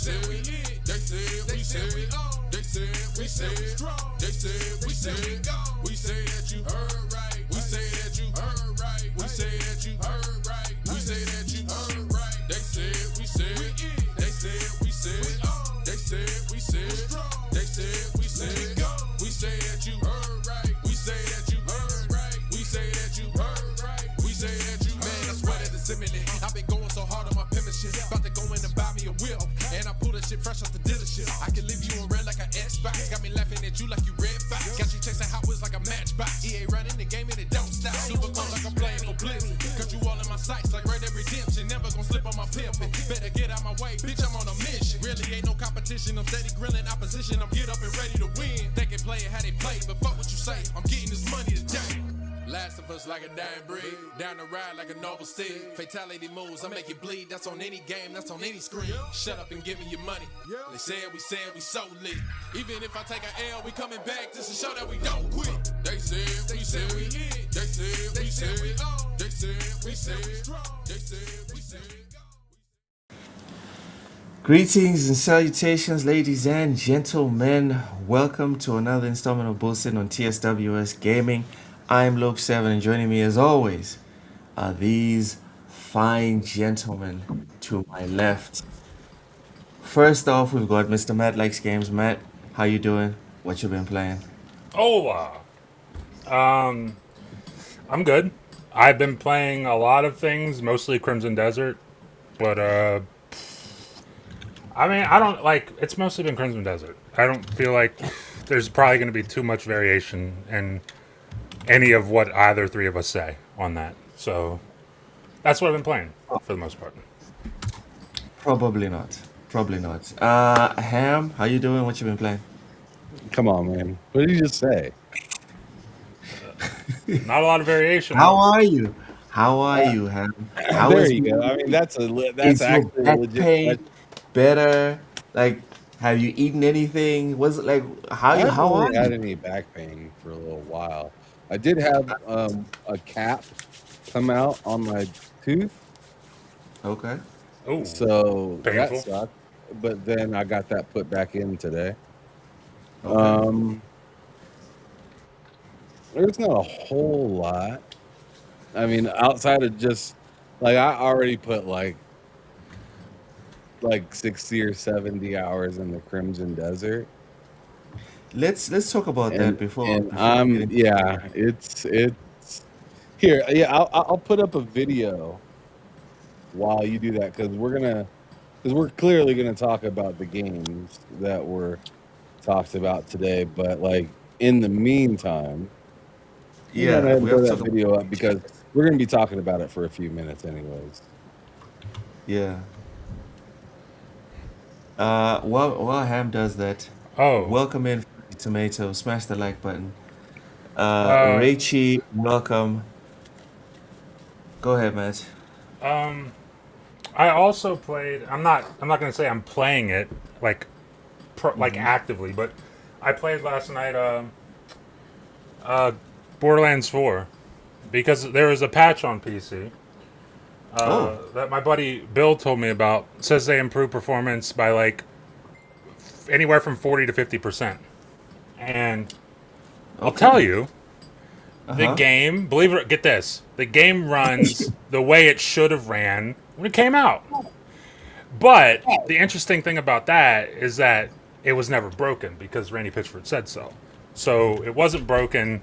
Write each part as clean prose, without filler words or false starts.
said we lit. They said we on. They said we strong. They said we go. We say that you heard right. We say that you heard right. We say that you heard right. We say that you heard right. They said we in. They said we on. They said we strong. They said we go. We say that you heard right. We say that you heard right. We say that you heard right. We say that you man, I swear that it's imminent. I've been going so hard on my penmanship. About to go in and buy me a whip. And I pull that shit fresh off the dealership. I can leave you on red like an Xbox. Got me laughing at you like you red fox. Got you chasing Hot Wheels like a matchbox. EA running the game and it don't stop. Super cold like I'm playing for Blitz. Cut you all in my sights like Red Dead Redemption. Never gonna slip on my pimpin'. Better get out my way, bitch, I'm on a mission. Really ain't no competition. I'm steady grilling opposition. I'm get up and ready to win. They can play it how they play, but fuck what you say. I'm getting this money today. Last of us like a dying breed. Down the ride like a noble steed. Fatality moves, I make it bleed. That's on any game, that's on any screen. Shut up and give me your money. They said we so lit. Even if I take an L, we coming back just to show that we don't quit. They said we hit. They said we on. They said we strong. They said we go. Greetings and salutations, ladies and gentlemen. Welcome to another installment of BullSittin on TSWS Gaming. I'm Luke7, and joining me as always are these fine gentlemen to my left. First off, we've got Mr. Matt Likes Games. Matt, how you doing? What you been playing? Hola. I'm good. I've been playing a lot of things, mostly Crimson Desert, but I mean, I don't like. It's mostly been Crimson Desert. I don't feel like there's probably going to be too much variation in any of what either three of us say on that. So that's what I've been playing for the most part. Probably not. Ham, how you doing? What you been playing? Come on, man. What did you just say? Not a lot of variation. How are you, Ham? How there is you go. I mean, that's is actually your a back legit pain question. better? Like, have you eaten anything? Was it like how I are haven't had you? any back pain for a little while. I did have a cap come out on my tooth, Okay. Oh, so painful. that sucked. But then I got that put back in today. Okay. There's not a whole lot. I mean, outside of just like I already put like 60 or 70 hours in the Crimson Desert. Let's talk about that before we get into it's here. Yeah, I'll put up a video while you do that because we're clearly gonna talk about the games that were talked about today. But like in the meantime, you go ahead and we throw have to that talk video up because we're gonna be talking about it for a few minutes anyways. yeah. While Ham does that, Oh, welcome in Tomato, smash the like button. uh, Raichi, welcome. Go ahead, Matt. I also played. I'm not gonna say I'm playing it like actively, but I played last night. Borderlands 4 because there was a patch on PC. That my buddy Bill told me about. Says they improve performance by like anywhere from 40 to 50%. And I'll tell you, the game, believe it, get this, the game runs the way it should have ran when it came out. But the interesting thing about that is that it was never broken because Randy Pitchford said so. So it wasn't broken.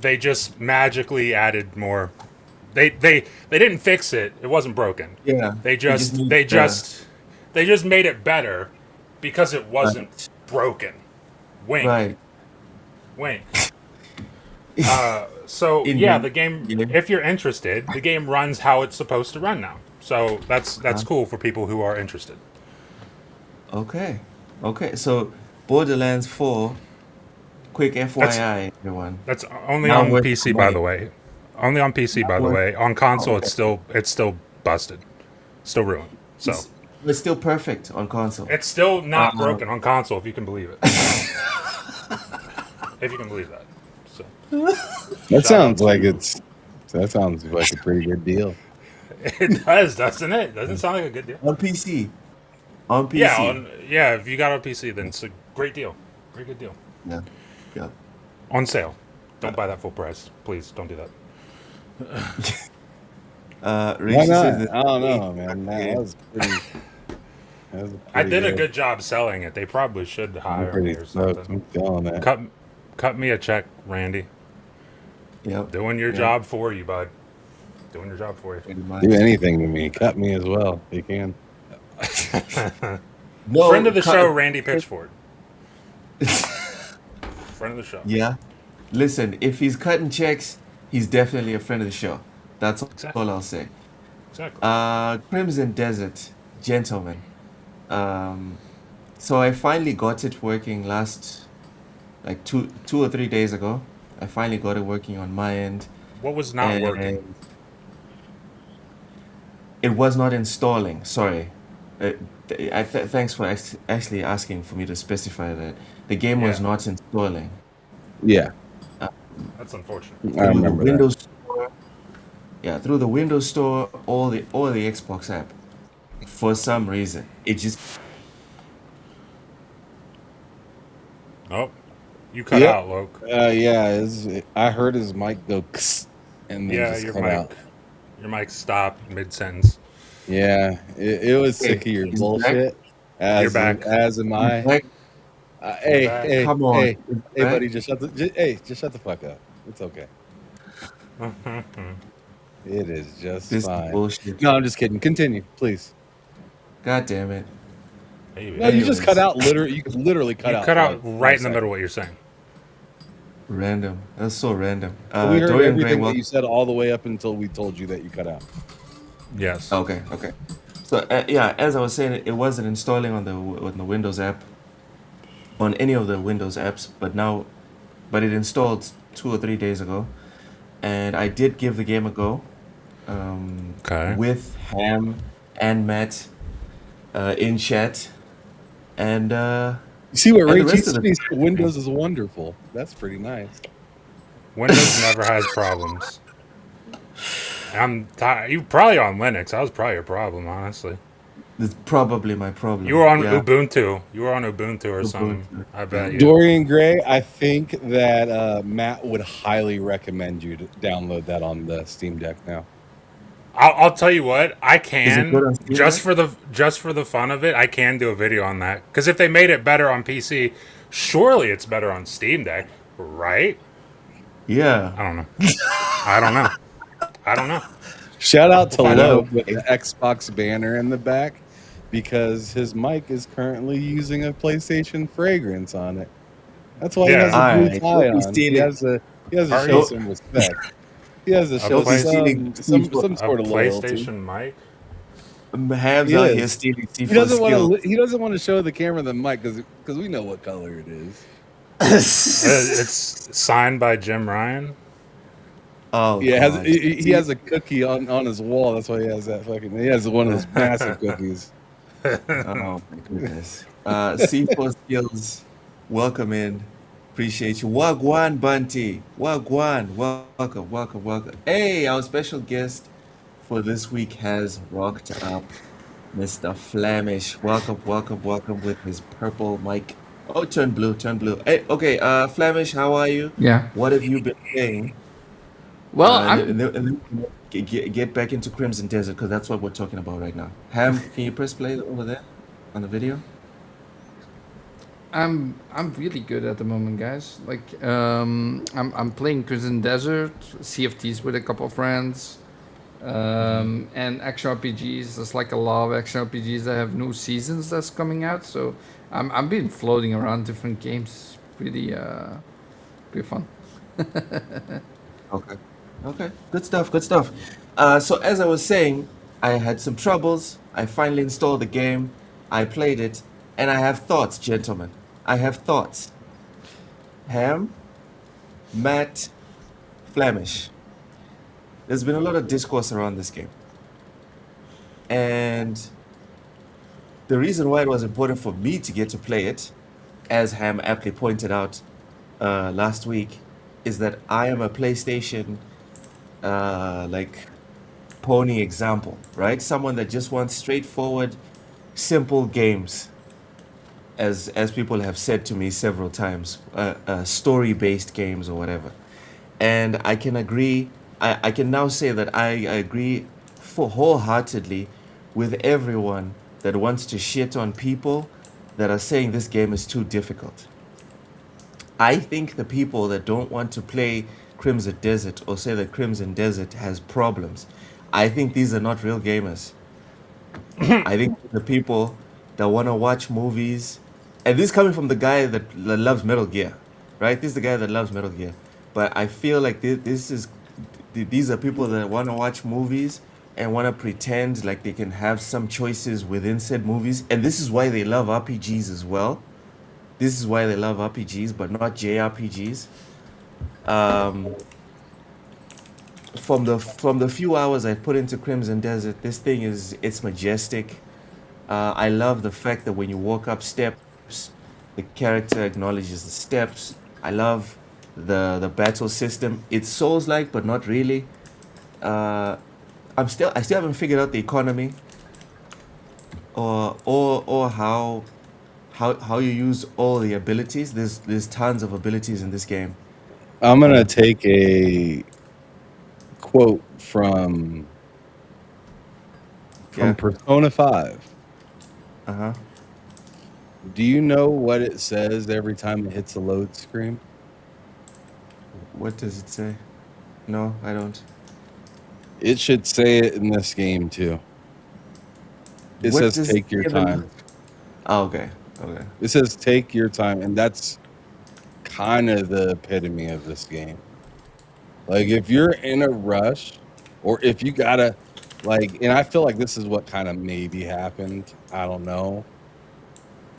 They just magically added more. They didn't fix it. It wasn't broken. Yeah. They just made it better because it wasn't broken. Wink. Right. Wink. So the game. If you're interested, the game runs how it's supposed to run now. So that's cool for people who are interested. Okay. So Borderlands 4. Quick FYI, everyone. That's only Now on we're PC, by the way. Only on PC, by the way. On console, it's still busted, still ruined. So It's still perfect on console. it's still not broken on console, if you can believe it. If you can believe that. So That sounds like a pretty good deal. it does, doesn't it? Doesn't sound like a good deal. On PC. On PC. Yeah, if you got a PC, then it's a great deal. Very good deal. Yeah. Yeah. On sale. Don't buy that full price. Please don't do that. Why Richie says not? that. I don't know, man. That was pretty. That was I pretty did a good. good job selling it. They probably should I'm hire me pretty or stoked. something. I'm feeling that. Cut me a check, Randy. Yep. Doing your job for you, bud. Doing your job for you. Pretty much. Do anything to me. Cut me as well. You can. No, Friend of the cut- show, Randy Pitchford. Friend of the show. Yeah. Listen, if he's cutting checks, he's definitely a friend of the show. That's Exactly. all I'll say. Exactly. Crimson Desert, gentlemen. So I finally got it working last, like two or 3 days ago. I finally got it working on my end, What was not and working? it was not installing. Sorry. Thanks for actually asking for me to specify that. The game was Yeah. not installing. Yeah, That's unfortunate. I Through the remember that. Windows Store, yeah, through the Windows Store or the Xbox app. For some reason, it just Oh, you cut Yep. out, Loke. Yeah. I heard his mic go, kss, and then Yeah, just your cut mic. out. Your mic stopped mid sentence. Yeah, it was Hey, sick of your he's bullshit. You're back. As am I. like, Hey, back. hey, come on, hey, he's hey, back. buddy, just shut the fuck up. It's okay. It is just This is fine. bullshit. No, I'm just kidding. Continue, please. God damn it. Hey, No, you just cut Anyways. out. Literally, you literally cut you out. cut for out like 5 right in the seconds. middle of what you're saying. Random. That's so random. But we heard Dorian Gray, everything that welcome. you said all the way up until we told you that you cut out. Yes. Okay. So yeah, as I was saying, it wasn't installing on the Windows app, on any of the Windows apps, but it installed 2 or 3 days ago, and I did give the game a go, Okay. with Ham and Matt, in chat, and You see what and Ray the rest of teaches the me? Windows is wonderful. That's pretty nice. Windows never has problems. I'm tired. You probably on Linux. That was probably your problem, honestly. It's probably my problem. You were on Yeah. Ubuntu. You were on Ubuntu or something. Ubuntu. I bet you. Dorian Gray, I think that Matt would highly recommend you to download that on the Steam Deck now. I'll tell you what. I Is it can good on Steam just Deck? for the fun of it. I can do a video on that because if they made it better on PC, surely it's better on Steam Deck, right? Yeah. I don't know. I don't know. Shout out to Find out. Loke with the Xbox banner in the back because his mic is currently using a PlayStation fragrance on it. That's why he Yeah. has a blue Alright, tie don't be on. stealing. He has to Are show you- some respect. He has to show play- some A sort of loyalty. PlayStation mic. Ham's He out is. here stealing He C4 doesn't skill. want to. He doesn't want to show the camera the mic because we know what color it is. It's signed by Jim Ryan. Oh, Yeah, God. he has a cookie on his wall. That's why he has that fucking. He has one of those massive cookies. Oh my goodness. C4 skills, welcome in. Appreciate you. Wagwan Bunty. Wagwan. Welcome. Hey, our special guest for this week has rocked up. Mr. Flamish. Welcome with his purple mic. Oh, turn blue. Hey, okay, Flamish, how are you? Yeah. What have you been playing? Well, And then get back into Crimson Desert because that's what we're talking about right now. Ham, can you press play over there on the video? I'm really good at the moment, guys. Like, I'm playing Crimson Desert, CFTs with a couple of friends, and action RPGs. There's like a lot of action RPGs that have new seasons that's coming out. So I'm been floating around different games. Pretty fun. Okay. Good stuff. So as I was saying, I had some troubles. I finally installed the game. I played it, and I have thoughts, gentlemen. I have thoughts. Ham, Matt, Flemish. There's been a lot of discourse around this game. And the reason why it was important for me to get to play it, as Ham aptly pointed out last week, is that I am a PlayStation like pony example, right? Someone that just wants straightforward simple games, as people have said to me several times, story-based games or whatever. And I can agree. I can now say that I agree for wholeheartedly with everyone that wants to shit on people that are saying this game is too difficult. I think the people that don't want to play Crimson Desert or say that Crimson Desert has problems, I think these are not real gamers. I think the people that want to watch movies, and this is coming from the guy that loves Metal Gear, right? This is the guy that loves Metal Gear. But I feel like these are people that want to watch movies and want to pretend like they can have some choices within said movies. And this is why they love RPGs as well. This is why they love RPGs, but not JRPGs. Um, from the few hours I put into Crimson Desert, this thing it's majestic. I love the fact that when you walk up steps, the character acknowledges the steps. I love the battle system. It's Souls-like, but not really. Uh, I still haven't figured out the economy or how you use all the abilities. There's tons of abilities in this game. I'm gonna Uh, take a quote from yeah. Persona 5. Uh-huh. Do you know what it says every time it hits a load screen? What does it say? No, I don't. It should say it in this game too. It What says does it take your say in the time. Oh, okay. Okay. It says take your time, and that's kind of the epitome of this game. Like if you're in a rush, or if you gotta and I feel like this is what kind of maybe happened. I don't know.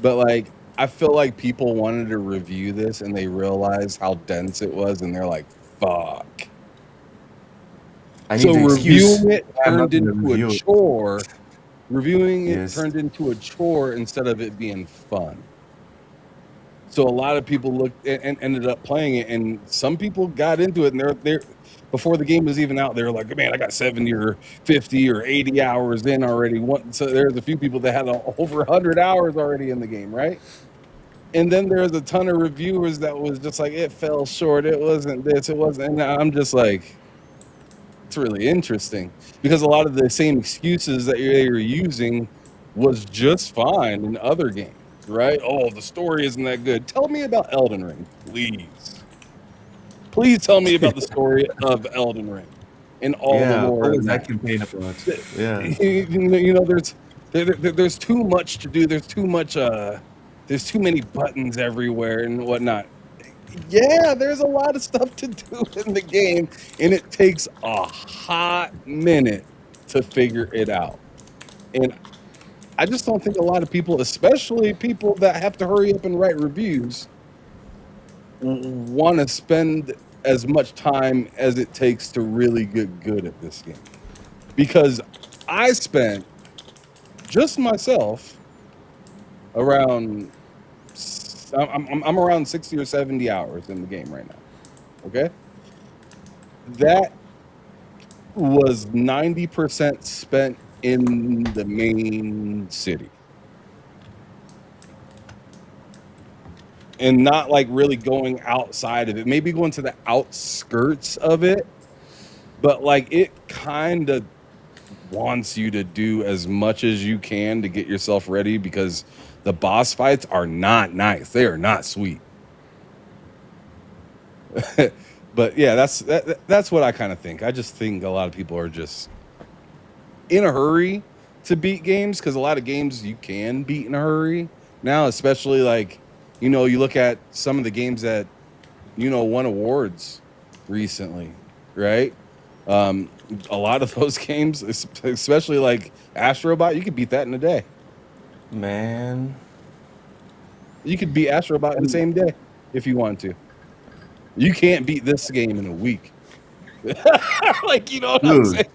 But I feel like people wanted to review this and they realized how dense it was, and they're like, fuck. I need So the excuse. reviewing it I'm not turned gonna into a review it. chore. Reviewing it Yes. turned into a chore instead of it being fun. So a lot of people looked and ended up playing it, and some people got into it, and they're before the game was even out, they were like, man, I got 70 or 50 or 80 hours in already. So there's a few people that had over 100 hours already in the game, right? And then there's a ton of reviewers that was just like, it fell short, it wasn't this, it wasn't, and I'm just like, it's really interesting because a lot of the same excuses that they were using was just fine in other games, right? Oh, the story isn't that good. Tell me about Elden Ring, please. Please tell me about the story of Elden Ring and all the Yeah. lore What in was that that. campaign about? Yeah. There's too much to do. There's too many buttons everywhere and whatnot. Yeah, there's a lot of stuff to do in the game, and it takes a hot minute to figure it out. And I just don't think a lot of people, especially people that have to hurry up and write reviews, want to spend as much time as it takes to really get good at this game. Because I spent just myself around I'm around 60 or 70 hours in the game right now. Okay? That was 90% spent in the main city. And not really going outside of it. Maybe going to the outskirts of it. But it kind of wants you to do as much as you can to get yourself ready, because the boss fights are not nice. They are not sweet. But yeah, that's what I kind of think. I just think a lot of people are just in a hurry to beat games, because a lot of games you can beat in a hurry now, especially you look at some of the games that won awards recently, right? A lot of those games, especially Astrobot, you could beat that in a day. Man. You could beat Astrobot in the same day if you want to. You can't beat this game in a week. You know what I'm Dude. saying?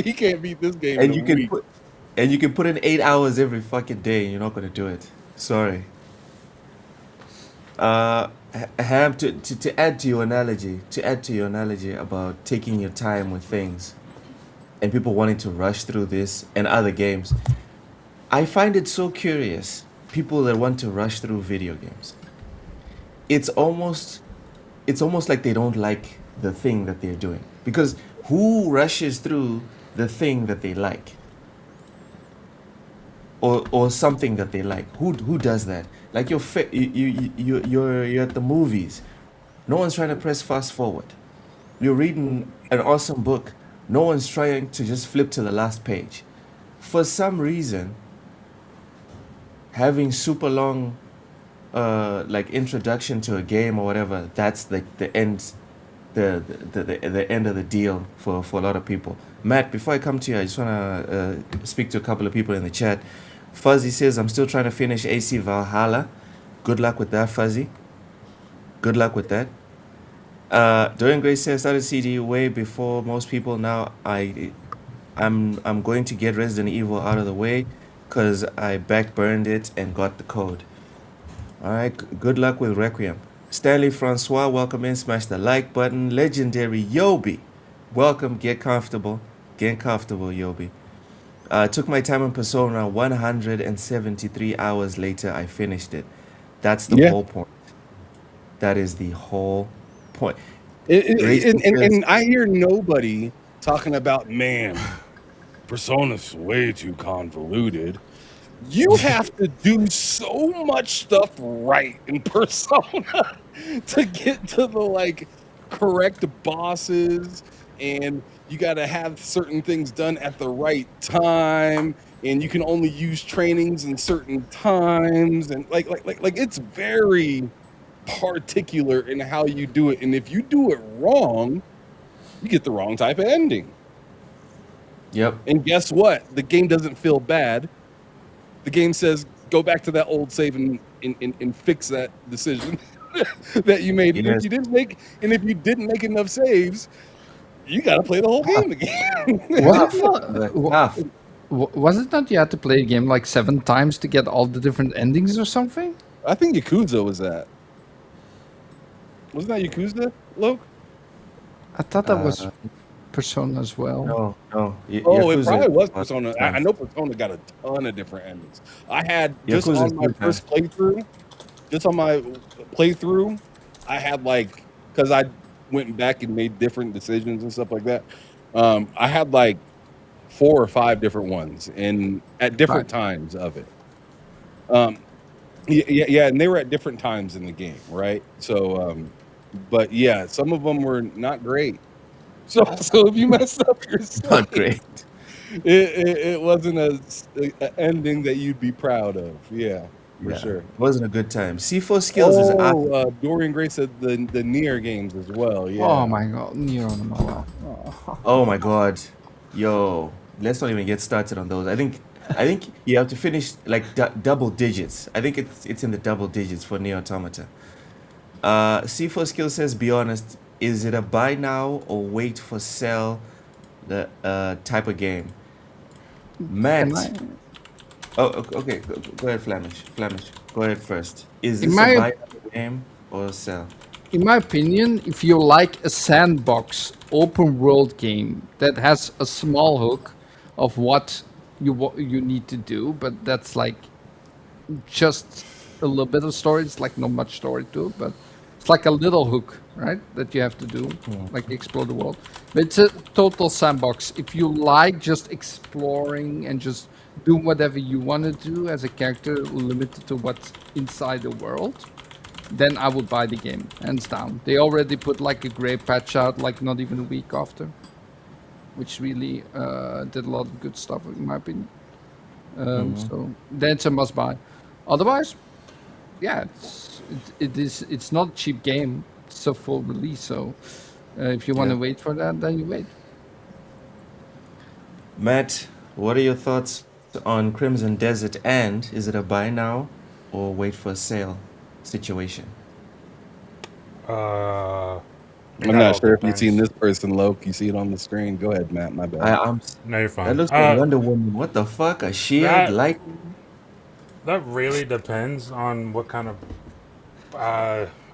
You can't beat this game And in you a can week. put in 8 hours every fucking day and you're not gonna do it. Sorry. Ham, to add to your analogy about taking your time with things and people wanting to rush through this and other games, I find it so curious. People that want to rush through video games. It's almost it's almost like they don't like the thing that they're doing. Because who rushes through the thing that they like? Or something that they like? Who does that? Like you're at the movies. No one's trying to press fast forward. You're reading an awesome book. No one's trying to just flip to the last page. For some reason, having super long like introduction to a game or whatever, that's like the end the end of the deal for a lot of people. Matt, before I come to you, I just want to speak to a couple of people in the chat. Fuzzy says, I'm still trying to finish AC Valhalla. Good luck with that, Fuzzy. Good luck with that. Dorian Gray says, started CD way before most people. Now I'm going to get Resident Evil out of the way because I backburned it and got the code. All right, good luck with Requiem. Stanley Francois, welcome in. Smash the like button. Legendary Yobi, welcome. Get comfortable. Get comfortable, Yobi. Took my time on Persona. 173 hours later, I finished it. That's the Yeah. whole point. That is the whole point. And I hear nobody talking about, man, Persona's way too convoluted. You have to do so much stuff right in Persona to get to the like correct bosses, and you got to have certain things done at the right time, and you can only use trainings in certain times, and like it's very particular in how you do it, and if you do it wrong, you get the wrong type of ending. Yep. And guess what? The game doesn't feel bad. The game says, go back to that old save and fix that decision that you made. And Yes. if you didn't make enough saves, you got to play the whole game again. Was it The not? tough. Was it not you had to play the game like 7 times to get all the different endings or something? I think Yakuza was that. Wasn't that Yakuza, Loke? I thought that was Uh, Persona as well. no. Oh, it Yakuza probably was was Persona. I times. know Persona got a ton of different endings. I had just Yakuza's on my good, first playthrough, I had like, because I went back and made different decisions and stuff like that. I had like 4 or 5 different ones and at different times of it. Um, yeah, and they were at different times in the game, right? So, but yeah, some of them were not great. So if you messed up your Not save, great. it wasn't a ending that you'd be proud of. Yeah, for Yeah, sure. it wasn't a good time. C4 skills is after. Oh, Dorian Gray said the Nier games as well. Yeah. Oh my god, Neo Noah. Oh. Oh my god, yo, let's not even get started on those. I think you have to finish like double digits. I think it's in the double digits for Neo Automata. C4 skill says, be honest, is it a buy now or wait for sell the type of game? Matt. Can I? Oh, okay. Go ahead, Flemish. Go ahead first. Is In this a my buy game or a sell? in my opinion, if you like a sandbox open world game that has a small hook of what you need to do, but that's like just a little bit of story. It's like not much story to it, but it's like a little hook, right? That you have to do, like explore the world. But it's a total sandbox. If you like just exploring and just do whatever you want to do as a character, limited to what's inside the world, then I would buy the game, hands down. They already put like a great patch out, like not even a week after, which really did a lot of good stuff, in my opinion. So that's a must buy. Otherwise, yeah, it's not a cheap game. It's a full release, so if you want to Yeah. wait for that, then you wait. Matt, what are your thoughts on Crimson Desert, and is it a buy now or wait for a sale situation? Uh, I'm that not all sure if you've seen depends. this person, Loke. You see it on the screen. Go ahead, Matt. My bad. I'm. No, you're That fine. looks like Wonder Woman. What the fuck? A shield, That light. that really depends on what kind of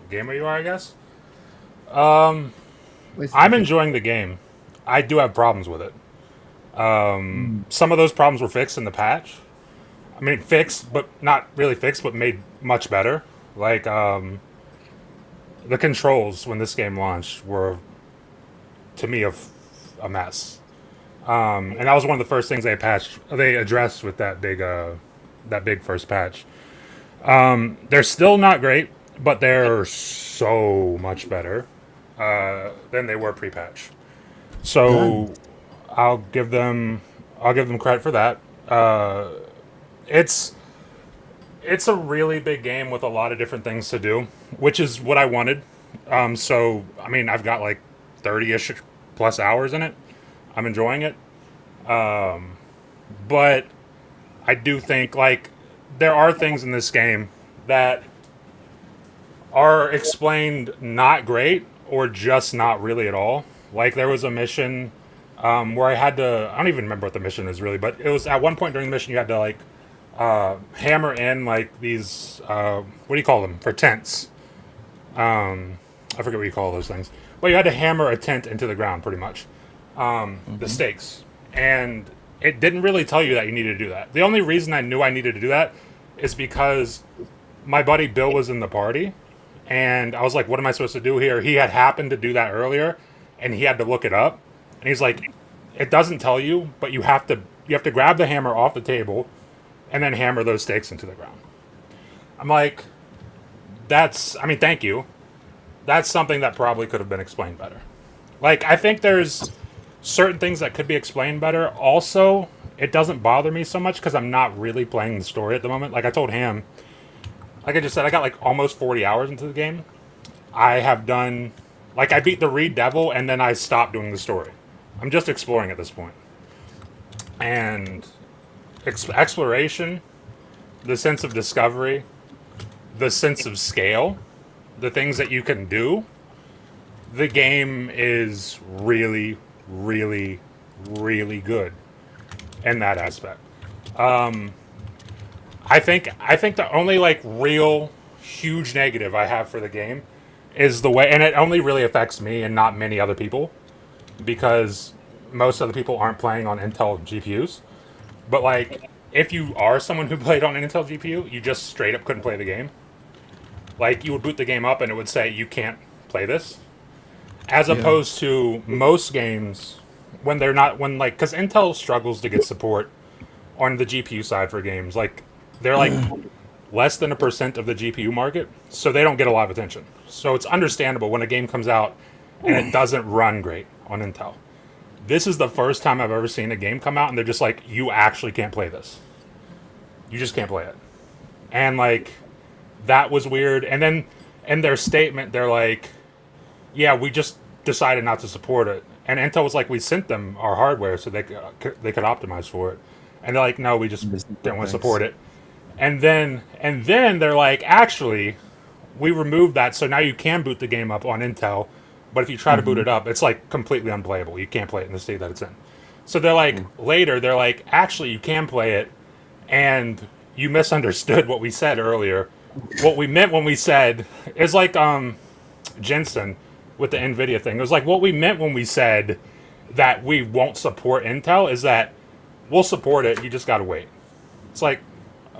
gamer you are, I guess. I'm enjoying the game. I do have problems with it. Some of those problems were fixed in the patch. I mean, fixed, but not really fixed, but made much better. Like, the controls when this game launched were, to me, a mess. And that was one of the first things they addressed with that big first patch. They're still not great, but they're so much better than they were pre-patch. So I'll give them credit for that. It's a really big game with a lot of different things to do, which is what I wanted. So I mean, I've got like 30-ish plus hours in it. I'm enjoying it. But I do think like there are things in this game that are explained not great or just not really at all. Like there was a mission where I don't even remember what the mission is really, but it was at one point during the mission you had to like hammer in like these what do you call them, for tents. I forget what you call those things, but you had to hammer a tent into the ground pretty much. The stakes, and it didn't really tell you that you needed to do that. The only reason I knew I needed to do that is because my buddy Bill was in the party, and I was like, what am I supposed to do here? He had happened to do that earlier, and he had to look it up, and he's like, it doesn't tell you, but you have to grab the hammer off the table and then hammer those stakes into the ground. I'm like, thank you. That's something that probably could have been explained better. Like, I think there's certain things that could be explained better. Also, it doesn't bother me so much because I'm not really playing the story at the moment. Like I told Ham, like I just said, I got like almost 40 hours into the game. I have done, like I beat the Reed Devil and then I stopped doing the story. I'm just exploring at this point. And exploration, the sense of discovery, the sense of scale, the things that you can do, the game is really, really, really good in that aspect. I think the only like real huge negative I have for the game is the way, and it only really affects me and not many other people, because most other people aren't playing on Intel GPUs. But like, if you are someone who played on an Intel GPU, you just straight up couldn't play the game. Like, you would boot the game up and it would say you can't play this, as opposed to most games when they're not, because Intel struggles to get support on the GPU side for games. Like, they're like less than 1% of the GPU market, so they don't get a lot of attention. So it's understandable when a game comes out and it doesn't run great on Intel. This is the first time I've ever seen a game come out and they're just like, you actually can't play this. You just can't play it. And like, that was weird. And then in their statement, they're like, yeah, we just decided not to support it. And Intel was like, we sent them our hardware so they could optimize for it. And they're like, no, we just didn't want to support it. And then they're like, actually, we removed that, so now you can boot the game up on Intel. But if you try to boot it up, it's like completely unplayable. You can't play it in the state that it's in. So they're like, later, they're like, actually, you can play it, and you misunderstood what we said earlier. What we meant when we said is like Jensen with the NVIDIA thing. It was like, what we meant when we said that we won't support Intel is that we'll support it, you just gotta wait. It's like,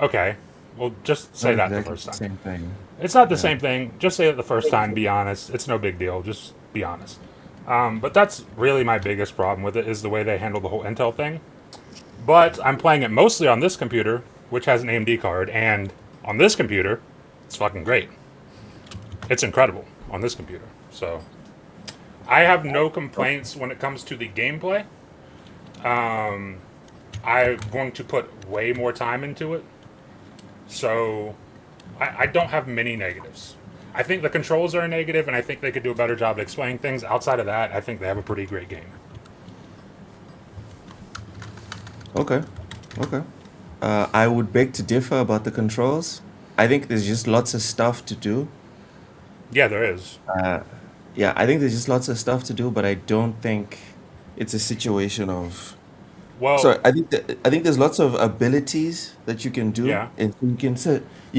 okay, well, just say that the first time. Same thing. It's not the same thing. Just say it the first time, be honest. It's no big deal. Just be honest. But that's really my biggest problem with it, is the way they handle the whole Intel thing. But I'm playing it mostly on this computer, which has an AMD card, and on this computer, it's fucking great. It's incredible on this computer. So I have no complaints when it comes to the gameplay. I'm going to put way more time into it. So I don't have many negatives. I think the controls are a negative, and I think they could do a better job of explaining things. Outside of that, I think they have a pretty great game. Okay. I would beg to differ about the controls. I think there's just lots of stuff to do. Yeah, there is. Yeah, I think there's just lots of stuff to do, but I don't think it's a situation of. Well, Sorry, I think there's lots of abilities that you can do, Yeah. and you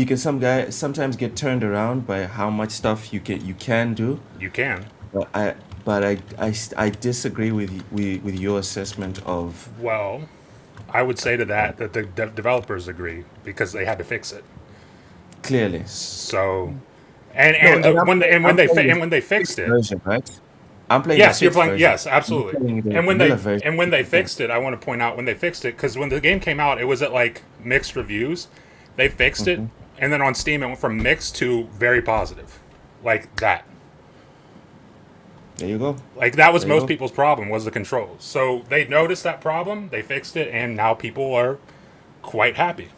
can sometimes get turned around by how much stuff you can do. you can. But I disagree with your assessment of. Well, I would say to that the developers agree because they had to fix it. Clearly. So, when they fixed it, Version, right? I'm playing the yes, you're fixed playing. version. Yes, You're absolutely. playing the And vanilla version. when they fixed it, I want to point out when they fixed it because when the game came out, it was at like mixed reviews. They fixed it, and then on Steam, it went from mixed to very positive, like that. There you go. Like that was There you most go. people's problem was the controls. So they noticed that problem, they fixed it, and now people are quite happy.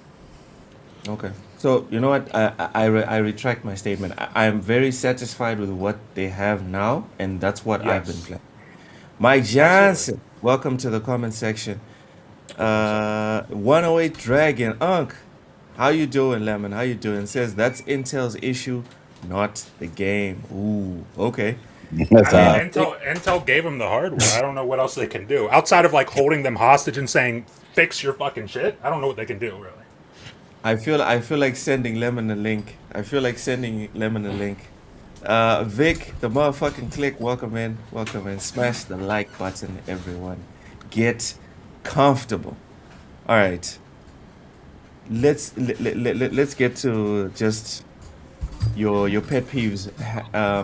Okay. So you know what? I retract my statement. I am very satisfied with what they have now, and that's what I've been Yes, playing. Mike absolutely. Johnson, welcome to the comment section. 108 Dragon Unk, how you doing, Lemon? How you doing? Says that's Intel's issue, not the game. Ooh, okay. That's I mean, Uh, Intel gave them the hardware. I don't know what else they can do outside of like holding them hostage and saying fix your fucking shit. I don't know what they can do really. I feel like sending Lemon a link. I feel like sending Lemon a link. Vic, the motherfucking click. Welcome in. Welcome in. Smash the like button, everyone. Get comfortable. All right. Let's get to just your pet peeves.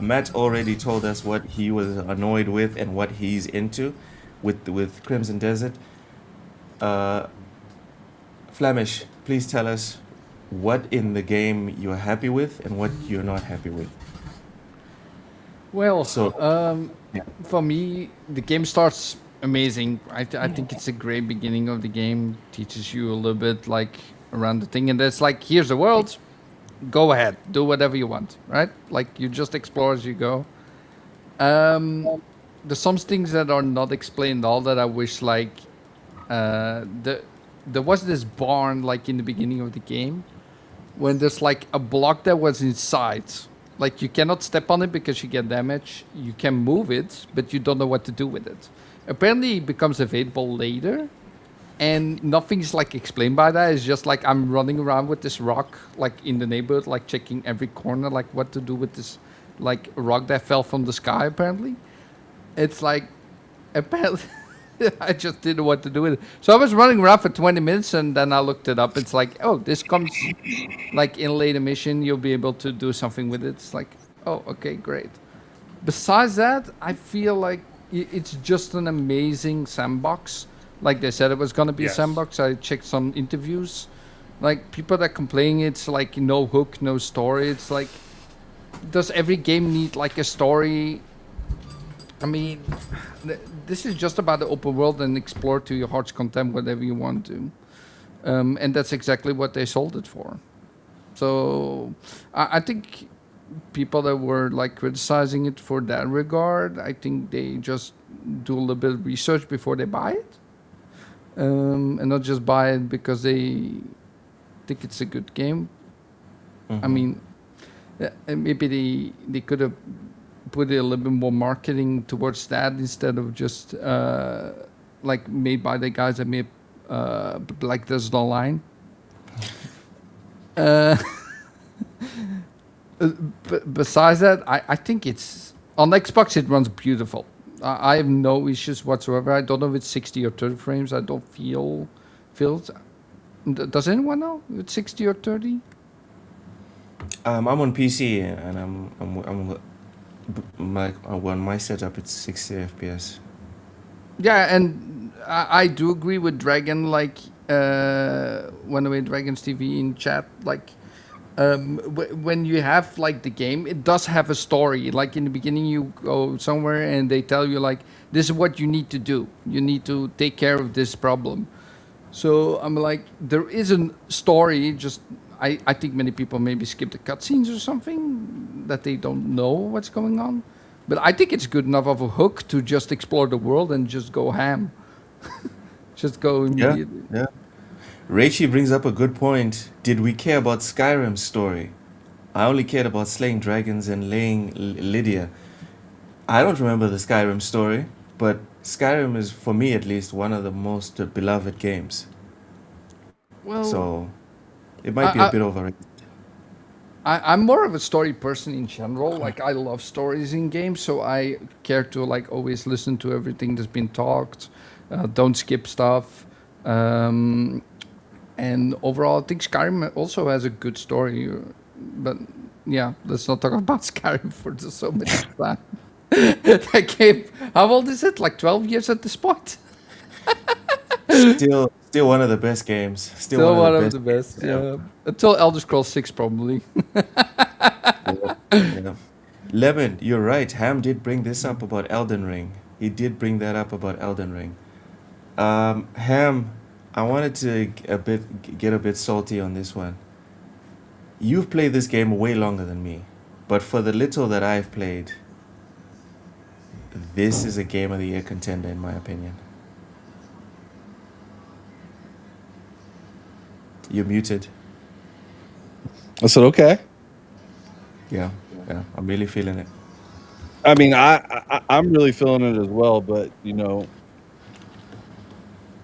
Matt already told us what he was annoyed with and what he's into with Crimson Desert. Uh, Flemish, please tell us what in the game you're happy with and what you're not happy with. Well, So, yeah. for me, the game starts amazing. I think it's a great beginning of the game. Teaches you a little bit like around the thing, and it's like here's the world. Go ahead, do whatever you want, right? Like you just explore as you go. There's some things that are not explained all that I wish like there was this barn like in the beginning of the game when there's like a block that was inside. Like you cannot step on it because you get damage. You can move it, but you don't know what to do with it. Apparently, it becomes available later, and nothing's like explained by that. It's just like I'm running around with this rock, like in the neighborhood, like checking every corner, like what to do with this, like rock that fell from the sky. Apparently, it's like apparently. I just didn't know what to do with it. So I was running around for 20 minutes and then I looked it up. It's like, oh, this comes like in later mission, you'll be able to do something with it. It's like, oh, okay, great. Besides that, I feel like it's just an amazing sandbox. Like they said it was going to be a Yes. sandbox. I checked some interviews. Like people that complain it's like no hook, no story. It's like, does every game need like a story? I mean, this is just about the open world and explore to your heart's content whatever you want to. And that's exactly what they sold it for. So I think people that were like criticizing it for that regard, I think they just do a little bit of research before they buy it. And not just buy it because they think it's a good game. I mean, maybe they could have put a little bit more marketing towards that instead of just like made by the guys that made Black Desert Online. Uh, besides that, I think it's on Xbox. It runs beautiful. I have no issues whatsoever. I don't know if it's 60 or 30 frames. I don't feel it. Does anyone know if it's 60 or 30? I'm on PC and like on my setup it's 60 FPS. Yeah, and I do agree with Dragon, like, One Away Dragons TV in chat, like, when you have, like, the game, it does have a story. Like, in the beginning, you go somewhere and they tell you, like, this is what you need to do. You need to take care of this problem. So I'm like, there is a story, just, I think many people maybe skip the cutscenes or something, that they don't know what's going on. But I think it's good enough of a hook to just explore the world and just go ham. Just go Yeah, immediately. yeah. Reichi brings up a good point. Did we care about Skyrim's story? I only cared about slaying dragons and laying Lydia. I don't remember the Skyrim story, but Skyrim is, for me at least, one of the most beloved games. Well, So it might be a I, bit overrated. I'm more of a story person in general. Like I love stories in games, so I care to like always listen to everything that's been talked. Don't skip stuff. Um, and overall, I think Skyrim also has a good story. But yeah, let's not talk about Skyrim for so much time. That game, how old is it? Like 12 years at this point? Still one of the best games. Still one Still of the one of best the games best, ever. yeah. Until Elder Scrolls 6, probably. Yeah. Yeah. Lemon, you're right. Ham did bring this up about Elden Ring. He did bring that up about Elden Ring. Ham, I wanted to get a bit salty on this one. You've played this game way longer than me, but for the little that I've played, this is a game of the year contender in my opinion. You're muted. I said, okay. Yeah, yeah. I'm really feeling it. I mean, I'm really feeling it as well, but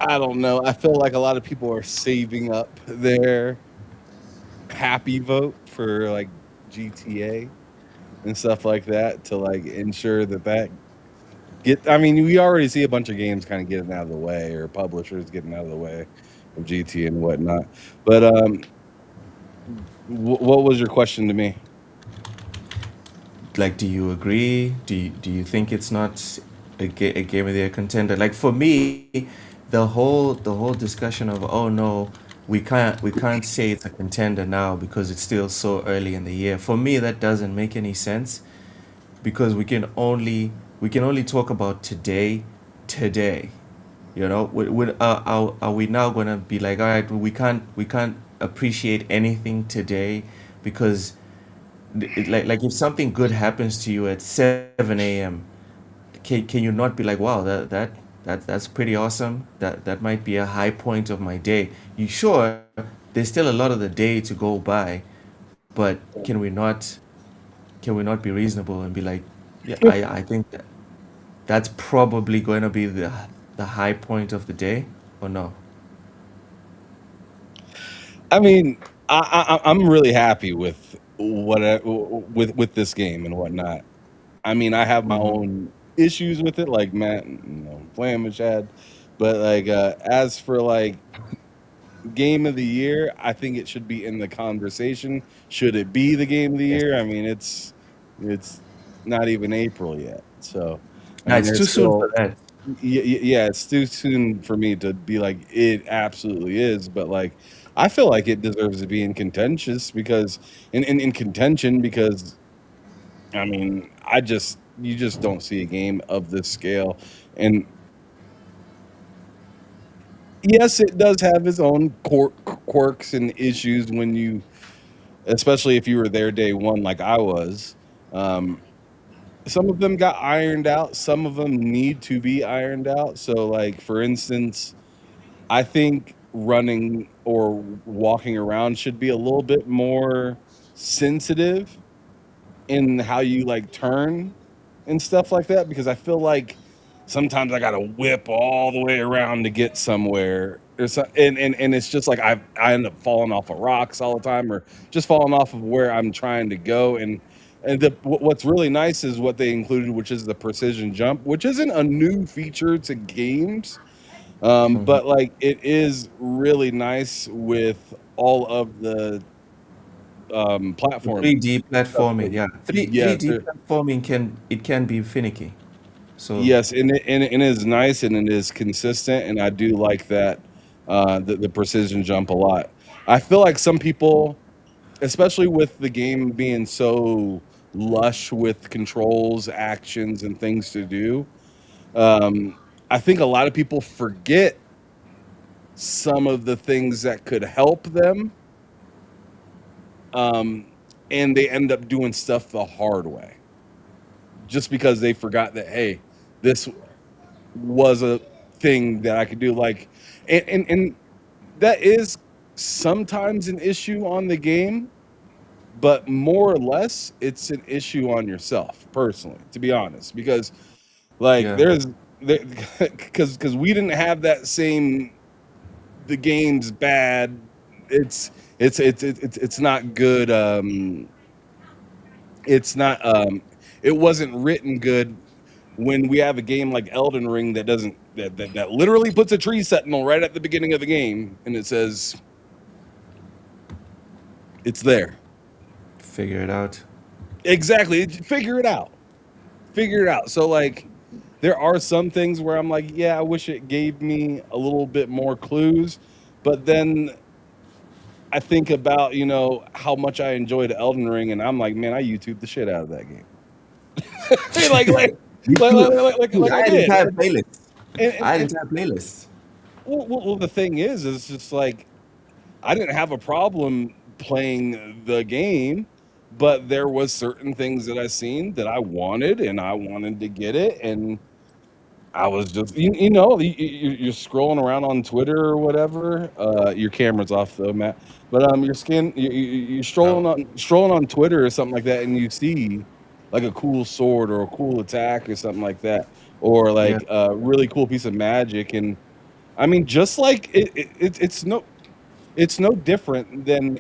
I don't know. I feel like a lot of people are saving up their happy vote for like GTA and stuff like that to like ensure that get. I mean, we already see a bunch of games kind of getting out of the way, or publishers getting out of the way of GTA and whatnot. But what was your question to me? Like, do you agree? Do you think it's not a game of the year contender? Like for me, the whole discussion of, oh no, we can't say it's a contender now because it's still so early in the year. For me, that doesn't make any sense because we can only talk about today. You know, are we now gonna be like, all right, we can't appreciate anything today because like if something good happens to you at 7 a.m., can you not be like, wow, that's pretty awesome. That might be a high point of my day. You sure there's still a lot of the day to go by, but can we not be reasonable and be like, yeah, I think that's probably going to be the high point of the day, or no? I mean, I'm really happy with with this game and whatnot. I mean, I have my Mm-hmm. own issues with it, like Matt, Flamish had, but like as for like game of the year, I think it should be in the conversation. Should it be the game of the Yes. year? I mean, it's not even April yet, so I Nah, mean, it's too there's soon still for that. yeah, it's too soon for me to be like it absolutely is, but like I feel like it deserves to be in contentious because in contention because I mean, I just you just don't see a game of this scale. And yes, it does have its own quirks and issues when you, especially if you were there day one like I was. Um, some of them got ironed out. Some of them need to be ironed out. So, like for instance, I think running or walking around should be a little bit more sensitive in how you like turn and stuff like that because I feel like sometimes I gotta whip all the way around to get somewhere. And it's just like I end up falling off of rocks all the time or just falling off of where I'm trying to go. And what's really nice is what they included, which is the precision jump, which isn't a new feature to games, Mm-hmm. but like it is really nice with all of the platform 3D stuff. platforming, yeah. 3D Yes, platforming can be finicky. So yes, and it is nice and it is consistent, and I do like that the precision jump a lot. I feel like some people, especially with the game being so lush with controls, actions, and things to do, I think a lot of people forget some of the things that could help them, um, and they end up doing stuff the hard way just because they forgot that hey, this was a thing that I could do. Like, and that is sometimes an issue on the game, but more or less, it's an issue on yourself personally, to be honest, because like yeah. there's there because we didn't have that same the game's bad. It's not good. It's not it wasn't written good when we have a game like Elden Ring that doesn't that literally puts a tree sentinel right at the beginning of the game and it says it's there. Figure it out. Exactly. Figure it out. Figure it out. So like there are some things where I'm like, yeah, I wish it gave me a little bit more clues, but then I think about, how much I enjoyed Elden Ring and I'm like, man, I YouTubed the shit out of that game. like like Dude, I I had did. entire playlists. I had And entire playlists. well, the thing is just like I didn't have a problem playing the game, but there was certain things that I seen that I wanted, and I wanted to get it, and I was just, you're scrolling around on Twitter or whatever. Your camera's off though, Matt. But you're strolling on Twitter or something like that, and you see like a cool sword or a cool attack or something like that, or Yeah. like a really cool piece of magic, and I mean, just like it's no different than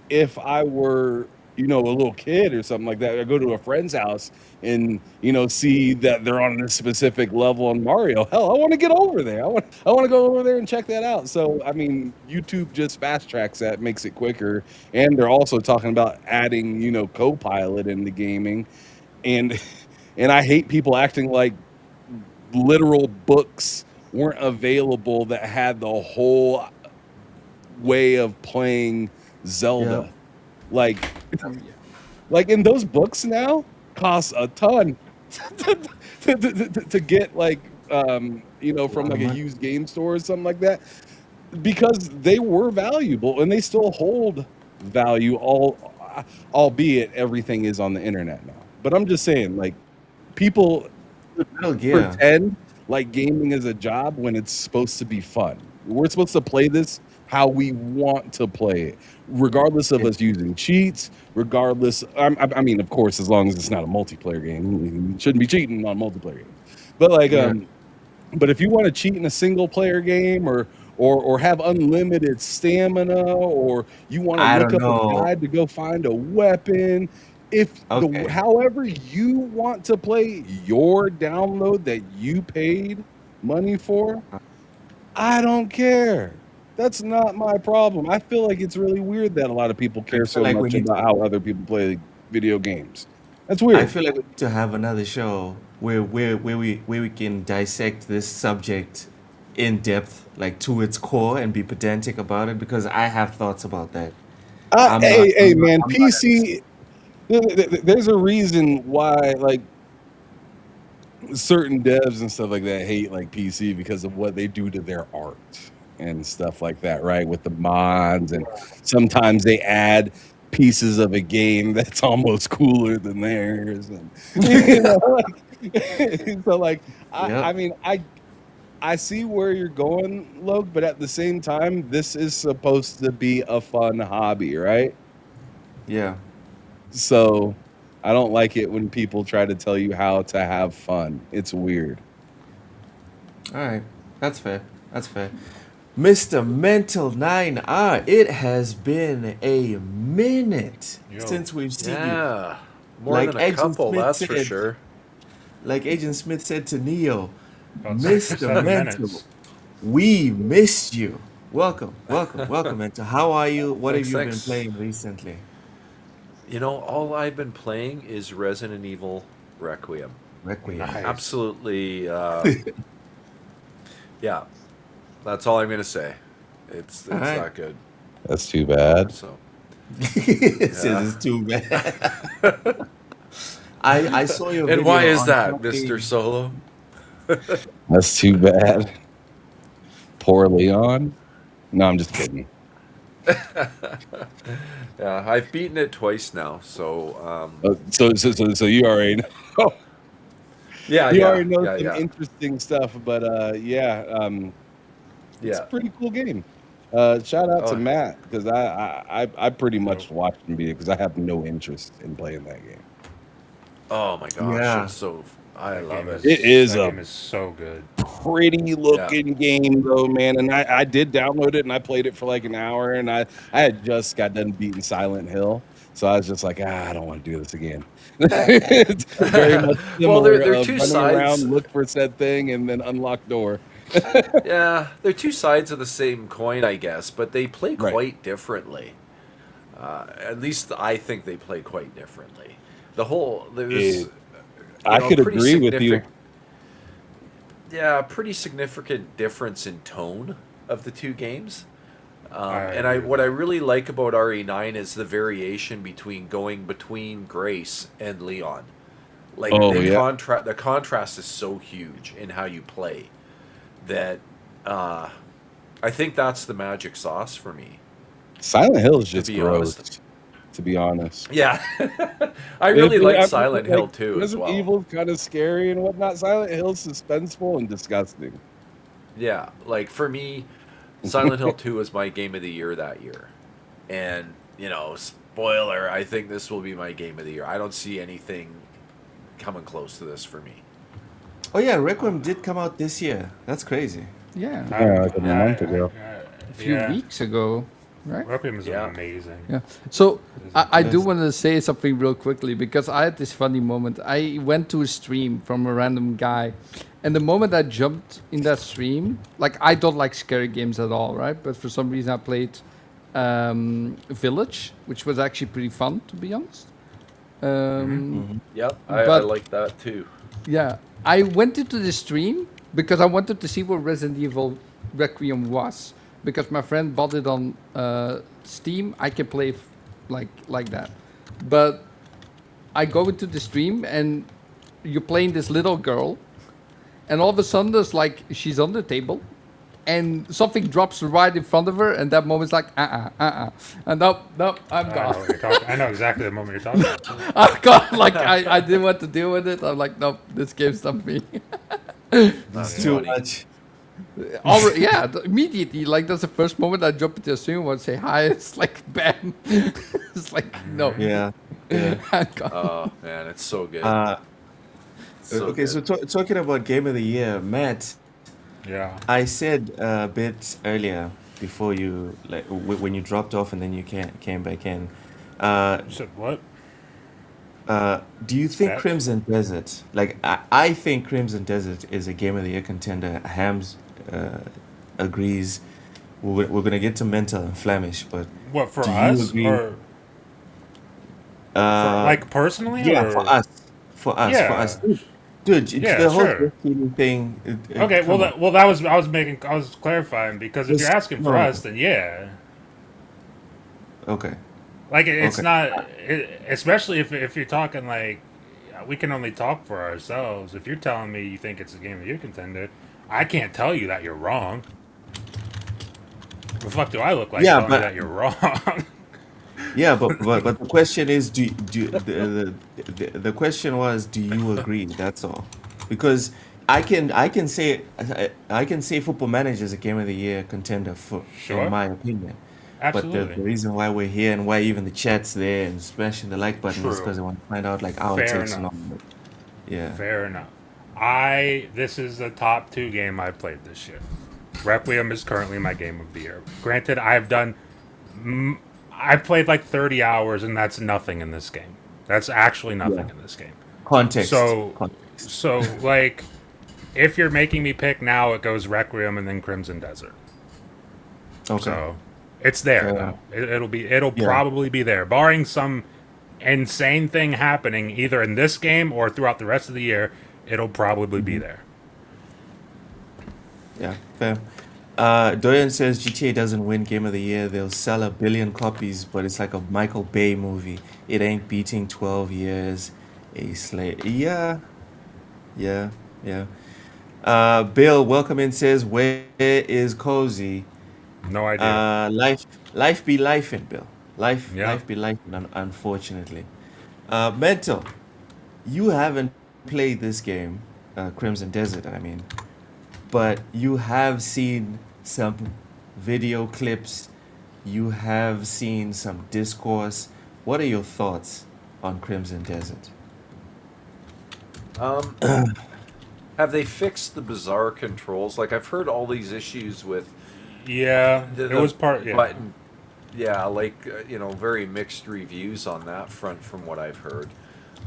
if I were, a little kid or something like that. I go to a friend's house and see that they're on a specific level on Mario. Hell, I want to get over there. I want to go over there and check that out. So I mean, YouTube just fast tracks that, makes it quicker, and they're also talking about adding co-pilot into gaming, and and I hate people acting like literal books weren't available that had the whole way of playing Zelda. Like in those books now costs a ton to get from like a used game store or something like that, because they were valuable and they still hold value, albeit everything is on the internet now. But I'm just saying, like, people pretend like gaming is a job when it's supposed to be fun. We're supposed to play this how we want to play it, regardless of us using cheats, regardless. I mean, of course, as long as it's not a multiplayer game, you shouldn't be cheating on multiplayer games. But like, but if you want to cheat in a single player game, or have unlimited stamina, or you want to look up a guide to go find a weapon, however you want to play your download that you paid money for, I don't care. That's not my problem. I feel like it's really weird that a lot of people care so much about how other people play video games. That's weird. I feel like we need to have another show where we can dissect this subject in depth, like to its core, and be pedantic about it, because I have thoughts about that. Man, PC. There's a reason why like certain devs and stuff like that hate like PC, because of what they do to their art and stuff like that, right? With the mods, and sometimes they add pieces of a game that's almost cooler than theirs, and so like I mean, I see where you're going, Loke, but at the same time, this is supposed to be a fun hobby, right? Yeah. So I don't like it when people try to tell you how to have fun. It's weird. All right. That's fair. Mr. Mental 9R, it has been a minute since we've seen you. Yeah. More than a couple, that's for sure. Like Agent Smith said to Neo, About Mr. 7 Mental, minutes. we missed you. Welcome, Mental. How are you? What have you been playing recently? All I've been playing is Resident Evil Requiem. Nice. Absolutely. Yeah. That's all I'm going to say. It's not good. That's too bad. So. It says it's too bad. I saw your video. And why is that, Mr. Solo? That's too bad. Poor Leon. No, I'm just kidding. Yeah, I've beaten it twice now, so so you already know. You already know some interesting stuff, but it's a pretty cool game. Shout out to Matt, because I pretty much watched him beat it, because I have no interest in playing that game. Oh my gosh, it's so I That love game it. It is that a game is so good. pretty looking game though, man. And I did download it and I played it for like an hour, and I had just got done beating Silent Hill, so I was just like, I don't want to do this again. It's very much Well, similar they're of two running sides. around, look for said thing, and then unlock door. Yeah, they're two sides of the same coin, I guess, but they play Right. quite differently. At least I think they play quite differently. There's It- I could pretty agree with you. Yeah, pretty significant difference in tone of the two games. And agree with what I that. really like about RE9 is the variation going between Grace and Leon. Like Oh, the yeah. contrast is so huge in how you play that I think that's the magic sauce for me. Silent Hill is just be gross, honest. to be honest. Yeah, I really like I mean, Silent Hill like, too as Resident well. Evil's kind of scary and whatnot. Silent Hill's suspenseful and disgusting. Yeah, like for me, Silent Hill 2 was my game of the year that year. And, spoiler, I think this will be my game of the year. I don't see anything coming close to this for me. Oh yeah, Requiem did come out this year. That's crazy. Yeah, Yeah, like a month ago. a few weeks ago, right? Requiem is Yeah. amazing. Yeah. So I do Yes. want to say something real quickly because I had this funny moment. I went to a stream from a random guy, and the moment I jumped in that stream, like I don't like scary games at all, right? But for some reason I played Village, which was actually pretty fun, to be honest. Yep, I But- like that too. Yeah, I went into the stream because I wanted to see what Resident Evil Requiem was. Because my friend bought it on Steam, I can play like that. But I go into the stream and you're playing this little girl, and all of a sudden there's like she's on the table, and something drops right in front of her, and that moment's like and no, I'm I know, gone. what you're talking, I know exactly the moment you're talking about. I'm gone. Like I didn't want to deal with it. I'm like, nope, this game's not me. That's Too funny. much. Already, yeah, immediately, like that's the first moment I jump into a stream and want to say hi. It's like bam. It's like no. Yeah. Yeah. I'm gone. Oh, man, it's so good. Okay, good. so talking about game of the year, Matt, Yeah. I said a bit earlier before you when you dropped off and then you came back in. You said what? Do you think That- Crimson Desert, I think Crimson Desert is a game of the year contender. Hams agrees. We're gonna get to mental and Flemish, but What, for do you us? agree? Or like personally? yeah, or? for us, for Yeah. us, dude. It's Yeah, the whole sure. breastfeeding thing. Okay, come on. that was I was clarifying because if It's you're asking for normal. us, then yeah. Okay. Like it's Okay. not, especially if you're talking like we can only talk for ourselves. If you're telling me you think it's a game of the year contender, I can't tell you that you're wrong. The fuck do I look like Yeah, telling but- you that you're wrong? Yeah, but the question is, the question was, do you agree? That's all. Because I can say Football Manager is a game of the year contender Sure. in my opinion. But the Absolutely. reason why we're here and why even the chat's there and smashing the like button is True. because I want to find out like our Fair takes and all. enough. Yeah. Fair enough. This is the top 2 game I played this year. Requiem is currently my game of the year. Granted, I played like 30 hours, and that's nothing in this game. That's actually nothing in this game. Context. So, Context. so like, if you're making me pick now, it goes Requiem and then Crimson Desert. Okay. So, it's there Yeah. though. It'll Yeah. probably be there, barring some insane thing happening either in this game or throughout the rest of the year. It'll probably be there. Yeah, fair. Doyen says GTA doesn't win Game of the Year. They'll sell 1 billion copies, but it's like a Michael Bay movie. It ain't beating 12 Years a Slave. Yeah. Bill, welcome in, says, where is Cozy? No idea. Life be lifing, Bill. Life Yeah. be lifing, unfortunately. Mental, you haven't played this game, Crimson Desert, I mean, but you have seen some video clips, you have seen some discourse. What are your thoughts on Crimson Desert? Um, have they fixed the bizarre controls? Like I've heard all these issues with Yeah, the, it was the part. Yeah, button. Yeah, like very mixed reviews on that front from what I've heard.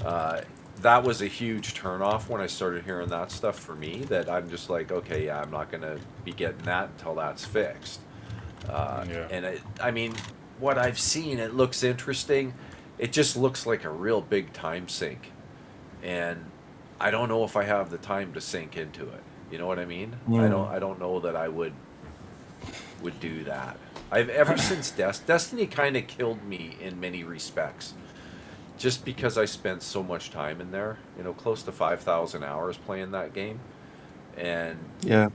Uh, that was a huge turnoff when I started hearing that stuff for me. That I'm just like, okay, yeah, I'm not gonna be getting that until that's fixed. yeah. And I mean, what I've seen, it looks interesting. It just looks like a real big time sink, and I don't know if I have the time to sink into it. You know what I mean? Mm. I don't know that I would do that. I've ever since Destiny kind of killed me in many respects, just because I spent so much time in there. Close to 5,000 hours playing that game, and Yeah,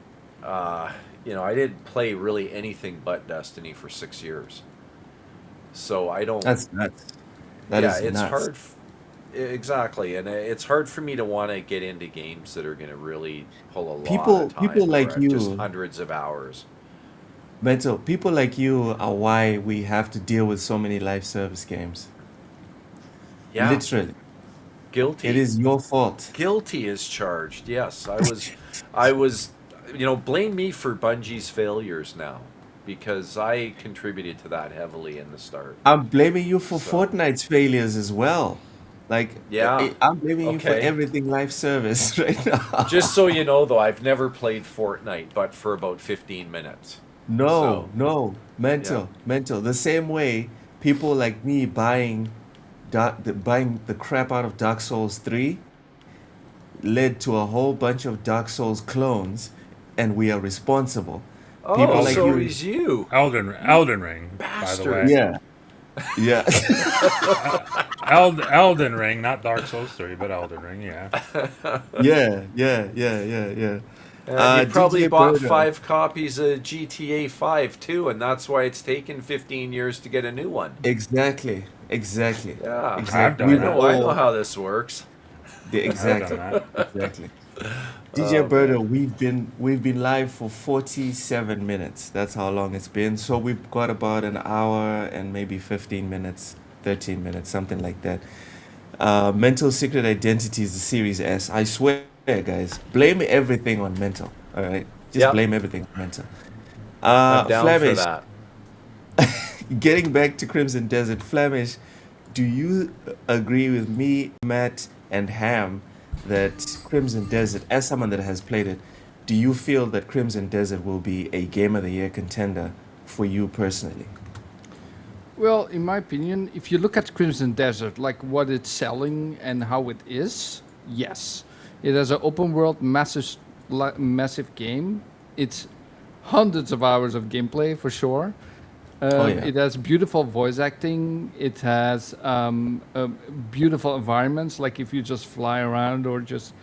uh, I didn't play really anything but Destiny for 6 years. So I don't. that's nuts. That Yeah, is it's nuts. hard. Exactly, and it's hard for me to want to get into games that are going to really pull a lot of People time, like or just you, hundreds of hours. mental people like you are why we have to deal with so many live service games. Yeah, Literally, it guilty. is your fault. Guilty is charged. Yes, I was. Blame me for Bungie's failures now, because I contributed to that heavily in the start. I'm blaming you for So, Fortnite's failures as well. Like, yeah, I'm blaming you for okay. everything live service right now. Just so you know, though, I've never played Fortnite, but for about 15 minutes. No, So, no, yeah. mental. The same way people like me buying the crap out of Dark Souls 3 led to a whole bunch of Dark Souls clones, and we are responsible. People Oh, like Elden so you, he's you, Elden Ring, by the bastard. way. yeah, yeah, Elden Ring, not Dark Souls 3, but Elden Ring. Yeah. yeah. And you probably DJ bought Birdo, 5 copies of GTA 5 too, and that's why it's taken 15 years to get a new one. exactly, exactly, Yeah, I've exactly. done I We've that. know. I know all how this works. I've done exactly, that. exactly. DJ Oh man. Birdo, we've been live for 47 minutes. That's how long it's been. So we've got about an hour and maybe 15 minutes, 13 minutes, something like that. Mental Secret Identity is the Series S. I swear, guys, blame everything on mental. All right, just Yep, blame everything on mental. I'm down for Flemish, that. getting back to Crimson Desert, Flemish, do you agree with me, Matt, and Ham that Crimson Desert, as someone that has played it, do you feel that Crimson Desert will be a Game of the Year contender for you personally? Well, in my opinion, if you look at Crimson Desert, like what it's selling and how it is, yes, it has an open world, massive game. It's hundreds of hours of gameplay for sure. Oh yeah, It has beautiful voice acting. It has beautiful environments. Like if you just fly around or just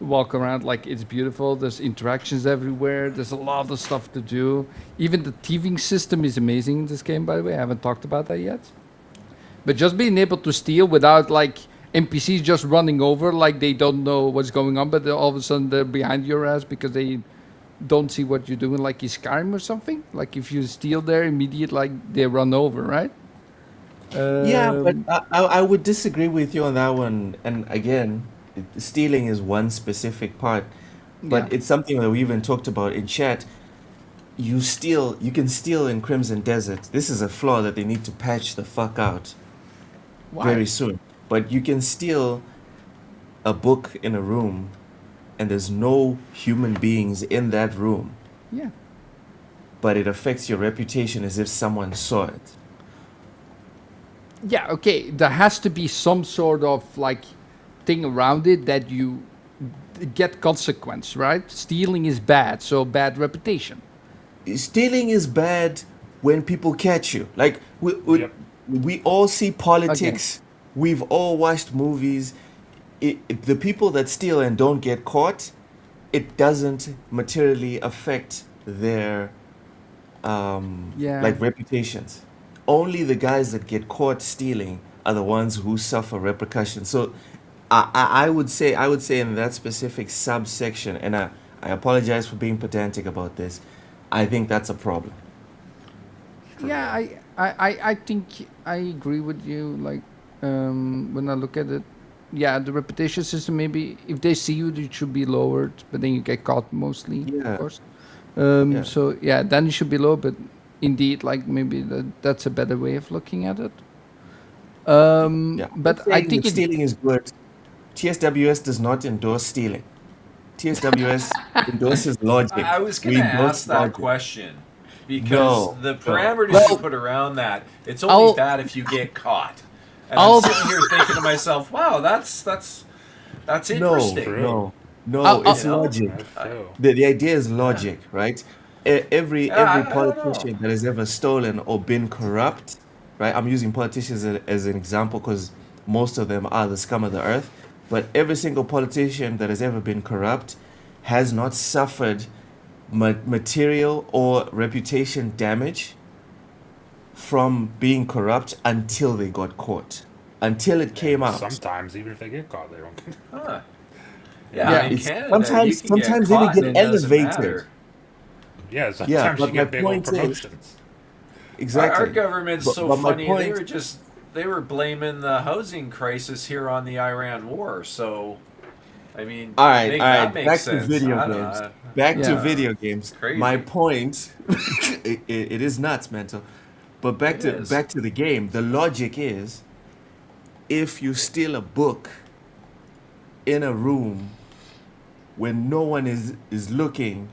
walk around, like it's beautiful. There's interactions everywhere. There's a lot of stuff to do. Even the thieving system is amazing in this game, by the way. I haven't talked about that yet. But just being able to steal without like NPCs just running over, like they don't know what's going on, but all of a sudden they're behind your ass because they don't see what you're doing, like in Skyrim or something. Like if you steal there, immediate like they run over, right? yeah, but Um, I would disagree with you on that one. And again, stealing is one specific part, but yeah. it's something that we even talked about in chat. You can steal in Crimson Desert. This is a flaw that they need to patch the fuck out Why? very soon. But you can steal a book in a room and there's no human beings in that room, Yeah. but it affects your reputation as if someone saw it. Yeah. Okay. There has to be some sort of like thing around it that you get consequence, right? Stealing is bad, so bad reputation. Stealing is bad when people catch you. Like Yep. we all see Okay. politics. We've all watched movies. The people that steal and don't get caught, it doesn't materially affect their Yeah. like reputations. Only the guys that get caught stealing are the ones who suffer repercussions. So I would say in that specific subsection, and I apologize for being pedantic about this. I think that's a problem. For Yeah. me. I think I agree with you. Like when I look at it, yeah, the reputation system, maybe if they see you, it should be lowered, but then you get caught mostly, Yeah. of course. Yeah. So yeah, then it should be low, but indeed, like maybe that's a better way of looking at it. Yeah. But I'm I saying think that stealing is good. TSWS does not endorse stealing. TSWS endorses logic. I was We gonna endorse ask that logic. question because No, the no. parameters you put around that, it's only I'll- bad if you get caught. And I'll- I'm sitting here thinking to myself, wow, that's interesting. True. No, it's You know? logic. That's true. The idea is logic, right? Every Yeah, I don't politician know. that has ever stolen or been corrupt, right? I'm using politicians as an example because most of them are the scum of the earth. But every single politician that has ever been corrupt has not suffered material or reputation damage from being corrupt until they got caught, until it came out. Sometimes, even if they get caught, they don't. Huh. Yeah, Yeah, in it's- Canada, you sometimes- can sometimes get they caught get and it doesn't elevated. matter. Yeah, sometimes but you my get big old point is- promotions. Exactly. Our government's But- so but my funny. point- They were blaming the housing crisis here on the Iran war. So, I mean, All right, make all that right. make Back sense. to video I don't games. know. Back to Yeah. video games. Crazy. My point, it is nuts, mental. But back It to is. back to the game. The logic is, if you steal a book in a room when no one is looking,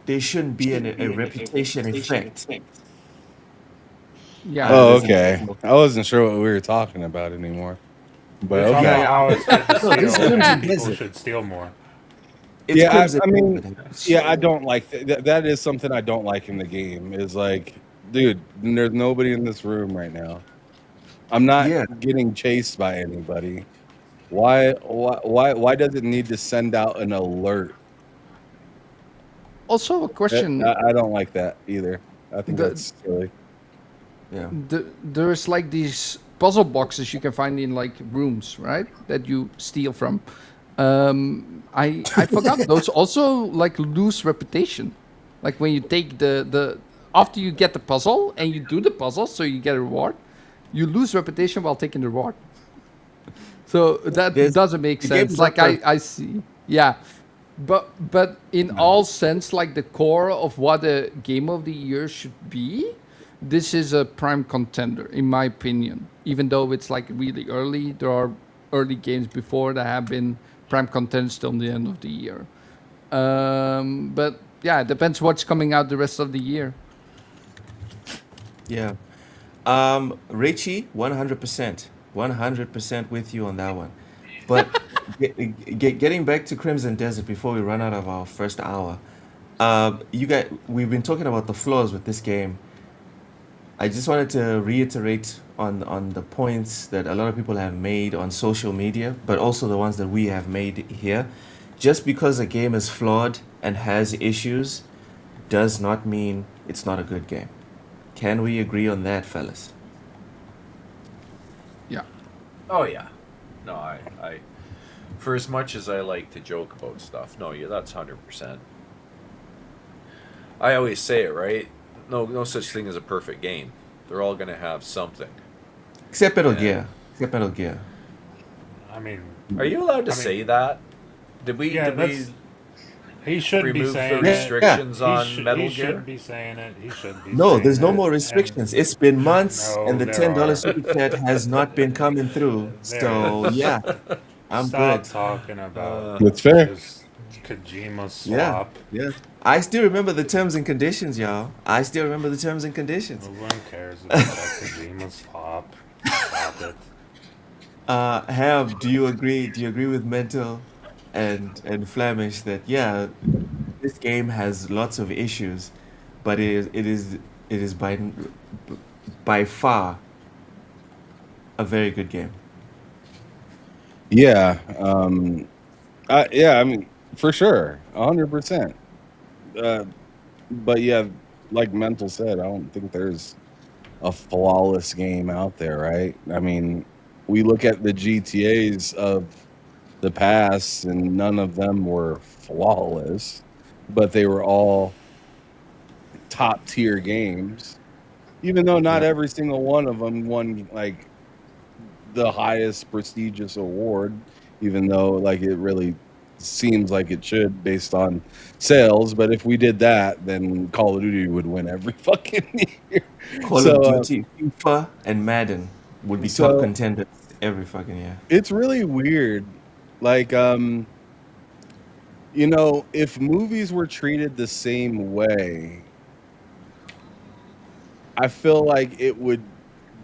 there shouldn't be a reputation effect. yeah, Oh, there's okay. a- I wasn't sure what we were talking about anymore. But We're talking okay. about how it's good to No, this steal, Crimson and people Desert. should steal more. It's Yeah, Crimson I mean, Desert. yeah, I don't like that is something I don't like in the game. Is like, dude, there's nobody in this room right now. I'm not Yeah. getting chased by anybody. Why does it need to send out an alert? also a question. I don't like that either. I think The- that's silly. Yeah. There's like these puzzle boxes you can find in like rooms, right? That you steal from. I forgot those also like lose reputation. Like when you take the after you get the puzzle and you do the puzzle, so you get a reward, you lose reputation while taking the reward. So that There's- doesn't make the game sense. is Like not I see, yeah, but in all sense, like the core of what a game of the year should be, this is a prime contender in my opinion. Even though it's like really early, there are early games before that have been prime contenders till the end of the year. But yeah, it depends what's coming out the rest of the year. Yeah. Richie, 100%. 100% with you on that one. But getting back to Crimson Desert before we run out of our first hour, we've been talking about the flaws with this game. I just wanted to reiterate on the points that a lot of people have made on social media, but also the ones that we have made here. Just because a game is flawed and has issues does not mean it's not a good game. Can we agree on that, fellas? Yeah. Oh yeah, no, I for as much as I like to joke about stuff, no, yeah, that's 100%. I always say it, right? No such thing as a perfect game. They're all gonna have something. Except Metal Yeah. Gear. Except Metal Gear. I mean, Are you allowed to I mean- say that? Did we he shouldn't be remove the saying it. restrictions on He Metal shouldn't Gear? be saying it. He shouldn't be No, saying there's no it. more And restrictions. It's been months, No, and the there $10 are. super chat has not been coming through. There So is. yeah, I'm Stop good. talking about That's fair. this Kojima Yeah, slop. yeah. I still remember the terms and conditions, y'all. I still remember the terms and conditions. No one cares about that Kojima slop. Stop it. Have, do you agree? Do you agree with Mental and Flemish that yeah, this game has lots of issues, but it is by far a very good game. Yeah. Yeah. I mean, for sure, 100%. But yeah, like Mental said, I don't think there's a flawless game out there, right? I mean, we look at the GTAs of the past, and none of them were flawless, but they were all top tier games. Even though not Yeah. every single one of them won like the highest prestigious award, even though like it really seems like it should based on sales. But if we did that, then Call of Duty would win every fucking year. Call So, of Duty, FIFA, and Madden would be top so contenders every fucking year. it's really weird. Like, you know, if movies were treated the same way, I feel like it would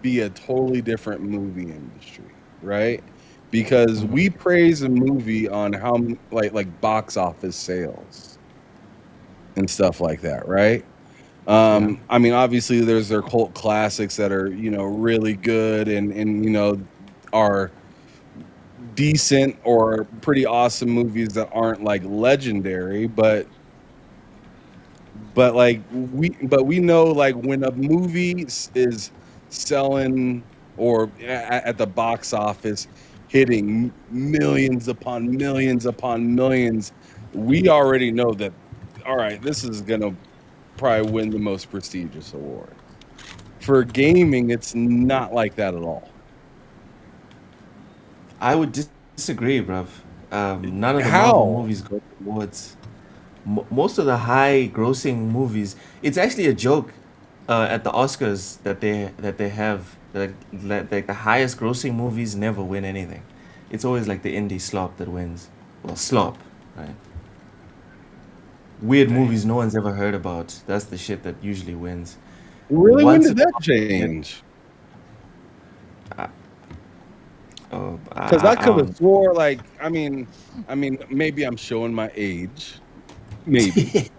be a totally different movie industry, right? Because we praise a movie on how like box office sales and stuff like that, right? I mean, obviously there's their cult classics that are, you know, really good and you know are decent or pretty awesome movies that aren't like legendary, but like we know like when a movie is selling or at the box office hitting millions upon millions, we already know that, all right, this is gonna probably win the most prestigious award. For gaming, it's not like that at all. I would disagree, bruv. None of the Marvel How? movies got awards. Most of the high-grossing movies, it's actually a joke at the Oscars that they have like the highest-grossing movies never win anything. It's always like the indie slop that wins. Well, slop, right? Weird movies no one's ever heard about. That's the shit that usually wins. Really, when Once did that change? Because I could have swore, like, I mean, maybe I'm showing my age, maybe,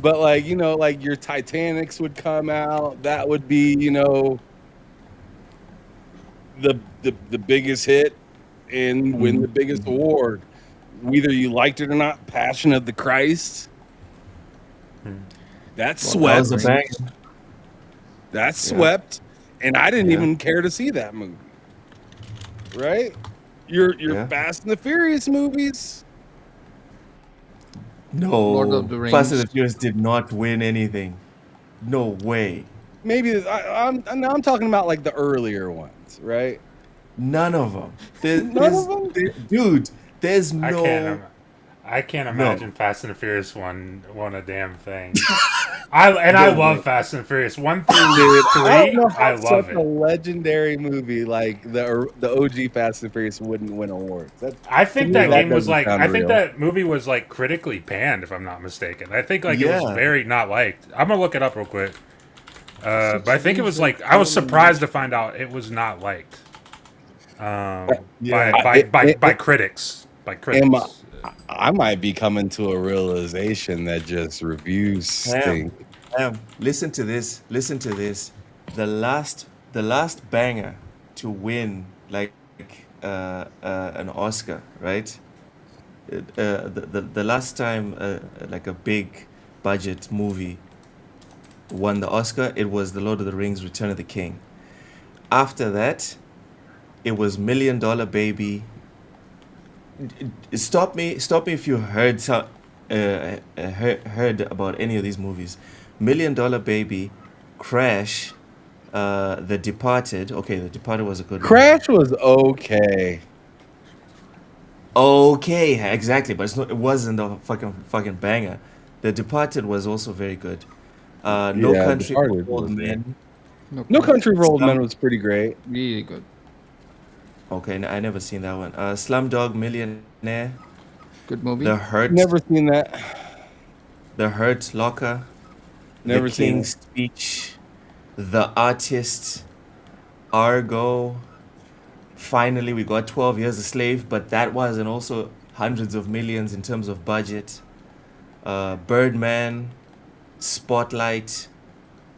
but like, you know, like your Titanics would come out, that would be, you know, the biggest hit and win the biggest award, whether you liked it or not. Passion of the Christ, that Well, that was swept, a bang. that swept, and I didn't Yeah. even care to see that movie. Right? Your Yeah. Fast and the Furious movies. Lord No, of the Fast and Rings. the Furious did not win anything. No way. Maybe I'm talking about like the earlier ones, right? None of them. None of them? Dude, there's I no. can't. I can't imagine Fast and the Furious won a damn thing. I love Fast and the Furious 1 through Dude, 3. I don't know I how love such a it. legendary movie like the OG Fast and Furious wouldn't win awards. I think to me, that that game was doesn't like. sound I think real. that movie was like critically panned, if I'm not mistaken. I think like it was Yeah. very not liked. I'm gonna look it up real quick. But I think it was like I was surprised to find out it was not liked. By critics. By critics. I might be coming to a realization that just reviews stink. Listen to this. Listen to this. The last banger to win like an Oscar, right? The last time like a big budget movie won the Oscar, it was The Lord of the Rings: Return of the King. After that, it was $1 Million Baby. Stop me if you heard heard about any of these movies. $1 Million Baby, Crash, The Departed. Okay, The Departed was a good Crash was okay. Okay, exactly, but it wasn't a fucking banger. The Departed was also very good. No Yeah, Country for Departed Old was good. Men. No Country for Old Men was pretty great. Really good. Okay, I never seen that one. Slumdog Millionaire. Good movie. The Hurt. Never seen that. The Hurt Locker. Never The seen King's Speech. The Artist. Argo. Finally, we got 12 Years a Slave, but that wasn't also hundreds of millions in terms of budget. Birdman. Spotlight.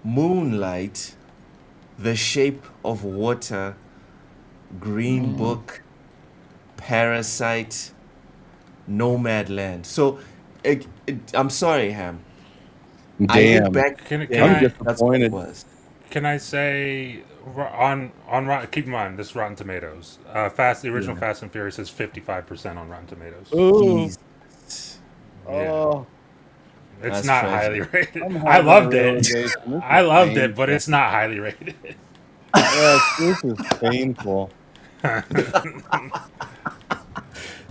Moonlight. The Shape of Water. Green Book. Parasite. Nomadland. So, I'm sorry, Ham. I Damn. look back. Can then, I- that's what it disappointed. was. Can I say on keep in mind this is Rotten Tomatoes. The original Fast and Furious is 55% on Rotten Tomatoes. Ooh. Jeez. Oh, It's That's not tragic. highly rated. I'm I having loved a it. realization. This I is loved it, but painful. it's not highly rated. Yes, this is painful.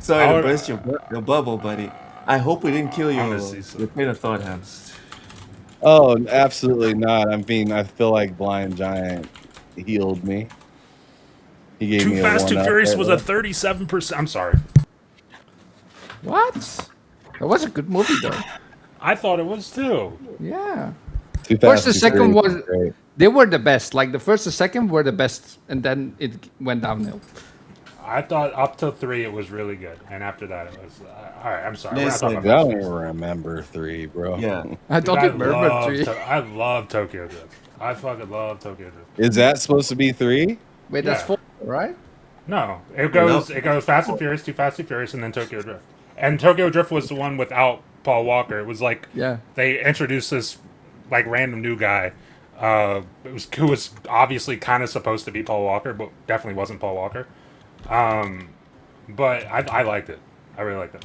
Sorry I to would- burst your bubble, buddy. I hope we didn't kill your Honestly, so- train of thought, Ham. Oh, absolutely not. I mean, I feel like Blind Giant healed me. He gave Too me Fast, a Too 1-up Furious right was there. a 37%. I'm sorry. What? That was a good movie though. I thought it was too. Yeah. Too First Fast, and Too second Furious was great. they were the best. Like the first and second were the best, and then it went downhill. I thought up till 3 it was really good, and after that it was. All right, I'm sorry. We're not Listen, talking I about don't this. even remember 3, bro. Yeah. I Dude, don't remember three. I love Tokyo Drift. I fucking love Tokyo Drift. Is that supposed to be 3? Wait, that's Yeah. 4, right? No, it goes Fast and Furious, Too Fast, Too Furious, and then Tokyo Drift. And Tokyo Drift was the one without Paul Walker. It was like Yeah. they introduced this like random new guy, who was obviously kind of supposed to be Paul Walker, but definitely wasn't Paul Walker. But I liked it. I really liked it.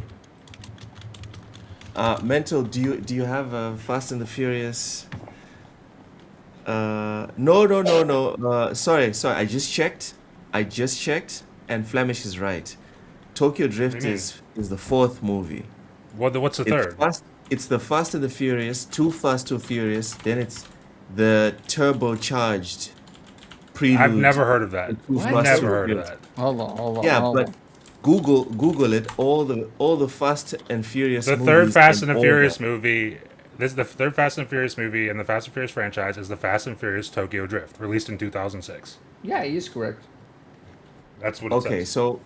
Mental, do you have Fast and the Furious? No. Sorry. I just checked, and Flemish is right. Tokyo Drift What do you is the 4th movie. What's the third? It's the Fast and the Furious, Too Fast, Too Furious. Then it's the turbocharged prelude. I've never heard of that. Too What? Fast, Never Too heard of Furious. that. Hold on. Yeah, hold but on. Google it. All the Fast and Furious. The movies third Fast and the all Furious that. movie. This is the third Fast and Furious movie, and the Fast and Furious franchise is the Fast and Furious Tokyo Drift, released in 2006. Yeah, he is correct. That's what it Okay, says. so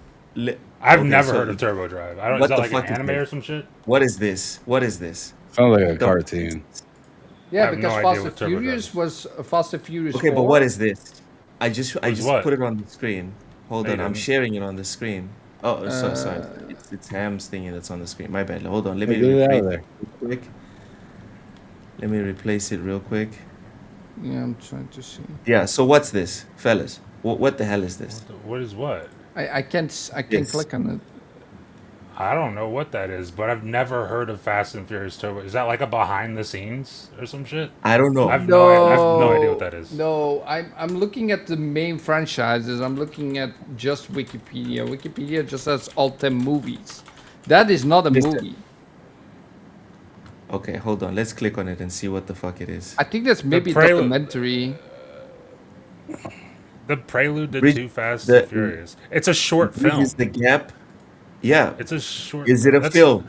I've okay, never so heard of Turbo Drive. I don't. what Is that the like fuck an is anime this? or some shit? what is this? What is this? Sounds like a Don't- cartoon. I Yeah, have because no idea Fast and what Turbo Drive Furious is. was Fast and Furious. Okay, but 4. what is this? I just what? put it on the screen. Hold No, on, you I'm didn't. sharing it on the screen. Oh, sorry. It's Ham's thingy that's on the screen. My bad. Hold on. Let me Get it out of replace there. it real quick. Let me replace it real quick. Yeah, I'm trying to see. Yeah. So what's this, fellas? What the hell is this? What is what? I can't Yes. click on it. I don't know what that is, but I've never heard of Fast and Furious Turbo. Is that like a behind the scenes or some shit? I don't know. I have no idea what that is. No, I'm looking at the main franchises. I'm looking at just Wikipedia. Wikipedia just has all 10 movies. That is not a Listen. movie. Okay, hold on. Let's click on it and see what the fuck it is. I think that's maybe prelude- documentary. The prelude to Bridge- Too Fast the- and Furious. It's a short film. Is the gap? Yeah. It's a short. Is it a that's- film?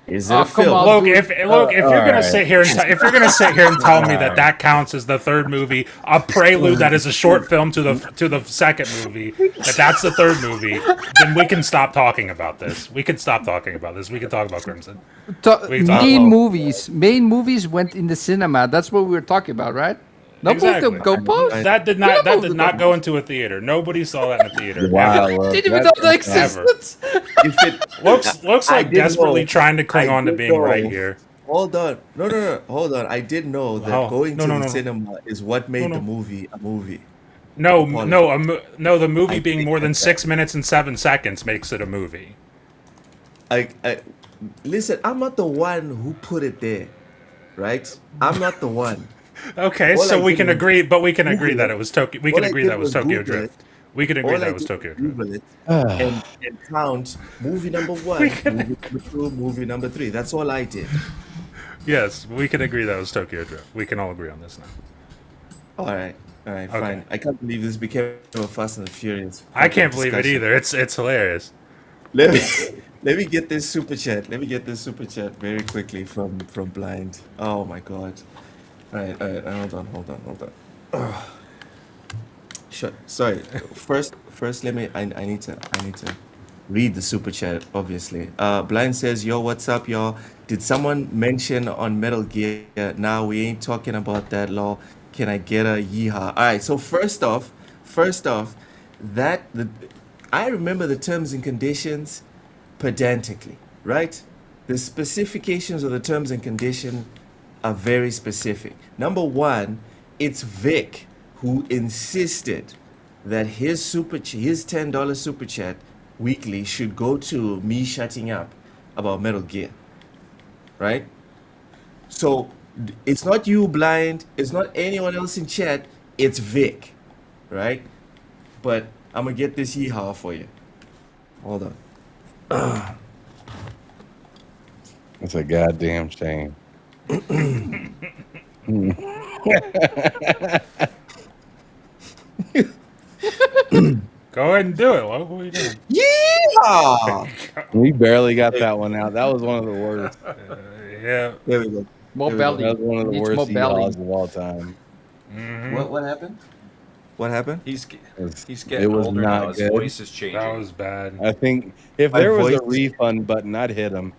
Is it Oh, a come film? on. Look, if you're gonna alright. sit here and if you're gonna sit here and tell me that that counts as the third movie, a prelude that is a short film to the second movie, that's the third movie, then we can stop talking about this. We can stop talking about this. We can talk about Crimson. We can talk Main about- movies went in the cinema. That's what we were talking about, right? No Exactly. go post. That did not go into a theater. Nobody saw that in a theater. Wow, Ever. look, Didn't even that's know that existed. If it, Looks I like did desperately know. trying to cling I on to did being know. right here. Hold on. No. Hold on. I did know that Oh, going to no, the no. cinema is what made No. the movie a movie. No, Apologies. no. The movie I being think more than that- 6 minutes and 7 seconds makes it a movie. I listen. I'm not the one who put it there, right? I'm not the one. Okay, All so I we did can was agree, but we can agree Google that it. it was Tokyo. We All can I agree did that was was Tokyo Google Drift. We can agree All that I was did Tokyo was Drift. Google it and count movie number 1, movie number 2, movie number 3. That's all I did. Yes, we can agree that was Tokyo Drift. We can all agree on this now. All right, Okay. fine. I can't believe this became a Fast and the Furious. I can't believe it discussion. either. It's hilarious. Let me let me get this super chat. Very quickly from Blind. Oh my god. All right. Hold on. Sure. Sorry. First, let me. I need to read the super chat. Obviously. Blind says, "Yo, what's up, y'all? Did someone mention on Metal Gear? Nah, we ain't talking about that, lol. Can I get a yeehaw?" All right. So first off, I remember the terms and conditions pedantically, right? The specifications of the terms and condition are very specific. Number one, it's Vic who insisted that his $10 super chat weekly should go to me shutting up about Metal Gear, right? So it's not you, Blind. It's not anyone else in chat. It's Vic, right? But I'm gonna get this yeehaw for you. Hold on. It's a goddamn shame. Go ahead and do it. What are you doing? Yeah. We barely got that one out. That was one of the worst. Yeah. There we go. More Here we go. belly. That was one of the Needs worst more belly. yaws of all time. What happened? What happened? He's It getting was older not now. His good. voice is changing. That was bad. I think if My there was a voice- refund button, I'd hit him.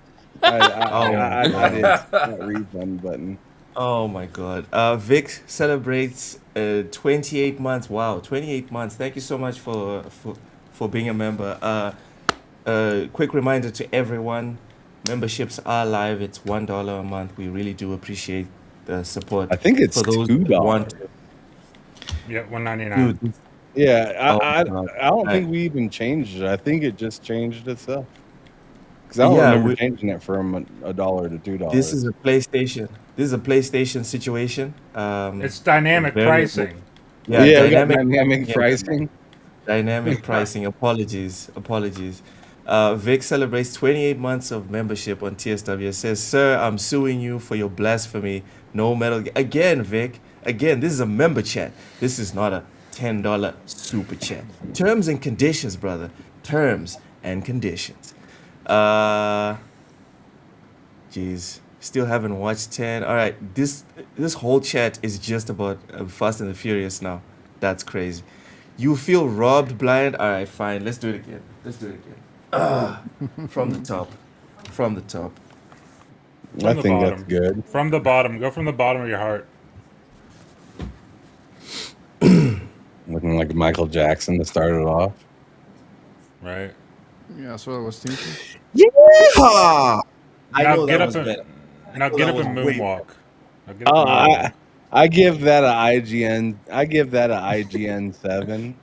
I'd hit that refund button. Oh my God. Vic celebrates 28 months. Wow, 28 months. Thank you so much for being a member. Quick reminder to everyone: memberships are live. It's $1 a month. We really do appreciate the support. I think it's for those who $2. want. Yeah, $1.99. Dude, Yeah, I God. don't Right. think we even changed it. I think it just changed itself. Because I don't Yeah, remember we- changing it from $1 to $2. this is a PlayStation. This is a PlayStation situation. It's dynamic very- pricing. yeah, we got dynamic yeah, pricing. Dynamic pricing. Apologies. Vic celebrates 28 months of membership on TSW. It says, "Sir, I'm suing you for your blasphemy. No metal." Again, Vic. Again, this is a member chat. This is not a $10 super chat. Terms and conditions, brother. Terms and conditions. Jeez. Still haven't watched 10. All right. This whole chat is just about Fast and the Furious now. That's crazy. You feel robbed, blind? All right, fine. Let's do it again. From the top. From I the think bottom. that's good. From the bottom. Go from the bottom of your heart. Looking like Michael Jackson to start it off. Right. Yeah, that's what I was thinking. Yeah! I Now know get that up was and better. now know get that up and was way moonwalk. Now get up Oh, and moonwalk. I give that a IGN. I give that a IGN 7.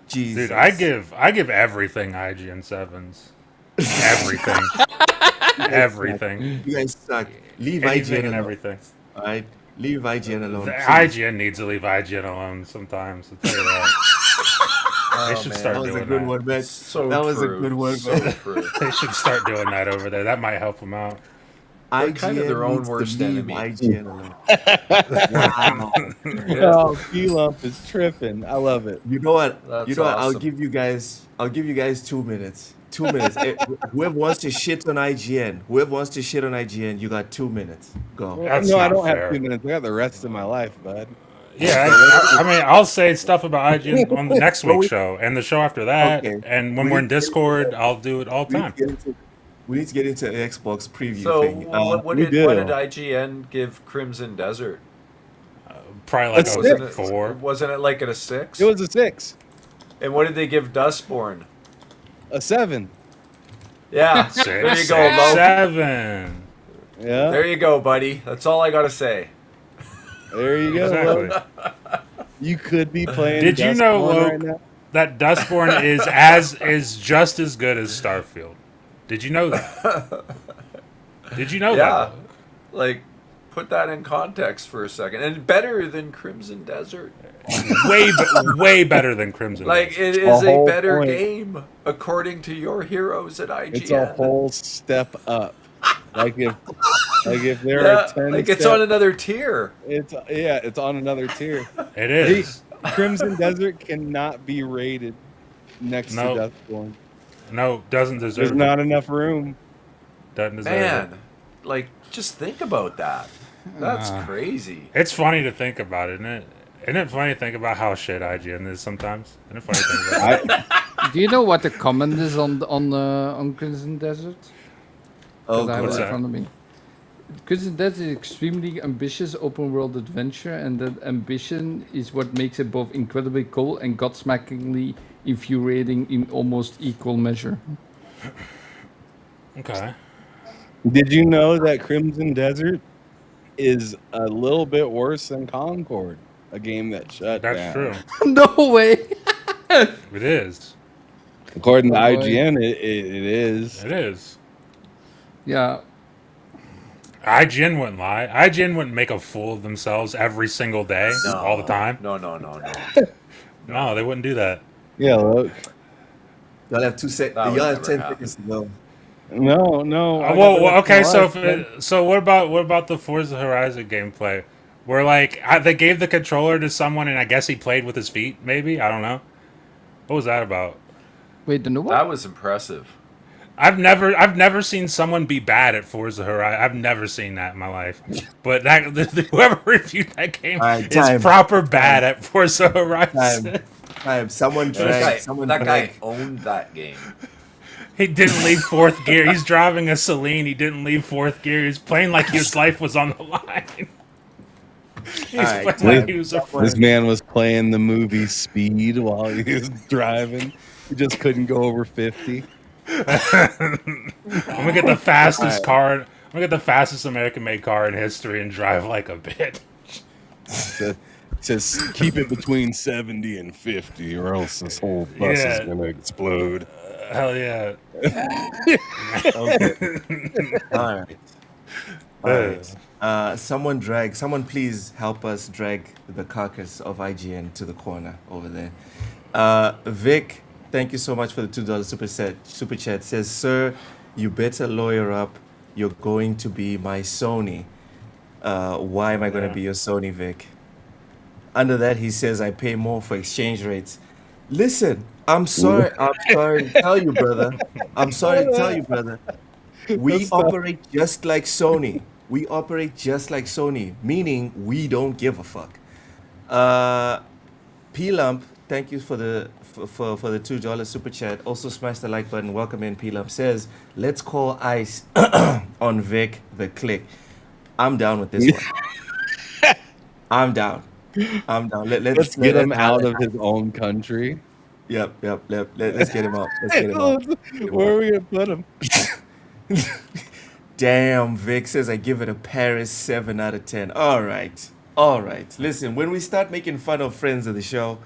Jesus. Dude, I give everything IGN 7s. Everything. Everything. You guys suck. Leave Anything IGN and alone. everything. All right? Leave IGN alone. The please. IGN needs to leave IGN alone sometimes. I'll tell you that. They should That start was a doing good that. one, man. So That was a true. good one, So man. true. They should start doing that over there. That might help them out. They're kind of their own needs to worst leave enemy. IGN alone. Wow. Oh, P-Lump is tripping. I love it. You know what? That's you know what? awesome. I'll give you guys 2 minutes. 2 minutes. Whoever wants to shit on IGN, you got 2 minutes. Go. That's no, I not don't fair. have 2 minutes. I got the rest of my life, bud. Yeah, I mean, I'll say stuff about IGN on the next week's show and the show after that. Okay. And when We we're in need to get Discord, into- I'll do it all the time. We need to get into the Xbox preview So thing. what we did do. IGN give Crimson Desert? Probably like That's a Wasn't it 4. Wasn't it like at a 6? It was a 6, And what did they give Dustborn? a 7. Yeah. 6, There you go, 6, Lo. 7. Yeah, There you go, buddy. That's all I gotta say. there you go. Lo. Exactly. You could be playing. Did you know, Dustborn Luke, right now. that Dustborn is just as good as Starfield? Did you know that? Did you know Yeah. that? Like, put that in context for a second. And better than Crimson Desert. Way better than Crimson. Like, Desert. it The is a whole better point. game, according to your heroes at IGN. It's a whole step up. Like if there Yeah, are 10 like it's steps, on another tier. it's on another tier. It is. Crimson Desert cannot be rated next No. to Dustborn. No, doesn't deserve There's it. not enough room. Doesn't deserve it. Man, like, just think about that. That's crazy. It's funny to think about, isn't it? Isn't it funny to think about how shit IGN is sometimes? Isn't it funny to think about? I, Do you know what the comment is on Crimson Desert? Oh, 'Cause I have what's it in that? front of me. Crimson Desert is extremely ambitious open world adventure, and that ambition is what makes it both incredibly cool and godsmackingly infuriating in almost equal measure. Okay. did you know that Crimson Desert is a little bit worse than Concord, a game that shut That's down? true. No way! It is. According to Oh, boy. IGN, it is. It is. Yeah, IGN wouldn't lie. IGN wouldn't make a fool of themselves every single day, all the time. No. No, they wouldn't do that. Yeah, look. Y'all have 2 seconds. That Y'all would have never 10 happen. seconds to go. No. I got Well, the well, rest of okay. my So, life, man. so what about the Forza Horizon gameplay? Where like they gave the controller to someone, and I guess he played with his feet. Maybe I don't know. What was that about? Wait, the new one? That was impressive. I've never seen someone be bad at Forza Horizon. I've never seen that in my life. But that whoever reviewed that game All right, is time. proper bad at Forza Time. Horizon. Time. Someone That drag. guy, Someone that guy drag. owned that game. He didn't leave fourth gear. He's driving a Celine. He didn't leave fourth gear. He's playing like his life was on the line. He's All right, playing like time. he was a This man was playing the movie Speed while he was driving. He just couldn't go over 50. I'm gonna get the fastest car. I'm gonna get the fastest American-made car in history and drive like a bitch. Just keep it between 70 and 50, or else this whole bus Yeah. is gonna explode. Hell yeah! All right. All right. Someone please help us drag the carcass of IGN to the corner over there. Vic, thank you so much for the $2 super chat. Says, sir, you better lawyer up. You're going to be my Sony. Why am I going to be your Sony, Vic? Under that, he says, I pay more for exchange rates. Listen, I'm sorry to tell you, brother. I'm sorry to tell you, brother. We operate just like Sony. We operate just like Sony, meaning we don't give a fuck. P-Lump, thank you for the $2 super chat. Also smash the like button. Welcome in, P-Lump. Says, let's call ICE on Vic the Click. I'm down with this one. I'm down. Let's get him out of his own country. Yep. Let's get him out. Let's get him out. Where are we gonna put him? Damn, Vic says I give it a Paris 7 out of 10. All right. Listen, when we start making fun of friends of the show,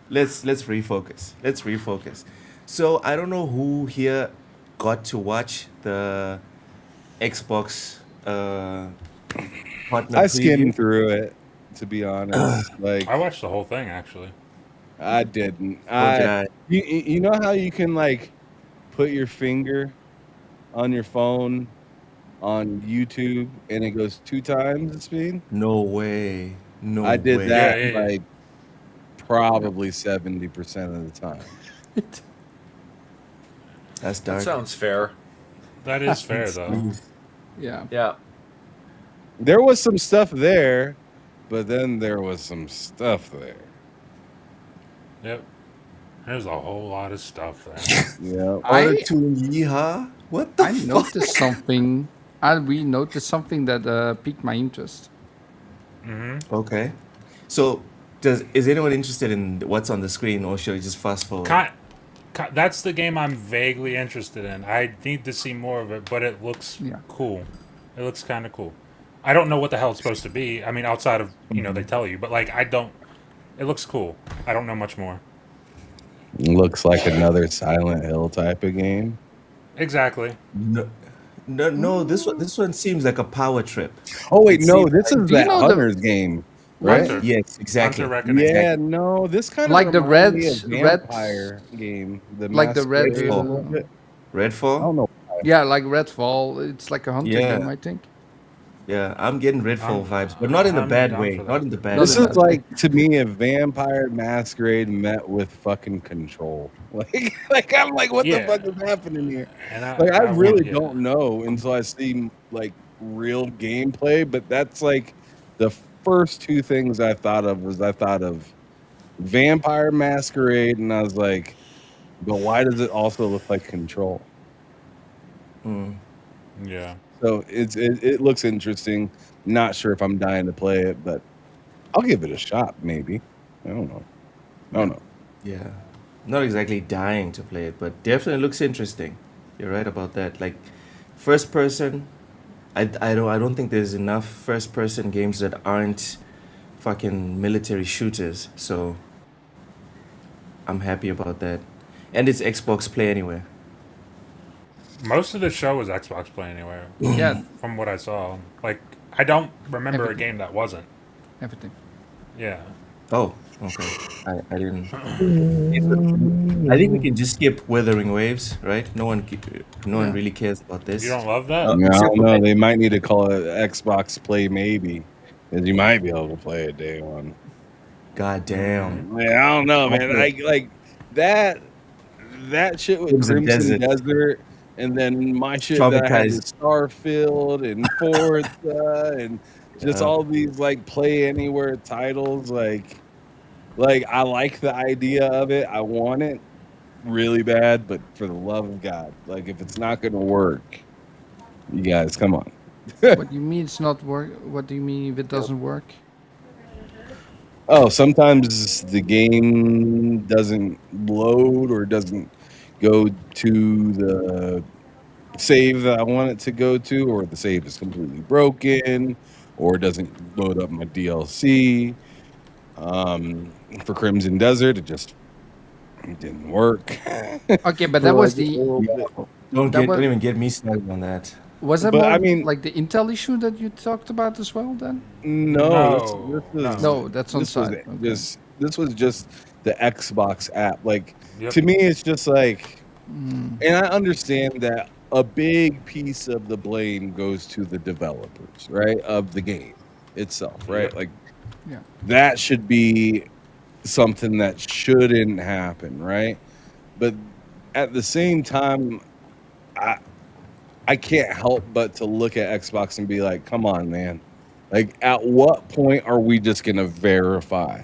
let's refocus. So I don't know who here got to watch the Xbox partner I skimmed preview. through it, to be honest. Like I watched the whole thing actually. I didn't. Or did I? You know how you can like put your finger on your phone on YouTube and it goes 2 times the speed? No way. No I did way. that Yeah. like probably 70% of the time. That's That dark. sounds fair. That is fair though. Yeah. Yeah. There was some stuff there, but then there was some stuff there. Yep. There's a whole lot of stuff there. Yeah. Auto-tune yeehaw? What the I fuck? noticed something. I really noticed something that piqued my interest. Okay. So, is anyone interested in what's on the screen, or should I just fast forward? That's the game I'm vaguely interested in. I need to see more of it, but it looks cool. It looks kind of cool. I don't know what the hell it's supposed to be. I mean, outside of, they tell you, but like, it looks cool. I don't know much more. Looks like another Silent Hill type of game. Exactly. No. This one seems like a power trip. Oh wait, It no, seems this like- is Do you that know the- Hunter's game, right? Hunter. Yes, exactly. Hunter Reckoning. Yeah, no, this kind of Like the reminds me red- of vampire game. like the red- Masquerade a little bit. I Redfall. don't know. Yeah, like Redfall. It's like a hunter Yeah. game, I think. Yeah, I'm getting Redfall vibes, but not in the I'm bad down way. for that. Not in the bad Not This way. in is like to me a Vampire Masquerade met with fucking Control. Like I'm like, what Yeah. the fuck is happening here? And Like I really yeah. don't know until I see like real gameplay. But that's like the first 2 things I thought of Vampire Masquerade, and I was like, but why does it also look like Control? Yeah. So it looks interesting. Not sure if I'm dying to play it, but I'll give it a shot. Maybe. I don't know. Yeah, not exactly dying to play it, but definitely looks interesting. You're right about that. Like, first person, I don't think there's enough first person games that aren't fucking military shooters. So I'm happy about that, and it's Xbox Play Anywhere. Most of the show was Xbox Play Anywhere. Yeah, From what I saw. Like, I don't remember a Everything. game that wasn't. everything. Yeah. Oh, okay. I didn't. I think we can just skip Wuthering Waves, right? No one Yeah. really cares about You this. don't love that? I Except don't for know. They might need to call it Xbox Play maybe, because you might be able to play it day one. God damn. Man, I don't know, man. Okay. Like that shit with Crimson Crimson Desert. Desert, and then my shit that I had with Traumatized. Starfield and Forza, and just Yeah. all these like play anywhere titles. Like I like the idea of it. I want it really bad, but for the love of God, like if it's not gonna work, you guys, come on. What do you mean it's not work? What do you mean if it doesn't work? Oh, sometimes the game doesn't load or doesn't go to the save that I want it to go to, or the save is completely broken, or doesn't load up my DLC. For Crimson Desert, it just didn't work Okay, but for that like was a the little bit. Don't even get me started on that. was that But more I mean, like the Intel issue that you talked about as well then? no, this No, was No, that's on this was site. Okay. this was just the Xbox app. Like Yep. to me, it's just like. Mm, And I understand that a big piece of the blame goes to the developers, right? Of the game itself, right? Yep. Like yeah. that should be something that shouldn't happen, right? But at the same time, I I can't help but to look at Xbox and be like, come on, man. Like at what point are we just gonna verify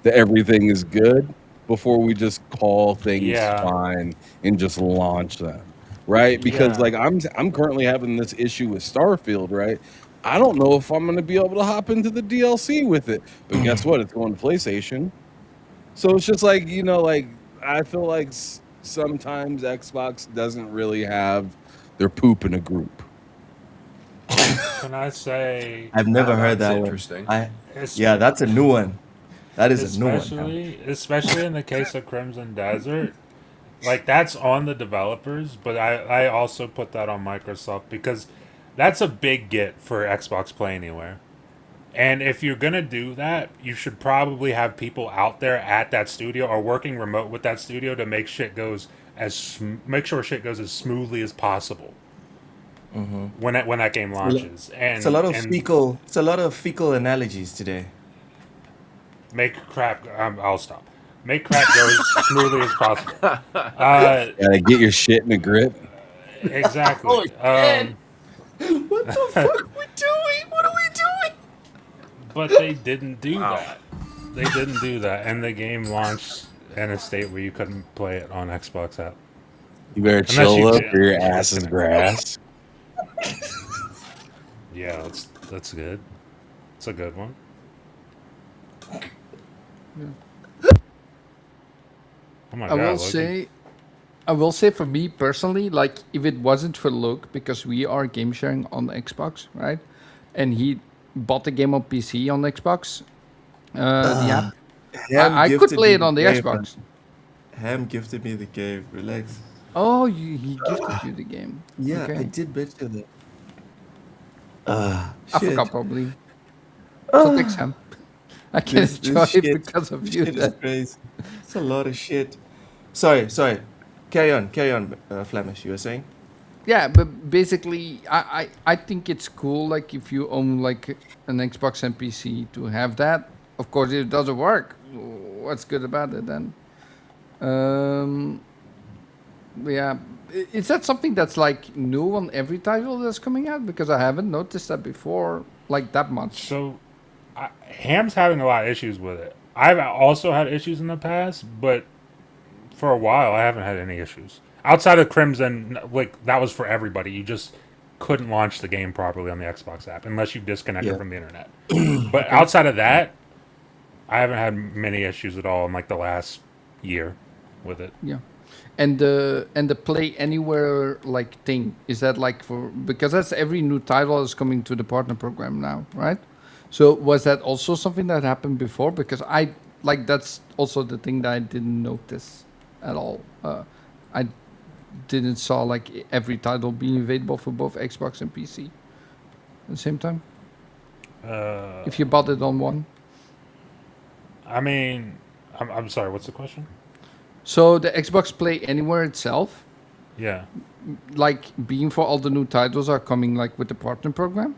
that everything is good before we just call things Yeah. fine and just launch them, right? Because Yeah. like I'm currently having this issue with Starfield, right? I don't know if I'm going to be able to hop into the DLC with it, but guess what? It's going to PlayStation. So it's just like, like I feel like sometimes Xbox doesn't really have their poop in a group. Can I say, I've never heard That's that one. interesting. es- Yeah, that's a new one. That is a new one. especially in the case of Crimson Desert, like that's on the developers, but I also put that on Microsoft because that's a big get for Xbox Play Anywhere. And if you're gonna do that, you should probably have people out there at that studio or working remote with that studio to make make sure shit goes as smoothly as possible when that game launches. It's a lot of And fecal. It's a lot of fecal analogies today. make crap. I'll stop. Make crap go as smoothly as possible. Gotta get your shit in a grip. Exactly. What the fuck are we doing? What are we doing? But they didn't do that. They didn't do that, and the game launched in a state where you couldn't play it on Xbox app. You better Unless chill you up did. or your ass is grass. Yeah, that's good. It's a good one. Oh my I god! will Logan. say, I will say for me personally, like if it wasn't for Luke, because we are game sharing on Xbox, right? And he bought the game on PC on Xbox, the app. Ham I could gifted play me it on the game, Xbox. man. Ham gifted me the game. Relax. Oh, he gifted you the game. Yeah, Okay. I did bet you that. I Shit. forgot probably. So thanks, Sam. I can This enjoy it shit, because of this you. shit is Then. crazy. It's a lot of shit. Sorry. Carry on, Flemish. You were saying? Yeah, but basically, I think it's cool. Like if you own like an Xbox and PC to have that. Of course, if it doesn't work, what's good about it then? Yeah, is that something that's like new on every title that's coming out? Because I haven't noticed that before, like that much. So, Ham's having a lot of issues with it. I've also had issues in the past, but for a while I haven't had any issues. Outside of Crimson, like that was for everybody. You just couldn't launch the game properly on the Xbox app unless you disconnected Yeah. from the internet. But outside of that, I haven't had many issues at all in like the last year with it. Yeah, and the Play Anywhere like thing, is that like for, because that's every new title is coming to the partner program now, right? So was that also something that happened before? Because I like that's also the thing that I didn't notice at all. I didn't saw like every title being available for both Xbox and PC at the same time. If you bought it on one. I mean, I'm sorry. What's the question? So the Xbox Play Anywhere itself, Yeah. like being for all the new titles are coming like with the partner program.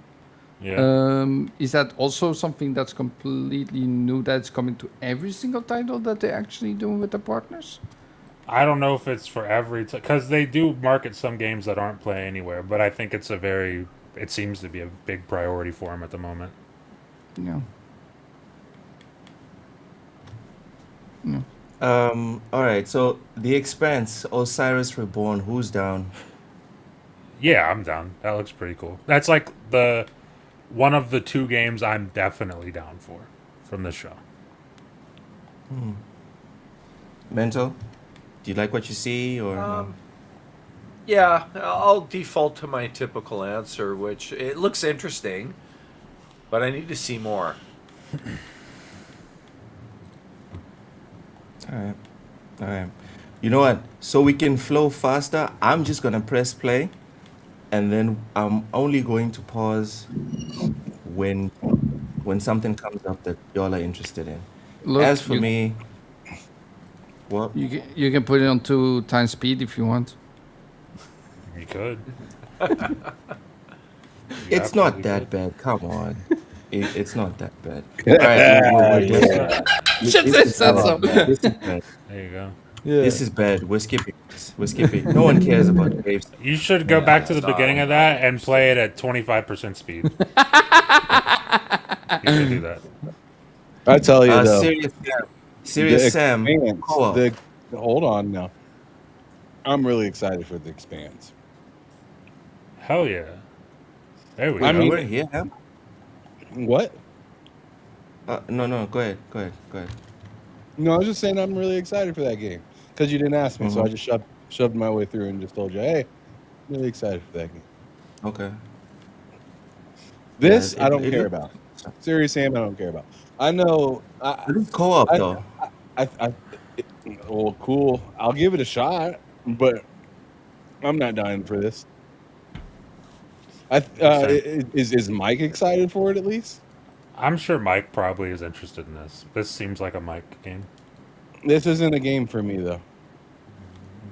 Yeah. Is that also something that's completely new that's coming to every single title that they're actually doing with the partners? I don't know if it's for every because they do market some games that aren't play anywhere, but I think it's it seems to be a big priority for them at the moment. Yeah. All right. So The Expanse, Osiris Reborn. Who's down? Yeah, I'm down. That looks pretty cool. That's like the one of the two games I'm definitely down for from this show. Mental. Do you like what you see or no? Yeah, I'll default to my typical answer, which it looks interesting, but I need to see more. All right. All right. You know what? So we can flow faster, I'm just gonna press play, and then I'm only going to pause when something comes up that y'all are interested in. Look, As for me, what? you can put it on 2x speed if you want. You could. It's absolutely not that could. bad. Come on. It's not that bad. All right, we're Yeah. Shit, this it is said bad. so. This is bad. There you go. Yeah. This is bad. We're skipping this. We're skipping. No one cares about Graves. You should go back to the no, beginning of I'm that not and play it at 25% speed. You should do that. I tell you though, Serious Sam. Expanse, Co-op. hold on now. I'm really excited for the Expanse. Hell yeah. There we I go. mean- We're here. Huh? What? No. Go ahead. No, I was just saying I'm really excited for that game because you didn't ask me, so I just shoved my way through and just told you, hey, I'm really excited for that game. Okay. This Yeah, I don't it care look- about. Serious Sam, I don't care about. I know. It is co-op I- though. Well, cool. I'll give it a shot, but I'm not dying for this. Is Mike excited for it at least? I'm sure Mike probably is interested in this. This seems like a Mike game. This isn't a game for me though.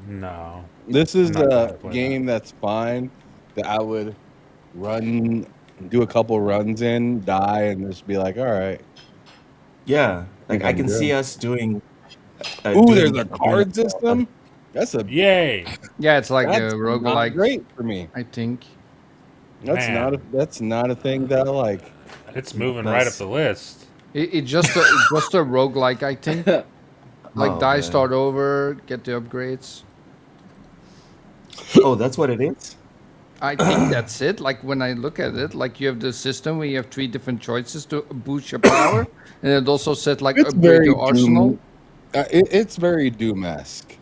No. This is I'm not a gonna play game that's fine that I would do a couple runs in, die, and just be like, all right. Yeah. Like I I'm can good. see us doing. Ooh, there's a card system. That's Yay! Yeah, it's like that's a not roguelike, great for me. I think. Man. That's not a thing that I like. It's moving right up the list. It's just a roguelike, I think. Like Oh, die, man. start over, get the upgrades. Oh, that's what it is. I think that's it. Like when I look at it, like you have the system where you have 3 different choices to boost your power, and it also said like It's upgrade very your arsenal. Doom. It's very Doom-esque,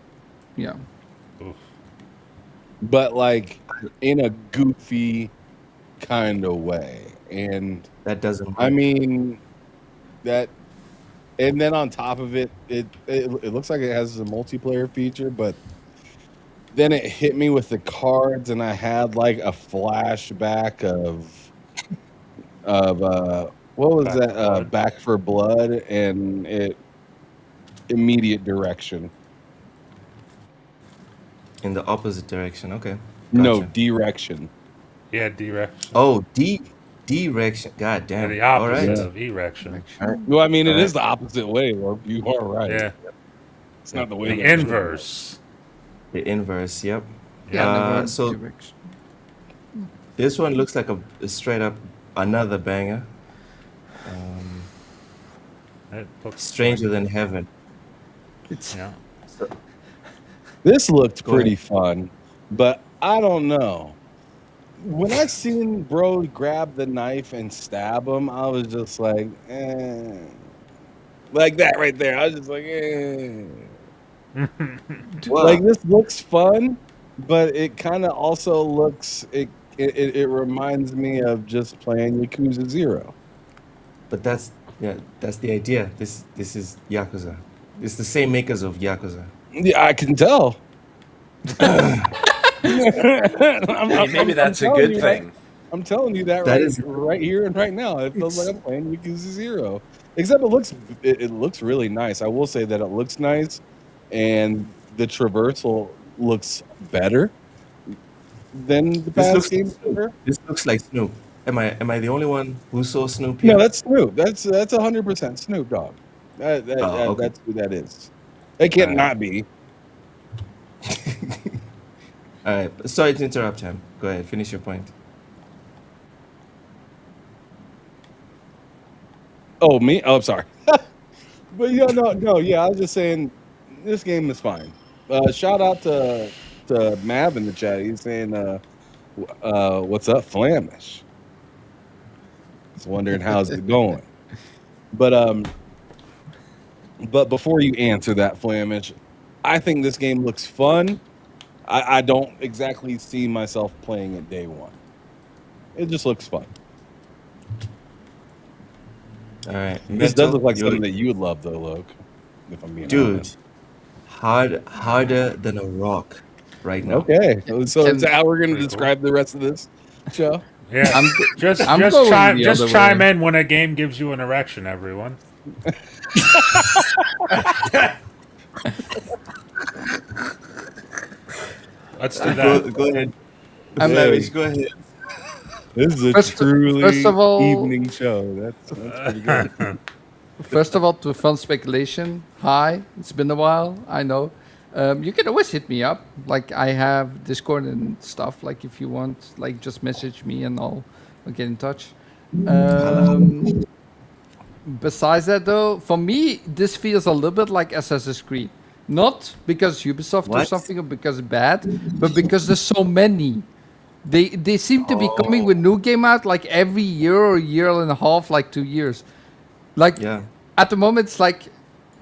Yeah. Oof. but like in a goofy kind of way. And That doesn't. I mean that, and then on top of it, it looks like it has a multiplayer feature, but then it hit me with the cards, and I had like a flashback of what was Back that? for Blood. Back for Blood, and it immediate direction. In the opposite direction. Okay. No Gotcha. direction. Yeah, direction. Oh, direction. God Yeah, damn. the All opposite right. of erection. Well, I mean, it Alright. is the opposite way. Or you are right. Yeah. It's not the way. The that it should inverse. The inverse. Yep. Yeah. never so direction. this one looks like a straight up another banger. It looks Stranger Than Heaven. It's Yeah. be. This looked Go pretty fun, but I don't know. When I seen bro grab the knife and stab him, I was just like, like that right there. I was just like, Well, like this looks fun, but it kind of also looks it reminds me of just playing Yakuza 0. but that's the idea. This is Yakuza. It's the same makers of Yakuza. Yeah, I can tell. Maybe that's a good thing. I'm telling you that That right, is- right here and right now. It feels like I'm playing Yakuza 0. Except it looks really nice. I will say that it looks nice, and the traversal looks better than the This past looks like games Snoop. were. This looks like Snoop. Am I the only one who saw Snoop No, here? that's Snoop. That's 100% Snoop Dogg. Oh, okay. That's who that is. It All can't right. not be. All right. Sorry to interrupt him. Go ahead. Finish your point. Oh, me? Oh, I'm sorry. But no, yeah. I was just saying, this game is fine. Shout out to Mav in the chat. He's saying, "What's up, Flamish?" He's wondering how's it going. But but before you answer that, Flamish, I think this game looks fun. I don't exactly see myself playing it day one. It just looks fun. All right. This does Mental, look like you're something that you would love, though, Loke. If I'm being dude. honest. Harder than a rock right now. Okay, so Can- is that how we're going to Pretty cool. describe the rest of this show? Yeah. I'm Just I'm just going chime the just other chime way. in when a game gives you an erection, everyone. Let's do that. Go ahead. I'm- Flamish, go ahead. This is a First truly of all- evening show. That's pretty good. First of all, to fun speculation. Hi, it's been a while. I know. You can always hit me up. Like I have Discord and stuff. Like if you want, like just message me and I'll get in touch. Besides that, though, for me, this feels a little bit like Assassin's Creed. Not because Ubisoft or What? something or because bad, but because there's so many. They seem to be coming with new game out like every year or year and a half, like 2 years. Like Yeah. at the moment, it's like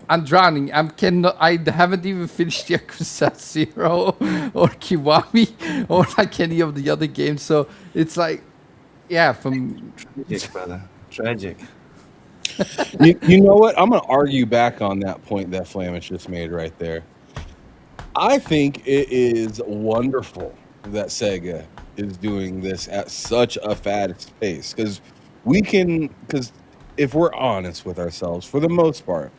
I'm drowning. I haven't even finished Yakuza 0 or Kiwami or like any of the other games. So it's like, yeah, from Tragic, brother. Tragic. You know what? I'm going to argue back on that point that Flamish just made right there. I think it is wonderful that Sega is doing this at such a fast pace because if we're honest with ourselves, for the most part,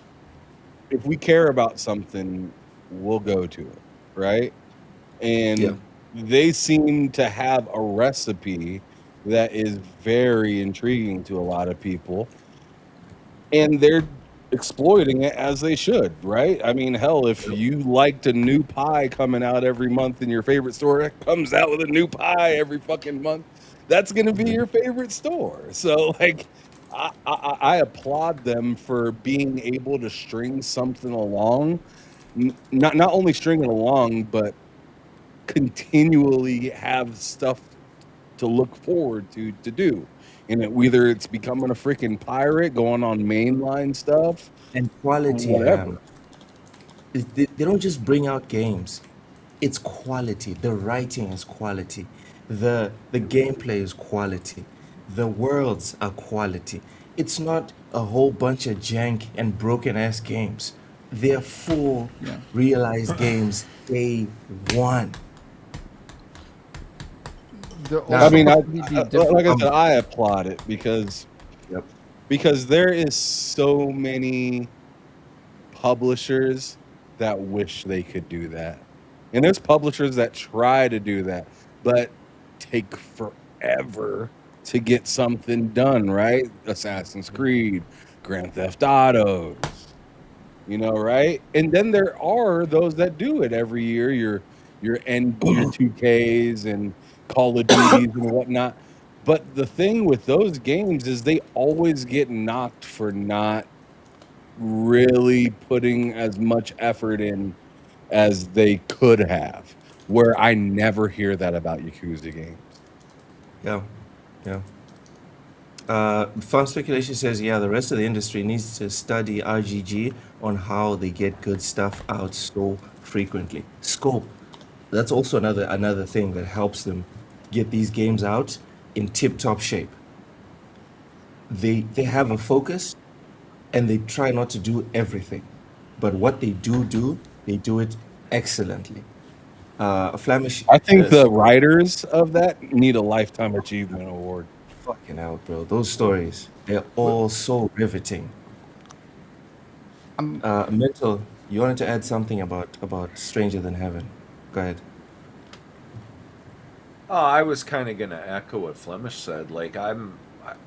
if we care about something, we'll go to it, right? And Yeah. they seem to have a recipe that is very intriguing to a lot of people. And they're exploiting it as they should, right? I mean, hell, if you liked a new pie coming out every month in your favorite store, it comes out with a new pie every fucking month. That's going to be your favorite store. So, like, I applaud them for being able to string something along, not only string it along, but continually have stuff to look forward to do. And whether it's becoming a freaking pirate, going on mainline stuff, And quality, whatever. They don't just bring out games. It's quality. The writing is quality. The gameplay is quality. The worlds are quality. It's not a whole bunch of jank and broken ass games. They're full Yeah. realized games day one. they're Now- I mean, completely different. like I said, I applaud it because Yep. there is so many publishers that wish they could do that, and there's publishers that try to do that, but take forever to get something done. Right? Assassin's Creed, Grand Theft Autos, right? And then there are those that do it every year. Your 2Ks and Call of Duties and whatnot. But the thing with those games is they always get knocked for not really putting as much effort in as they could have. Where I never hear that about Yakuza games. Yeah. Yeah. Fun Speculation says, yeah, the rest of the industry needs to study RGG on how they get good stuff out so frequently. Scope. That's also another thing that helps them get these games out in tip-top shape. They have a focus and they try not to do everything. But what they do, they do it excellently. Flamish, I think the writers of that need a Lifetime Achievement Award. fucking hell, bro. Those stories, they're all so riveting. Mental, you wanted to add something about Stranger Than Heaven. Go ahead. Oh, I was kind of gonna echo what Flemish said. Like I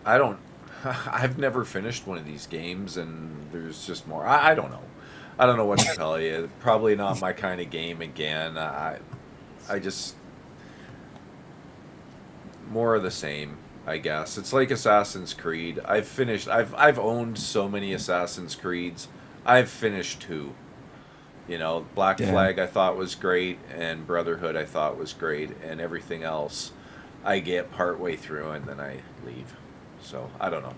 don't, I've never finished one of these games, and there's just more. I don't know. I don't know what to tell you. Probably not my kind of game again. I just more of the same. I guess it's like Assassin's Creed. I've owned so many Assassin's Creeds. I've finished 2. You know, Black Yeah. Flag I thought was great, and Brotherhood I thought was great, and everything else I get partway through and then I leave. So I don't know.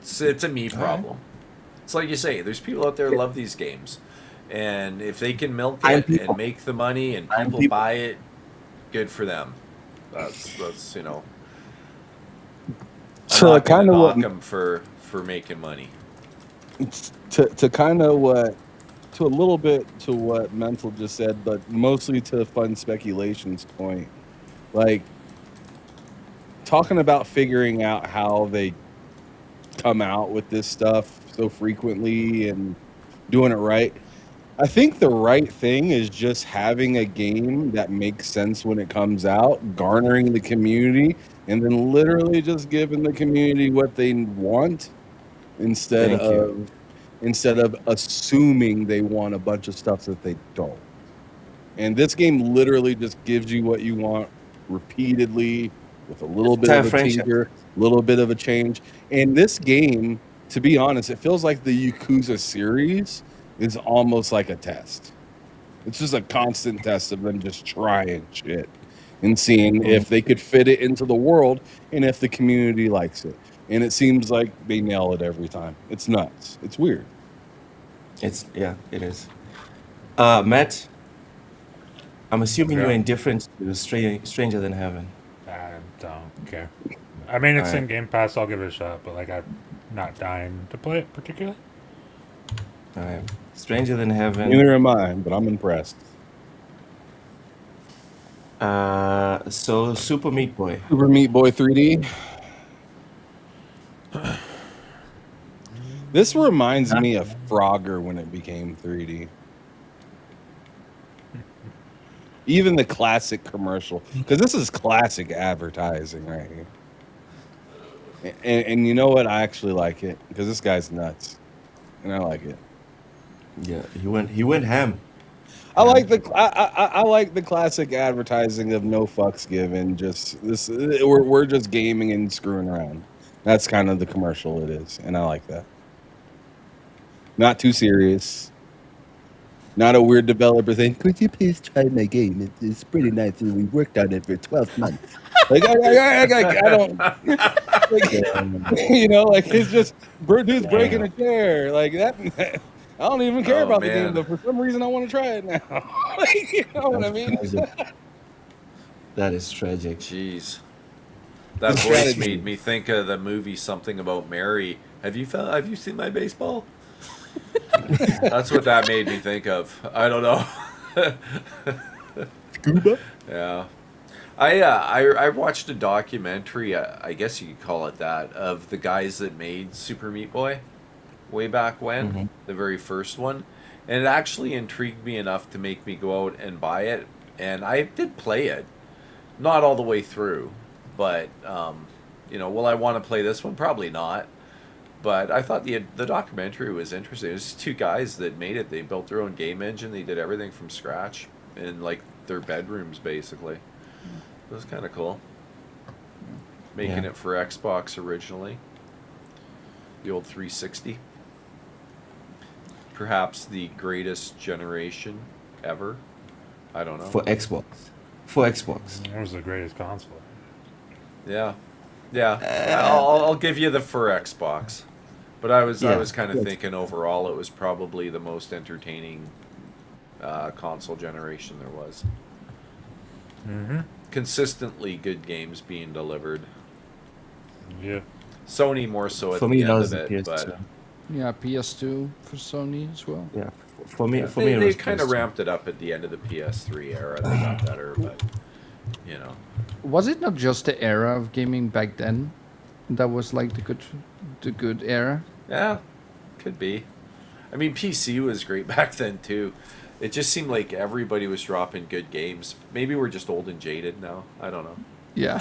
It's a me problem. It's like you say, there's people out there who love these games, and if they can milk I'm it people. and make the money and I'm people people. buy it, good for them. That's you know. I'm So not gonna kind of knock what them for making money. to kind of what to a little bit to what Mental just said, but mostly to fun speculations point. Like talking about figuring out how they come out with this stuff so frequently and doing it right. I think the right thing is just having a game that makes sense when it comes out, garnering the community, and then literally just giving the community what they want instead Thank you. of assuming they want a bunch of stuff that they don't. And this game literally just gives you what you want repeatedly with a little bit Entire of a franchise. tinker, little bit of a change. And this game, to be honest, it feels like the Yakuza series is almost like a test. It's just a constant test of them just trying shit and seeing if they could fit it into the world and if the community likes it. And it seems like they nail it every time. It's nuts. It's weird. It is. Matt, I'm assuming you're Yeah. indifferent to Stranger Than Heaven. I don't care. I mean, it's Alright. in Game Pass. I'll give it a shot, but like, I'm not dying to play it particularly. All right. Stranger Than Heaven. Neither am I, but I'm impressed. So Super Meat Boy. Super Meat Boy 3D. This reminds me of Frogger when it became 3D. Even the classic commercial, because this is classic advertising right here. And you know what? I actually like it because this guy's nuts, and I like it. Yeah, he went ham. I like I like the classic advertising of no fucks given. Just this, we're just gaming and screwing around. That's kind of the commercial it is, and I like that. Not too serious. Not a weird developer thing. Could you please try my game? It's pretty nice, and we worked on it for 12 months. Like I don't, like, you know, like it's just dude's breaking a chair like that. I don't even care Oh, about the man. game, though. For some reason, I want to try it now. Like, you know what I mean? That is tragic. Jeez. That voice Strategy. made me think of the movie Something About Mary. Have you seen my baseball? That's what that made me think of. I don't know. Scuba? Yeah. I watched a documentary, I guess you could call it that, of the guys that made Super Meat Boy way back when, the very first one. And it actually intrigued me enough to make me go out and buy it. And I did play it. Not all the way through. But, you know, will I want to play this one? Probably not. But I thought the documentary was interesting. It was just 2 guys that made it. They built their own game engine. They did everything from scratch in, like, their bedrooms, basically. It was kind of cool. Making Yeah. it for Xbox originally. The old 360. Perhaps the greatest generation ever. I don't know. For Xbox. For Xbox. It was the greatest console. Yeah. I'll give you the for Xbox. But I was Yeah. kind of thinking overall it was probably the most entertaining console generation there was. Mm-hmm. Consistently good games being delivered. Yeah. Sony more so at For the me, end that was of the it, PS2. but Yeah, PS2 for Sony as well. Yeah. For me, it they was kind of PS2. ramped it up at the end of the PS3 era. They got better, but you know. Was it not just the era of gaming back then that was like the good era? Yeah, could be. I mean, PC was great back then too. It just seemed like everybody was dropping good games. Maybe we're just old and jaded now. I don't know. Yeah.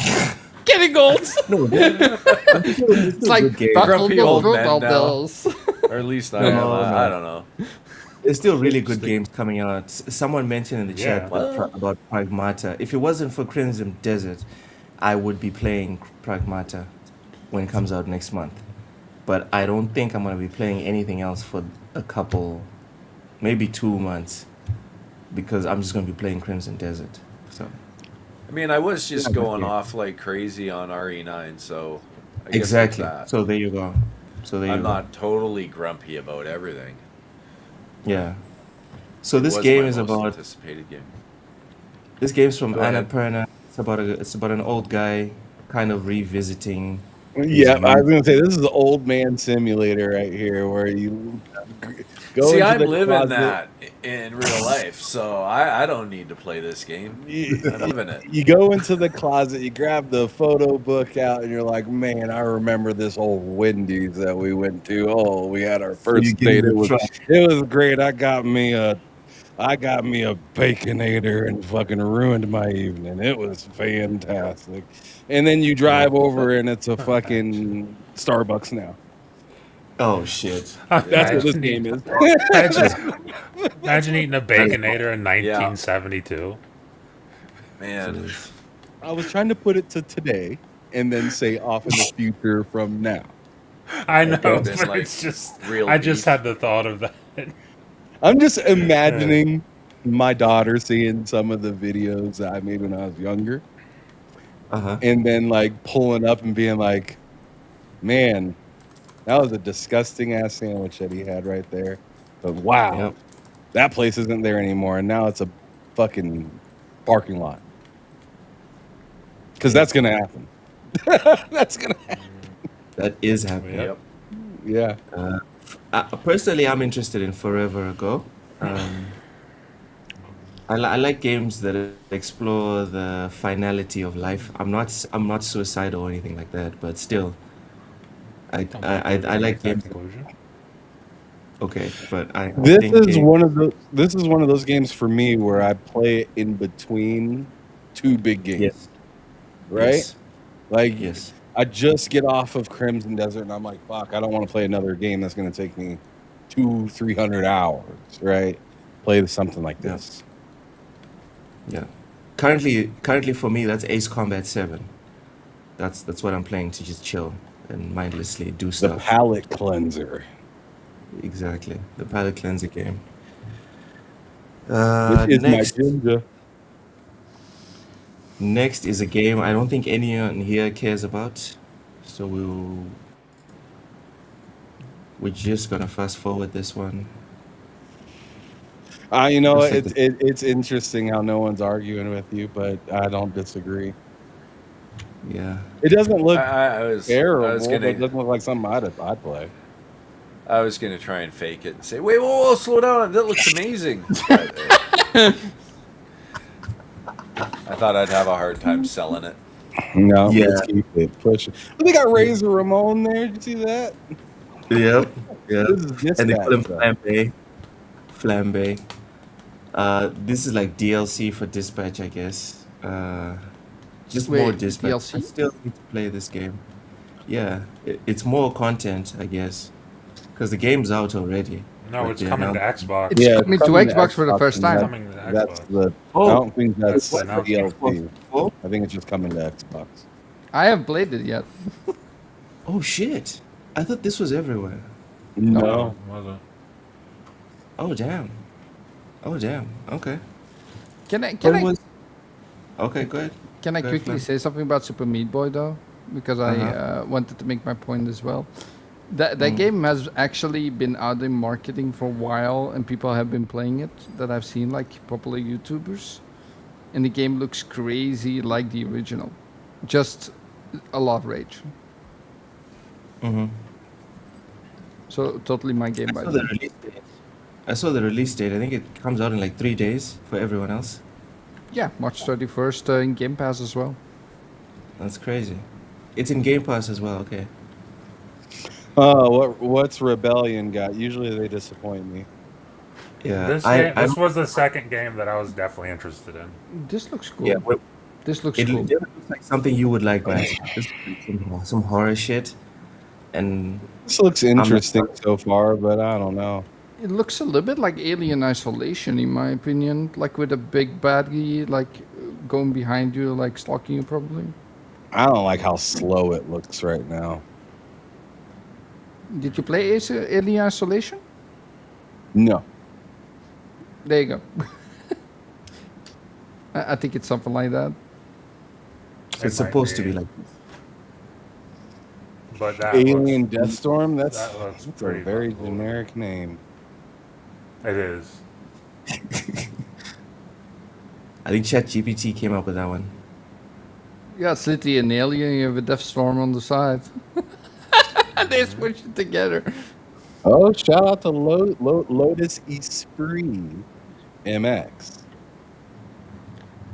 Getting old. No, It's like good game. buckle Grumpy the old men football now. bills. Or at least I No, am. no. I don't know. There's still really good games coming out. Someone mentioned in the Yeah. chat about Pragmata. If it wasn't for Crimson Desert, I would be playing Pragmata when it comes out next month. But I don't think I'm going to be playing anything else for a couple, maybe 2 months, because I'm just going to be playing Crimson Desert. So I mean, I was just Yeah, going yeah. off like crazy on RE9, so I guess exactly. there's that. So there you go. So there I'm you go. not totally grumpy about everything. Yeah. So It this was game my is most about anticipated game. this game's from Go ahead. Annapurna. It's about an old guy kind of revisiting. Yeah, I was youth. gonna say this is the old man simulator right here, where you go See, into I'm the living closet. that in real life, so I don't need to play this game. I'm living it. You go into the closet, you grab the photo book out, and you're like, "Man, I remember this old Wendy's that we went to. Oh, we had our So you first give date. it a It try. was great. I got me a baconator and fucking ruined my evening. It was fantastic." And then you drive over, and it's a fucking Starbucks now. Oh shit. That's what this Imagine game is. Imagine eating a baconator in 1972. Man, I was trying to put it to today, and then say off in the future from now. I know, Okay. Been but like it's just real I just beef. had the thought of that. I'm just imagining my daughter seeing some of the videos that I made when I was younger, Uh-huh. and then like pulling up and being like, "Man, that was a disgusting ass sandwich that he had right there." But wow, Yep. that place isn't there anymore, and now it's a fucking parking lot. Because that's gonna happen. That's gonna happen. That is happening. yep. Yeah. Personally, I'm interested in Forever Ago. I like games that explore the finality of life. I'm not suicidal or anything like that, but still, I like games. Conclusion. Okay, but I This think is one of those games for me where I play it in between two big games. Yes. Right? Yes. Like Yes. I just get off of Crimson Desert and I'm like, fuck, I don't want to play another game that's gonna take me 200-300 hours, right? Play something like Yeah. this. Yeah. Currently for me, that's Ace Combat 7. That's what I'm playing to just chill and mindlessly do The stuff. palate cleanser. Exactly. The palate cleanser game. Which is Next. my ginger. Next is a game I don't think anyone here cares about, so we're just gonna fast forward this one. You know, Looks like it's interesting how no one's arguing with you, but I don't disagree. Yeah. It doesn't look I was terrible, I was but it gonna doesn't look like something I'd play. I was gonna try and fake it and say, wait, whoa, slow down, that looks amazing. But, I thought I'd have a hard time selling it. No, Yeah. let's keep it pushing. But they got Razor Ramon there. Did you see that? Yep. Yeah. This is And they call him dispatch, though. Flambe. This is like DLC for Dispatch, I guess. Just more Wait, Dispatch. I DLC? still need to play this game. Yeah, it's more content, I guess, because the game's out already. No, But it's they coming to announced- Xbox. It's Yeah, coming to coming Xbox for the first and time. Coming to That's Xbox. the. Oh, I don't think that's what- DLC. Oh, I think it's just coming to Xbox. I haven't played it yet. oh shit! I thought this was everywhere. No. wasn't. Oh damn. Oh damn. Okay. Can I What was? Okay, go ahead. can I Go ahead, quickly Flam. say something about Super Meat Boy though? Because I Uh-huh. wanted to make my point as well. That Mm. game has actually been out in marketing for a while, and people have been playing it. That I've seen, like popular YouTubers, and the game looks crazy like the original. Just a lot of rage. Mm-hmm. So totally my game I by saw the the way. release date. I saw the release date. I think it comes out in like 3 days for everyone else. Yeah, March 31st in Game Pass as well. That's crazy. It's in Game Pass as well. Okay. What's Rebellion got? Usually they disappoint me. Yeah, This was the second game that I was definitely interested in. This looks yeah. cool. This looks It cool. looks like something you would like, Matt. This is like some horror shit, and This looks I'm not. interesting so far, but I don't know. It looks a little bit like Alien Isolation, in my opinion. Like with a big baddie, like going behind you, like stalking you, probably. I don't like how slow it looks right now. Did you play Alien Isolation? No. There you go. I think it's something like that. It's might supposed to be. be like. But that Alien looks, Deathstorm? That's that looks a pretty very fucking cool. generic name. It is. I think ChatGPT came up with that one. Yeah, it's literally an alien. You have a Death Storm on the side. They switch it together. Oh, shout out to Lotus Esprit MX.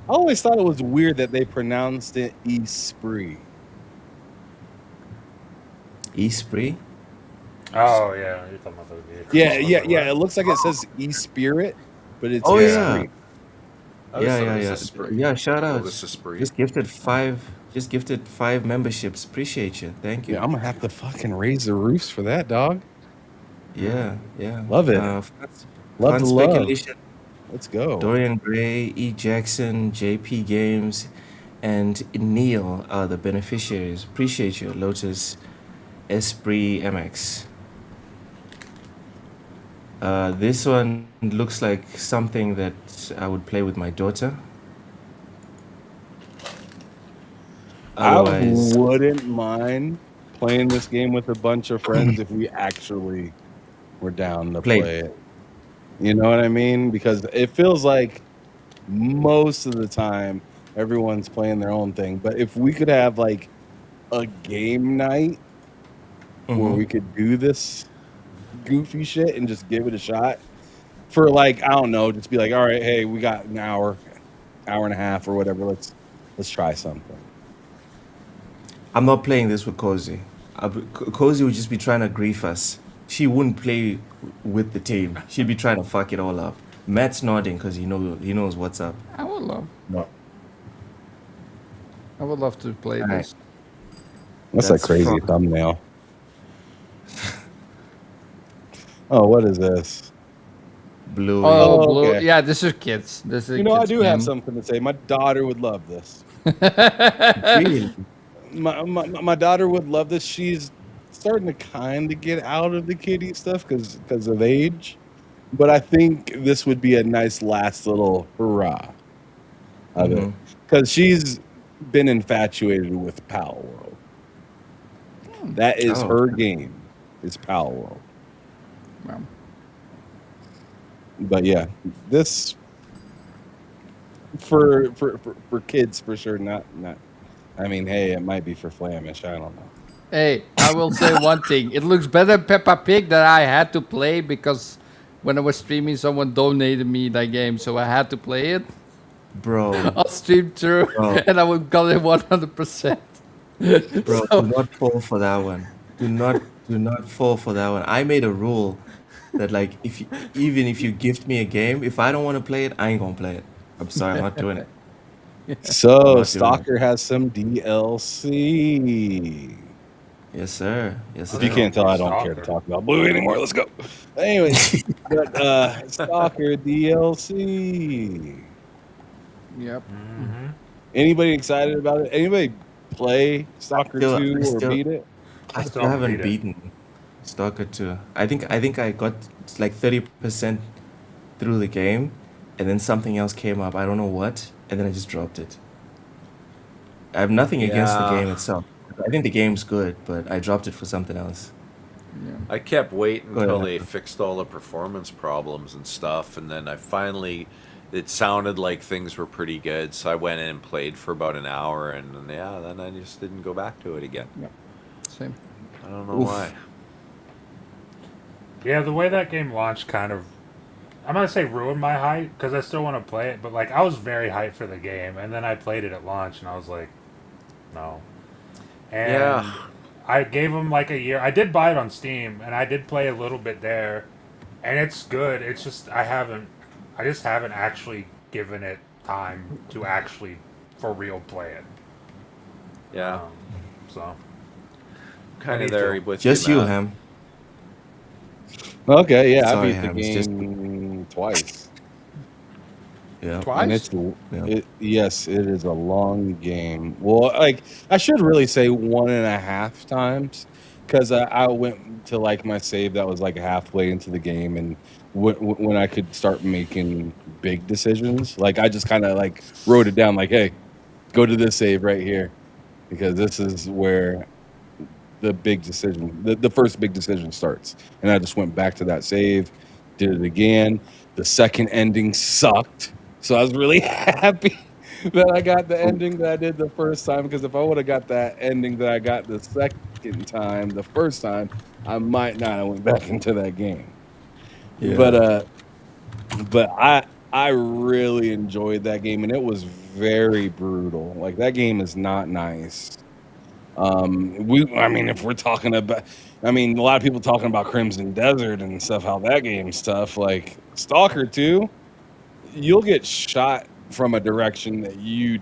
I always thought it was weird that they pronounced it Esprit. Esprit. Oh yeah, you're talking about the vehicle. Yeah. It looks like it says E-Spirit, but it's Oh Esprit. yeah, I always thought it was yeah. Esprit. Yeah, shout Oh, out. this is Esprit. Just gifted five memberships. Appreciate you. Thank you. Yeah, I'm gonna have to fucking raise the roofs for that, dog. Yeah. Love it. Love Fun the love. speculation. Let's go. Dorian Gray, E. Jackson, JP Games, and Neil are the beneficiaries. Appreciate you, Lotus Esprit MX. This one looks like something that I would play with my daughter. Otherwise, I wouldn't mind playing this game with a bunch of friends if we actually were down to Play. play it. You know what I mean? Because it feels like most of the time everyone's playing their own thing. But if we could have like a game night where we could do this goofy shit and just give it a shot for like, I don't know, just be like, all right, hey, we got an hour and a half or whatever. Let's try something. I'm not playing this with Cozy. Cozy would just be trying to grief us. She wouldn't play with the team. She'd be trying to fuck it all up. Matt's nodding because he knows what's up. I would love. No. I would love to play Alright. this. That's That's a crazy fun. thumbnail. Oh, what is this? Blue. Oh, Oh, blue. okay. Yeah, this is kids. This is You know, I kids do have game. something to say. My daughter would love this. Really? My daughter would love this. She's starting to kind of get out of the kiddie stuff because of age. But I think this would be a nice last little hurrah of it. Because she's been infatuated with Pal World. That is Oh. her game, is Pal World. Wow. But yeah, this for kids for sure. Not. I mean, hey, it might be for Flamish. I don't know. Hey, I will say one thing. It looks better than Peppa Pig that I had to play because when I was streaming, someone donated me that game, so I had to play it. Bro, I'll stream through, and I would got it 100%. bro, do not fall for that one. Do not fall for that one. I made a rule that like even if you gift me a game, if I don't want to play it, I ain't gonna play it. I'm sorry, I'm not doing it. So Stalker has some DLC. Yes, sir. Yes, If sir. you can't tell, I don't Stalker. care to talk about Blue anymore. Let's go. Anyways, but, Stalker DLC. Yep. Anybody excited about it? Anybody play Stalker 2 or beat it? I still still haven't beat it. beaten Stalker 2. I think I got like 30% through the game, and then something else came up. I don't know what, and then I just dropped it. I have nothing against the Yeah. game itself. I think the game's good, but I dropped it for something else. I kept waiting Go ahead, until they Hector. fixed all the performance problems and stuff, and then it sounded like things were pretty good, so I went in and played for about an hour, and then I just didn't go back to it again. Same. I don't know why. Yeah, the way that game launched kind of, I'm gonna say ruined my hype because I still want to play it, but like I was very hyped for the game, and then I played it at launch, and I was like, no. And Yeah. I gave him like a year. I did buy it on Steam, and I did play a little bit there, and it's good. It's just I just haven't actually given it time to actually for real play it. Yeah, So kind I of need there to. with Just you, you, Matt. Ham. Okay, yeah, I Sorry, beat the Ham. It's just game twice. yeah. And Twice? yes, it is a long game. Well, like I should really say 1.5 times because I went to like my save that was like halfway into the game, and when I could start making big decisions, like I just kind of like wrote it down, like, hey, go to this save right here because this is where the big decision, the first big decision starts, and I just went back to that save, did it again. The second ending sucked. So I was really happy that I got the ending that I did the first time, because if I would have got that ending that I got the second time, the first time, I might not have went back into that game. Yeah. But I really enjoyed that game, and it was very brutal. Like that game is not nice. I mean, if we're talking about, I mean, a lot of people talking about Crimson Desert and stuff, how that game's tough. Like Stalker 2, you'll get shot from a direction that you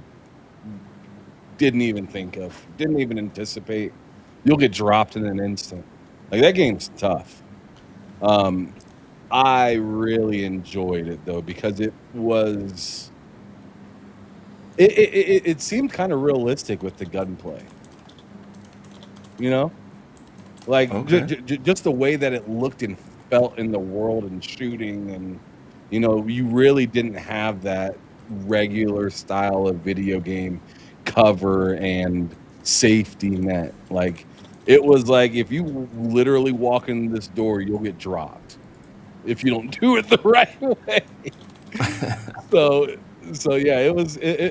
didn't even think of, didn't even anticipate. You'll get dropped in an instant. Like that game's tough. I really enjoyed it though, because it was it seemed kind of realistic with the gunplay. You know, like Okay. just the way that it looked and felt in the world and shooting, and you know, you really didn't have that regular style of video game cover and safety net. Like it was like if you literally walk in this door, you'll get dropped if you don't do it the right way. So yeah,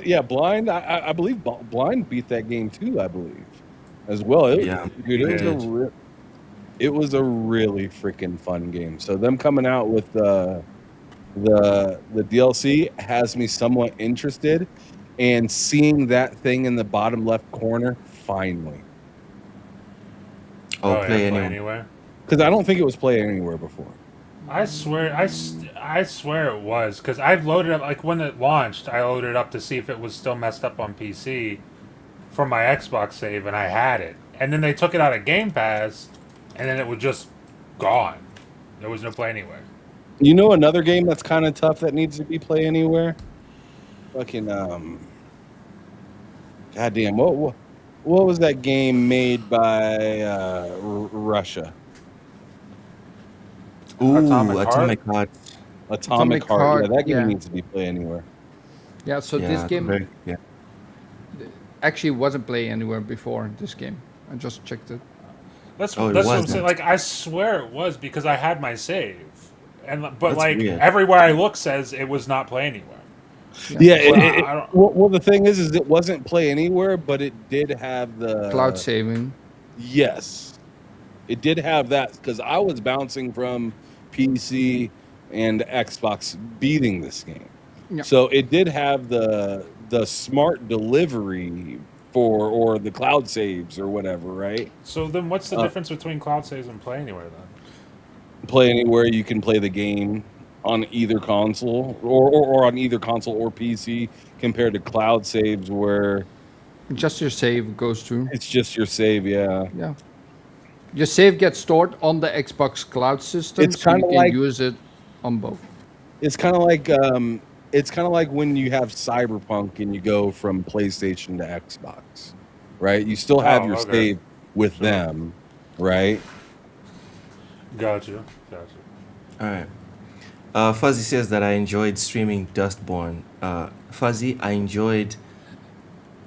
yeah, Blind. I believe Blind beat that game too. I believe as well. Yeah, Dude, he did. it was a really freaking fun game. So them coming out with the DLC has me somewhat interested, and seeing that thing in the bottom left corner finally, Oh, play Play anyway. anywhere. because I don't think it was Play Anywhere before. I swear, I swear it was, because I've loaded up, like when it launched, I loaded it up to see if it was still messed up on PC from my Xbox save, and I had it. And then they took it out of Game Pass, and then it was just gone. There was no Play Anywhere. You know another game that's kind of tough that needs to be Play Anywhere? Fucking goddamn, what was that game made by Russia? Ooh, Atomic Heart? Atomic Heart. Atomic Heart. Heart, Yeah, that game yeah. needs to be Play Anywhere. Yeah, so Yeah, this game very- yeah. actually wasn't Play Anywhere before this game. I just checked it. That's Oh, it that's what I'm was, saying. man. Like I swear it was, because I had my save, and but That's like weird. everywhere I look says it was not Play Anywhere. Yeah, Well, I don't- well, the thing is it wasn't Play Anywhere, but it did have the Cloud saving. Yes, it did have that, because I was bouncing from PC and Xbox beating this game. Yeah. So it did have the smart delivery or the cloud saves or whatever, right? So then, what's the difference between Cloud Saves and Play Anywhere then? Play Anywhere, you can play the game on either console or on either console or PC, compared to cloud saves where Just your save goes through. it's just your save. Yeah. Yeah. Your save gets stored on the Xbox cloud system, It's so you kinda can like- use it on both. It's kind of like when you have Cyberpunk and you go from PlayStation to Xbox, right? You still have Oh, your okay. save with Sure. them, right? Gotcha. All right. Fuzzy says that I enjoyed streaming Dustborn. Fuzzy, I enjoyed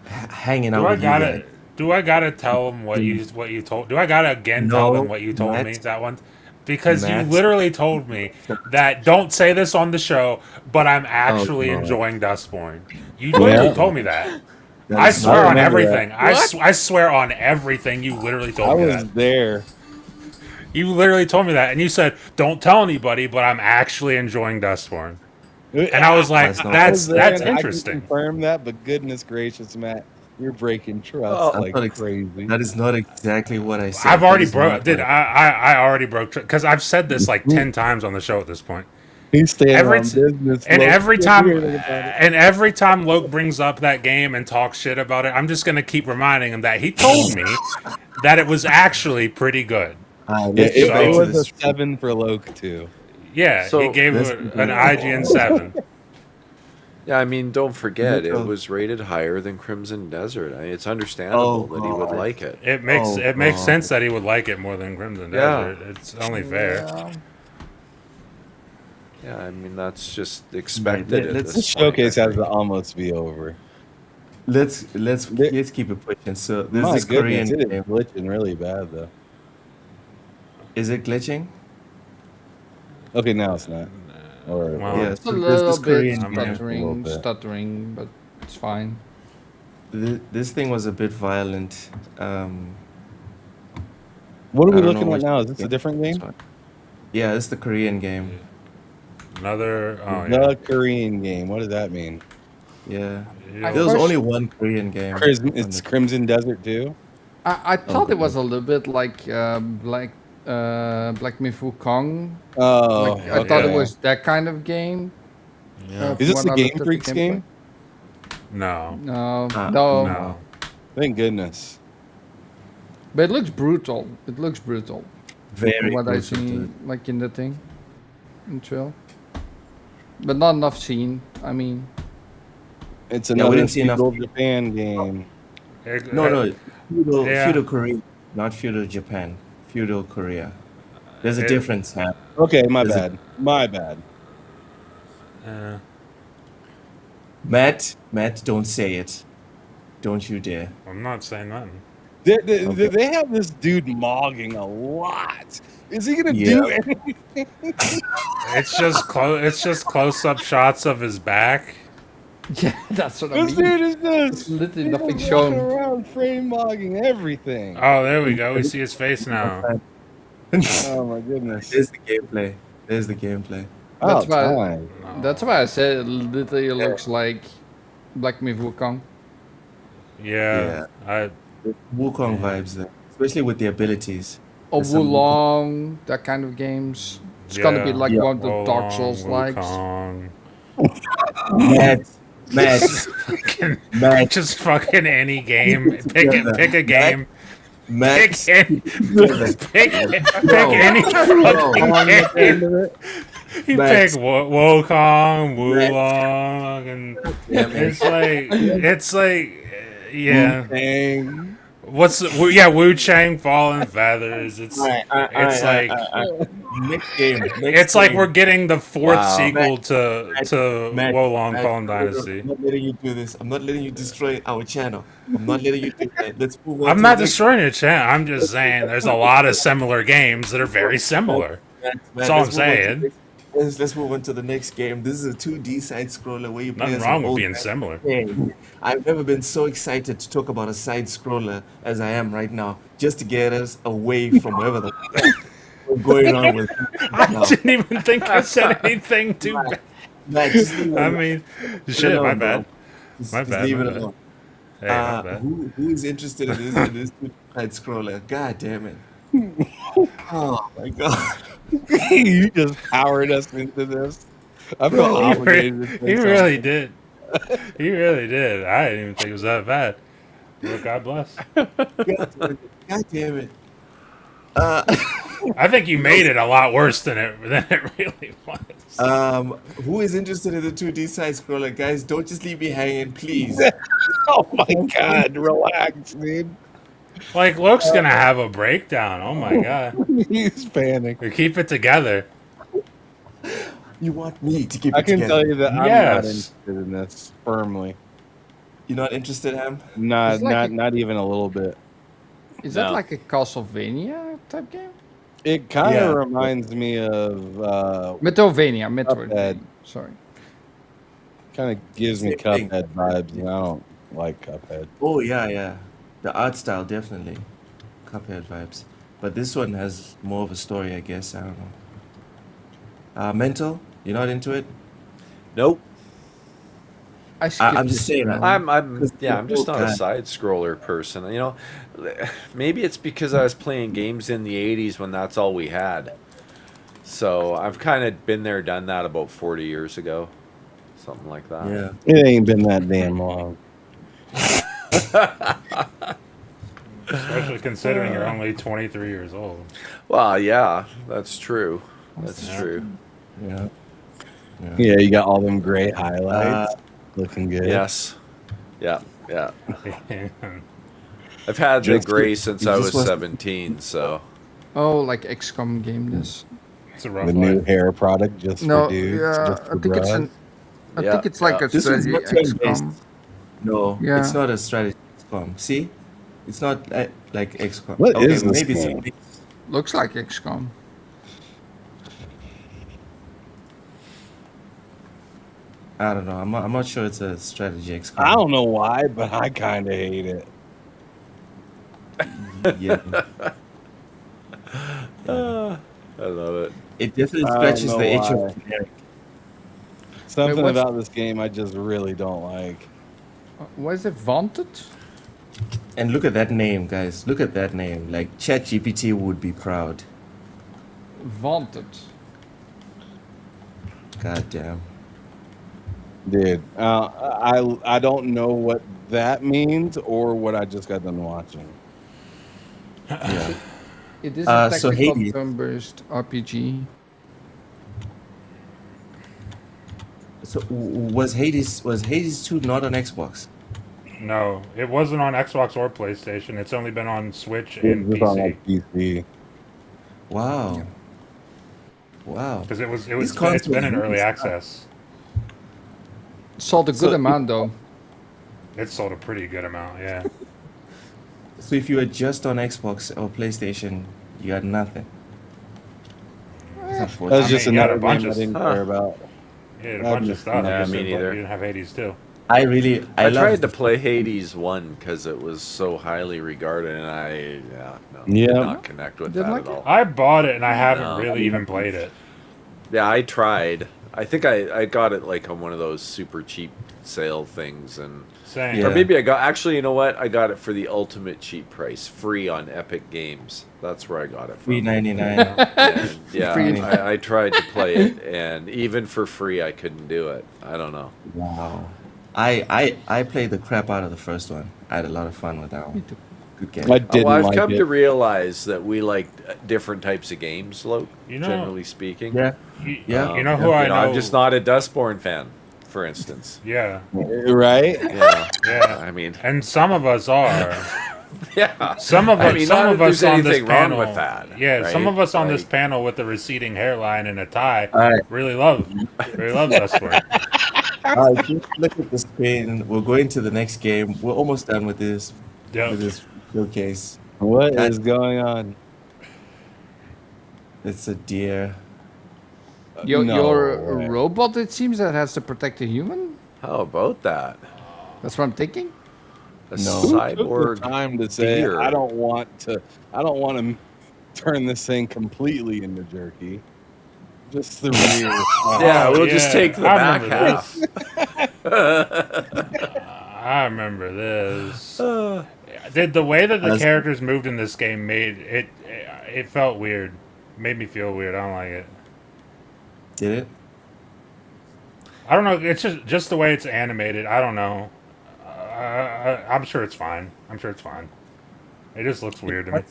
hanging out Do I with you gotta guys. do I gotta tell him what you told? Do I gotta again tell No, him what you told me Matt. that one? Because Matt. you literally told me that don't say this on the show, but I'm actually God. enjoying Dustborn. You literally Yeah. told me that. That I is swear not- on remember everything. that. I swear on everything. You literally I told me was that. there. You literally told me that, and you said, "Don't tell anybody," but I'm actually enjoying Dustborn. And I was like, That's not- "That's I was there, that's and I can interesting." confirm that, but goodness gracious, Matt, You're breaking trust Oh. like That's not crazy. That is not exactly what I said. I've already That is broke. not Did what I already broke? Because I've said this like 10 times on the show at this point. He's staying Every on t- business. And Loke. every Can't time, do anything about it. and every time Loke brings up that game and talks shit about it, I'm just gonna keep reminding him that he told me that it was actually pretty good. Ah, Yeah, let's it, get back it to was a this. 7 for Loke too. Yeah, he So- gave Let's it keep an going. IGN 7. Yeah, I mean, don't forget, it Mental. was rated higher than Crimson Desert. I mean, it's understandable Oh, that he would God. like it. It makes Oh, it makes God. sense that he would like it more than Crimson Yeah. Desert. It's only fair. Yeah. Yeah, I mean, that's just expected at let's- this This point, showcase I has to think. almost be over. Let's There- keep it pushing. So there's My this goodness, Korean it is game. glitching really bad though. Is it glitching? Okay, now it's not. Or Well, Yeah, It's a so there's little this bit Korean I'm game. stuttering, bit. stuttering, but it's fine. This thing was a bit violent. what are I we don't know looking at which now? Is this a game different this game? one. Yeah, it's the Korean game. Another. Oh The yeah. Korean game. What does that mean? Yeah, Yeah. there was first- only one Korean game. It's on the- Crimson Desert too. I thought Okay. it was a little bit like Black Myth Wukong. Oh, Like, I thought it okay. was that kind of game. Yeah. Is this when the I Game looked at the Freaks gameplay. game? No. No, Ah, no, No. Thank goodness. but it looks brutal. It looks brutal. Very From what I close to see, it. like in the thing, in trail. But not enough scene. I mean, It's Yeah, we another didn't see enough. feudal Japan game. No, feudal, Yeah. feudal Korea, not feudal Japan. Feudal Korea. There's a It- difference, Ham. Okay, my Is it- bad. My bad. Matt, don't say it. Don't you dare. I'm not saying nothing. They have this dude mogging a lot. Is he gonna do Yeah. anything? It's just close. It's just close-up shots of his back. yeah, that's what I This mean. dude is just Literally he's nothing just walking shown. around frame mogging everything. Oh, there we go. We see his face now. Oh my goodness. There's the gameplay. There's the gameplay. That's Oh, why- time. That's why I said it literally looks like Black Myth Wukong. Yeah. Wukong vibes there, especially with the abilities. Or There's some Wulong, that kind of games. It's gonna be Yeah. like Yeah. one of the Dark Souls likes. Matt, Just fucking any game. Pick together. pick a game. Matt, Pick any. Pick any fucking game. He Max. picked Wukong, Wulong, and it's like, yeah. Dang. Wu Chang Fallen Feathers. It's like next game. it's like we're getting the fourth Wow. sequel to Matt, Wolong Matt, Fallen Dynasty. I'm not letting you do this. I'm not letting you destroy our channel. I'm not letting you do that. Let's move on. I'm to not the next- destroying your channel. I'm just saying there's a lot of similar games that are very similar. Matt, That's all let's I'm move on to saying. the next- Let's move on to the next game. This is a 2D side scroller where you play Nothing as an wrong with old being man. similar. game. I've never been so excited to talk about a side scroller as I am right now, just to get us away from whatever the we're going on with. I now. didn't even think I said anything too bad. Matt, just leave it I alone. mean, Leave it shit, my alone, bad. bro. Just, My just bad, leave my it bad. alone. Hey, my bad. Who is interested in this side scroller? God damn it! Oh my god! You just powered us into this. I feel He obligated. to say he really something. did. He really did. I didn't even think it was that bad. Well, God bless. God damn it! I think you made it a lot worse than it really was. Who is interested in the 2D side scroller, guys? Don't just leave me hanging, please. Oh my god, relax, dude. Like, Luke's gonna have a breakdown. Oh my god. He's panicking. We keep it together. You want me to keep I it can together? tell you that I'm not Yes. interested in this firmly. You're not interested, Ham? Not It's like not even a little bit. Is that No. like a Castlevania type game? It kind Yeah. of reminds me of Metroidvania. Sorry. kind of gives me Same thing. Cuphead vibes, and I don't like Cuphead. Oh yeah. The art style definitely, Cuphead vibes. But this one has more of a story, I guess. I don't know. Mental, you're not into it? Nope. I'm just saying. I'm Because I'm just not a God. side scroller person. You know, maybe it's because I was playing games in the '80s when that's all we had. So I've kind of been there, done that about 40 years ago, something like that. Yeah. It ain't been that damn long. Especially considering you're only 23 years old. Well, yeah, that's true. That's Yeah. true. Yeah. Yeah, you got all them gray highlights. Looking good. Yes. Yeah. Yeah. I've had the Just- gray since I just was was- 17. So Oh, like XCOM game this. It's a rough The new life. hair product just No, for dudes. yeah, just I for think it's bras. an. I Yeah, think it's like yeah. a This one's strategy not turn-based. XCOM. No, Yeah. it's not a strategy XCOM. See, it's not like XCOM. What okay, is this maybe game? it's Looks like XCOM. I don't know. I'm not sure it's a strategy XCOM. I don't know why, but I kind of hate it. Yeah, I love it. it definitely I don't scratches know the itch why. of generic. Something what's- about this game I just really don't like. What is it? Vaunted? And look at that name, guys. Look at that name. Like ChatGPT would be proud. Vaunted. God damn. Dude, I don't know what that means or what I just got done watching. Yeah. It is So a tactical Hades. turn-based RPG. So was Hades 2 not on Xbox? No, it wasn't on Xbox or PlayStation. It's only been on Switch It and was on PC. like PC. Wow. Wow. Because it's These been in consoles early really access. Sold a good So- amount though. It sold a pretty good amount, yeah. So if you were just on Xbox or PlayStation, you got nothing. It's That's unfortunate. just you got a another bunch game I of didn't stuff. care about. You had a bunch of stuff. Yeah, just me that neither. You didn't have Hades too. I I love tried to play Hades 1 because it was so highly regarded, and I did Yeah. not connect with Didn't that like at all. I bought it and I haven't No. really even played it. Yeah, I tried. I think I got it like on one of those super cheap sale things, and Same. Yeah. or maybe I got actually. You know what? I got it for the ultimate cheap price, free on Epic Games. That's where I got it from. $3.99. And, yeah, Free. I tried to play it, and even for free, I couldn't do it. I don't know. Wow. I played the crap out of the first one. I had a lot of fun with that one. Me too. Good game. I didn't Well, I've like come it. to realize that we like different types of games, Luke. You know- Generally speaking. Yeah. You Yeah. know who I know? I'm just not a Dustborn fan, for instance. Yeah, Right? Yeah. yeah. I mean, And some of us are. yeah. Some of us, I mean, not some that of us there's on this anything wrong panel, with that, yeah, some right? of us on this Like- panel with the receding hairline and a tie All right. really love Dustborn. All right, just look at the screen. We're going to the next game. We're almost done with this Yep. showcase. What God. is going on? It's a deer. Your No way. robot, it seems, that has to protect a human. How about that? That's what I'm thinking. A No. Who took cyborg the time to say deer. I don't want to turn this thing completely into jerky. Just the rear. Yeah, we'll yeah, just take the I back remember half. I remember this. The way that the That's- characters moved in this game made it. It felt weird. Made me feel weird. I don't like it. Did it? I don't know. It's just the way it's animated. I don't know. I'm sure it's fine. I'm sure it's fine. It just looks weird to me.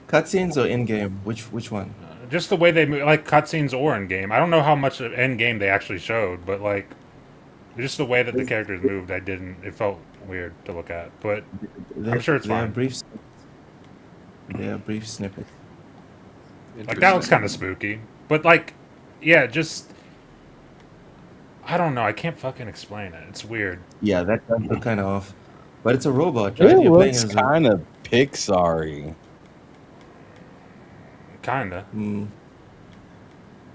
Cutscenes or in game? Which one? Just the way they move, like cutscenes or in game. I don't know how much of in game they actually showed, but like, just the way that the characters moved, it felt weird to look at. But sure it's they are fine. brief. They are brief snippets. like that looks kind of spooky. But like, yeah, just I don't know. I can't fucking explain it. It's weird. Yeah, that does look kind of off. But it's a robot, right? It You're playing looks as a- kind of Pixar-y. Kinda.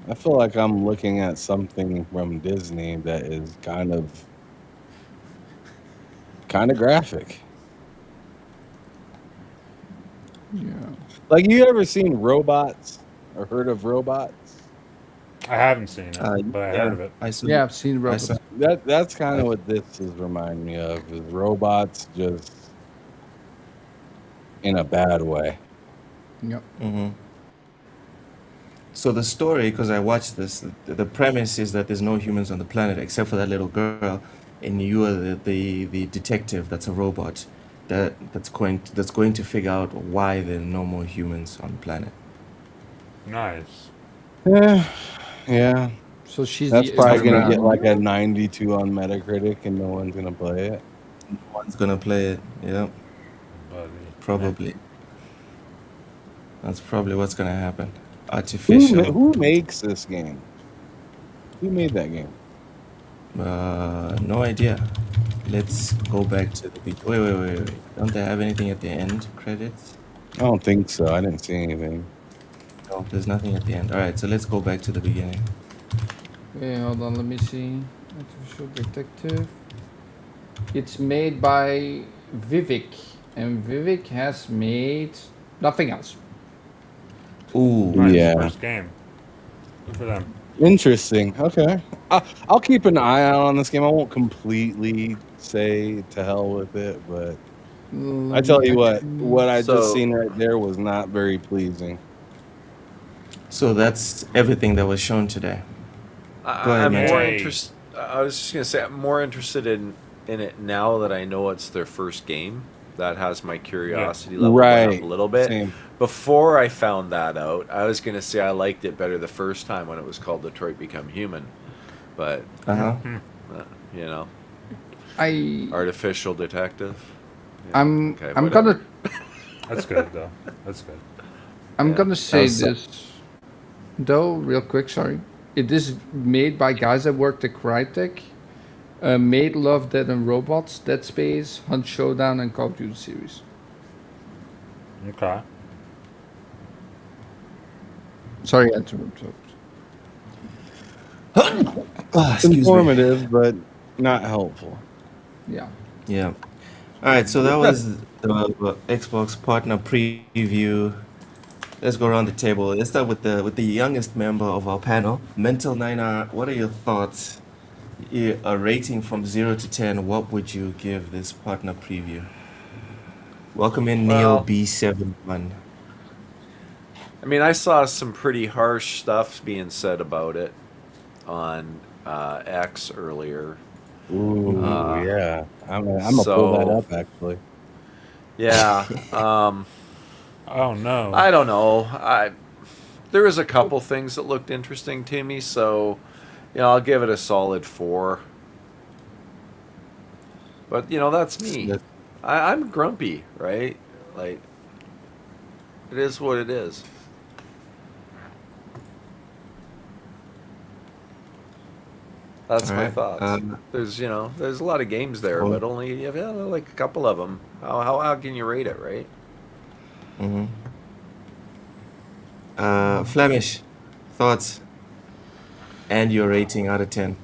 I feel like I'm looking at something from Disney that is kind of graphic. Yeah. Like, you ever seen Robots or heard of Robots? I haven't seen it, but I heard of it. I saw, Yeah, I've seen I robots. saw that's kind of what this is reminding me of, is robots just in a bad way. Yep. Mm-hmm. So the story, because I watched this, the premise is that there's no humans on the planet except for that little girl, and you are the detective that's a robot that's going to figure out why there are no more humans on the planet. Nice. Yeah, yeah. So she's That's the probably gonna Sounds get underground. like a 92 on Metacritic, and no one's gonna play it. No one's gonna play it. Yeah, Buddy. probably. That's probably what's gonna happen. Who makes this game? Who made that game? No idea. Let's go back to the wait. Don't they have anything at the end? Credits? I don't think so. I didn't see anything. No, there's nothing at the end. All right, so let's go back to the beginning. Okay, hold on, let me see. Artificial Detective. It's made by Vivek, and Vivek has made nothing else. Ooh, Nice. Yeah. First game. Good for them. Interesting. Okay. I'll keep an eye out on this game. I won't completely say to hell with it, but I tell you what I So- just seen right there was not very pleasing. so that's everything that was shown today. Go ahead, I'm Matt. more Yay. interested. I was just gonna say I'm more interested in it now that I know it's their first game. That has my curiosity level went Right. up a little bit. Same. Before I found that out, I was gonna say I liked it better the first time when it was called Detroit Become Human, but Uh-huh. you know, I artificial detective. Yeah, I'm okay, I'm whatever. gonna That's good though. That's good. I'm Yeah. gonna say Also- this though, real quick. Sorry, it is made by guys that worked at Crytek. Made Love, Dead and Robots, Dead Space, Hunt Showdown, and Call of Duty series. Okay. Sorry, I interrupted. Excuse me. Informative, but not helpful. Yeah. Yeah. All right, so that was the Xbox partner preview. Let's go around the table. Let's start with the youngest member of our panel, Mental Niner. What are your thoughts? A rating from 0 to 10. What would you give this partner preview? Welcome in Neil Well- B71. I mean, I saw some pretty harsh stuff being said about it on X earlier. Ooh, Uh, yeah. I'm gonna pull that so- up actually. Yeah. Oh no. I don't know. There was a couple things that looked interesting to me, so I'll give it a solid 4. But that's me. That- I'm grumpy, right? Like, it is what it is. That's my Alright, thoughts. There's a lot of games there, Well- but only like a couple of them. How can you rate it, right? Mhm. Flemish, thoughts and your rating out of 10.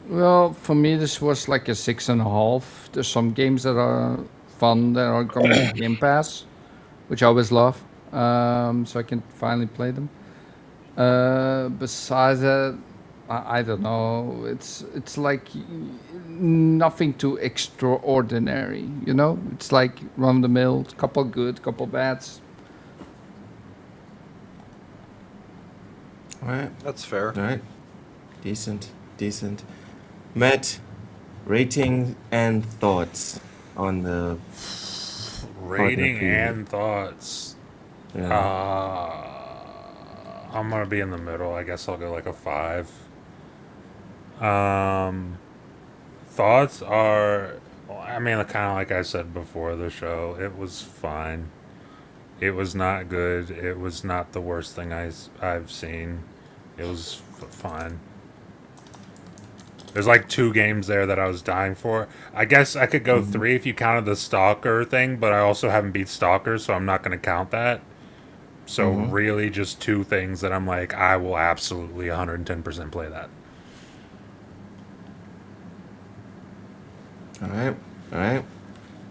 Well, for me, this was like a 6.5. There's some games that are fun that are coming to Game Pass, which I always love. So I can finally play them. Besides that, I don't know. It's like nothing too extraordinary. It's like run of the mill. Couple good, couple bads. All right. That's fair. All right. Decent. Matt, rating and thoughts on the Rating preview. and thoughts. yeah. I'm gonna be in the middle. I guess I'll go like a 5. Thoughts are, I mean, kind of like I said before the show. It was fine. It was not good. It was not the worst thing I've seen. It was fine. There's like 2 games there that I was dying for. I guess I could go 3 if you counted the Stalker thing, but I also haven't beat Stalker, so I'm not going to count that. So really just 2 things that I'm like, I will absolutely 110% play that. All right.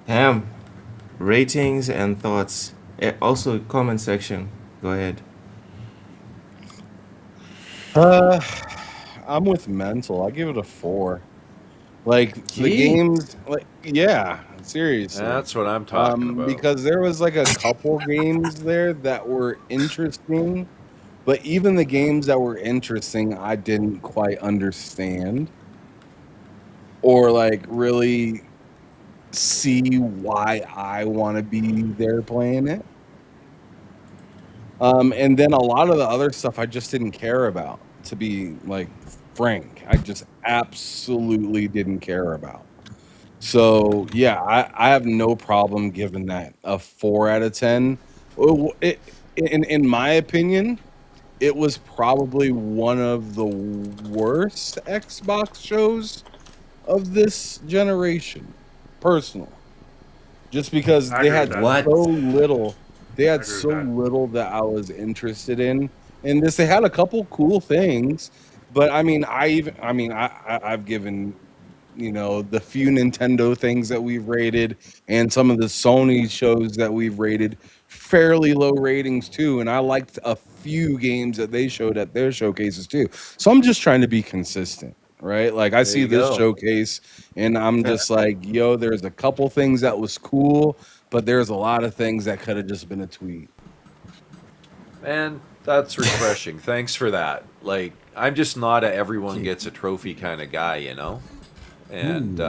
Ham, ratings and thoughts. Also, comment section. Go ahead. I'm with mental. I give it a 4. Like the Gee. games, like yeah, seriously. That's what I'm talking about. Because there was like a couple games there that were interesting, but even the games that were interesting, I didn't quite understand or like really see why I want to be there playing it. And then a lot of the other stuff I just didn't care about, to be like frank. I just absolutely didn't care about. So yeah, I have no problem giving that a 4 out of 10. In my opinion, it was probably one of the worst Xbox shows of this generation, personally. Just because I they agree with had that. What? so little, they had agree with so that. little that I was interested in. And this, they had a couple cool things, but I mean, I've given, the few Nintendo things that we've rated and some of the Sony shows that we've rated fairly low ratings too. And I liked a few games that they showed at their showcases too. So I'm just trying to be consistent, right? Like I There see you this go. showcase and I'm just like, yo, there's a couple things that was cool, but there's a lot of things that could have just been a tweet. And that's refreshing. Thanks for that. Like, I'm just not a everyone gets a trophy kind of guy, And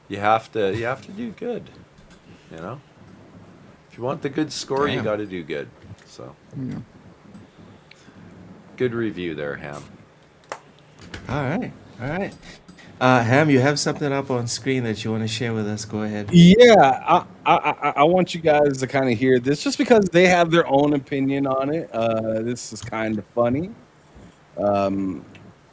you have to do good, If you want the good score, you Damn. got to do good. So, Yeah. good review there, Ham. All right. All right. Ham, you have something up on screen that you want to share with us. Go ahead. Yeah, I want you guys to kind of hear this just because they have their own opinion on it. This is kind of funny.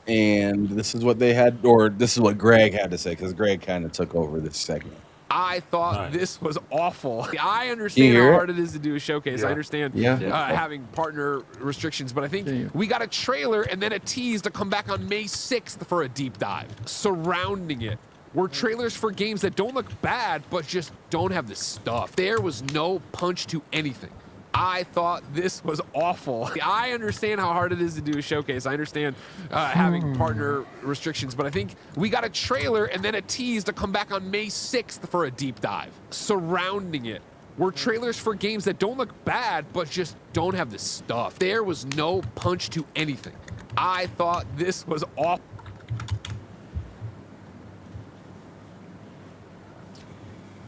And this is what they had, or this is what Greg had to say, because Greg kind of took over this segment. I thought Nice. this was awful. I Can understand you hear how it? hard it is to do a showcase. I Yeah. understand Yeah. having partner restrictions, but I think Yeah. we got a trailer and then a tease to come back on May 6th for a deep dive. Surrounding it were trailers for games that don't look bad, but just don't have the stuff. There was no punch to anything. I thought this was awful. I understand how hard it is to do a showcase. I understand having partner restrictions, but I think we got a trailer and then a tease to come back on May 6th for a deep dive. Surrounding it were trailers for games that don't look bad, but just don't have the stuff. There was no punch to anything. I thought this was awful.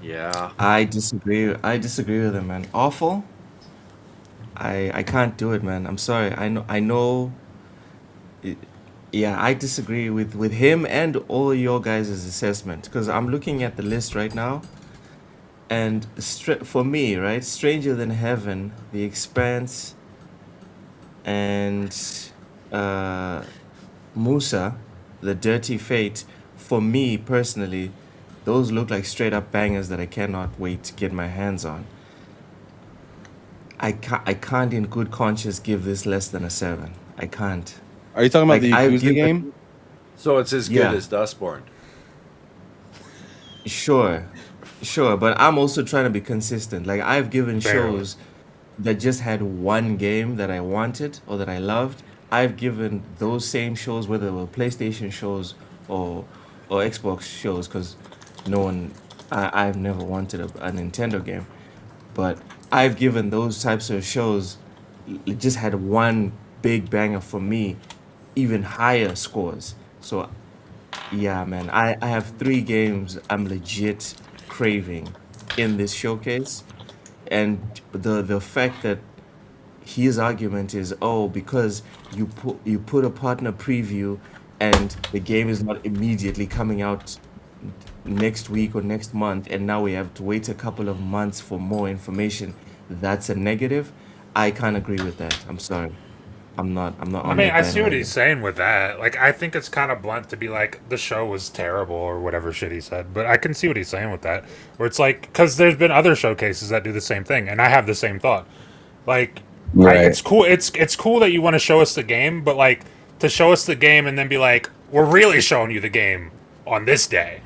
Yeah. I disagree. I disagree with him, man. Awful. I can't do it, man. I'm sorry. I know. It, yeah, I disagree with him and all your guys' assessment because I'm looking at the list right now, and for me, right, Stranger Than Heaven, The Expanse, and uh, Musa, The Dirty Fate. For me personally, those look like straight up bangers that I cannot wait to get my hands on. I can't in good conscience give this less than a 7. I can't. Are you talking about Like the I've Yakuza given, game? So it's as good yeah, as Dustborn. sure, sure, but I'm also trying to be consistent. Like I've given Barely. shows that just had one game that I wanted or that I loved. I've given those same shows, whether they were PlayStation shows or Xbox shows, because no one, I've never wanted a Nintendo game, but I've given those types of shows just had one big banger for me, even higher scores. So yeah, man, I have 3 games I'm legit craving in this showcase, and the fact that his argument is, oh, because you put a partner preview and the game is not immediately coming out next week or next month, and now we have to wait a couple of months for more information, that's a negative. I can't agree with that. I'm sorry. I'm not I on mean, that I see what bandwagon. he's saying with that. Like, I think it's kind of blunt to be like, the show was terrible or whatever shit he said. But I can see what he's saying with that. Where it's like, because there's been other showcases that do the same thing, and I have the same thought. Like, Right. it's cool. It's cool that you want to show us the game, but like to show us the game and then be like, we're really showing you the game on this day.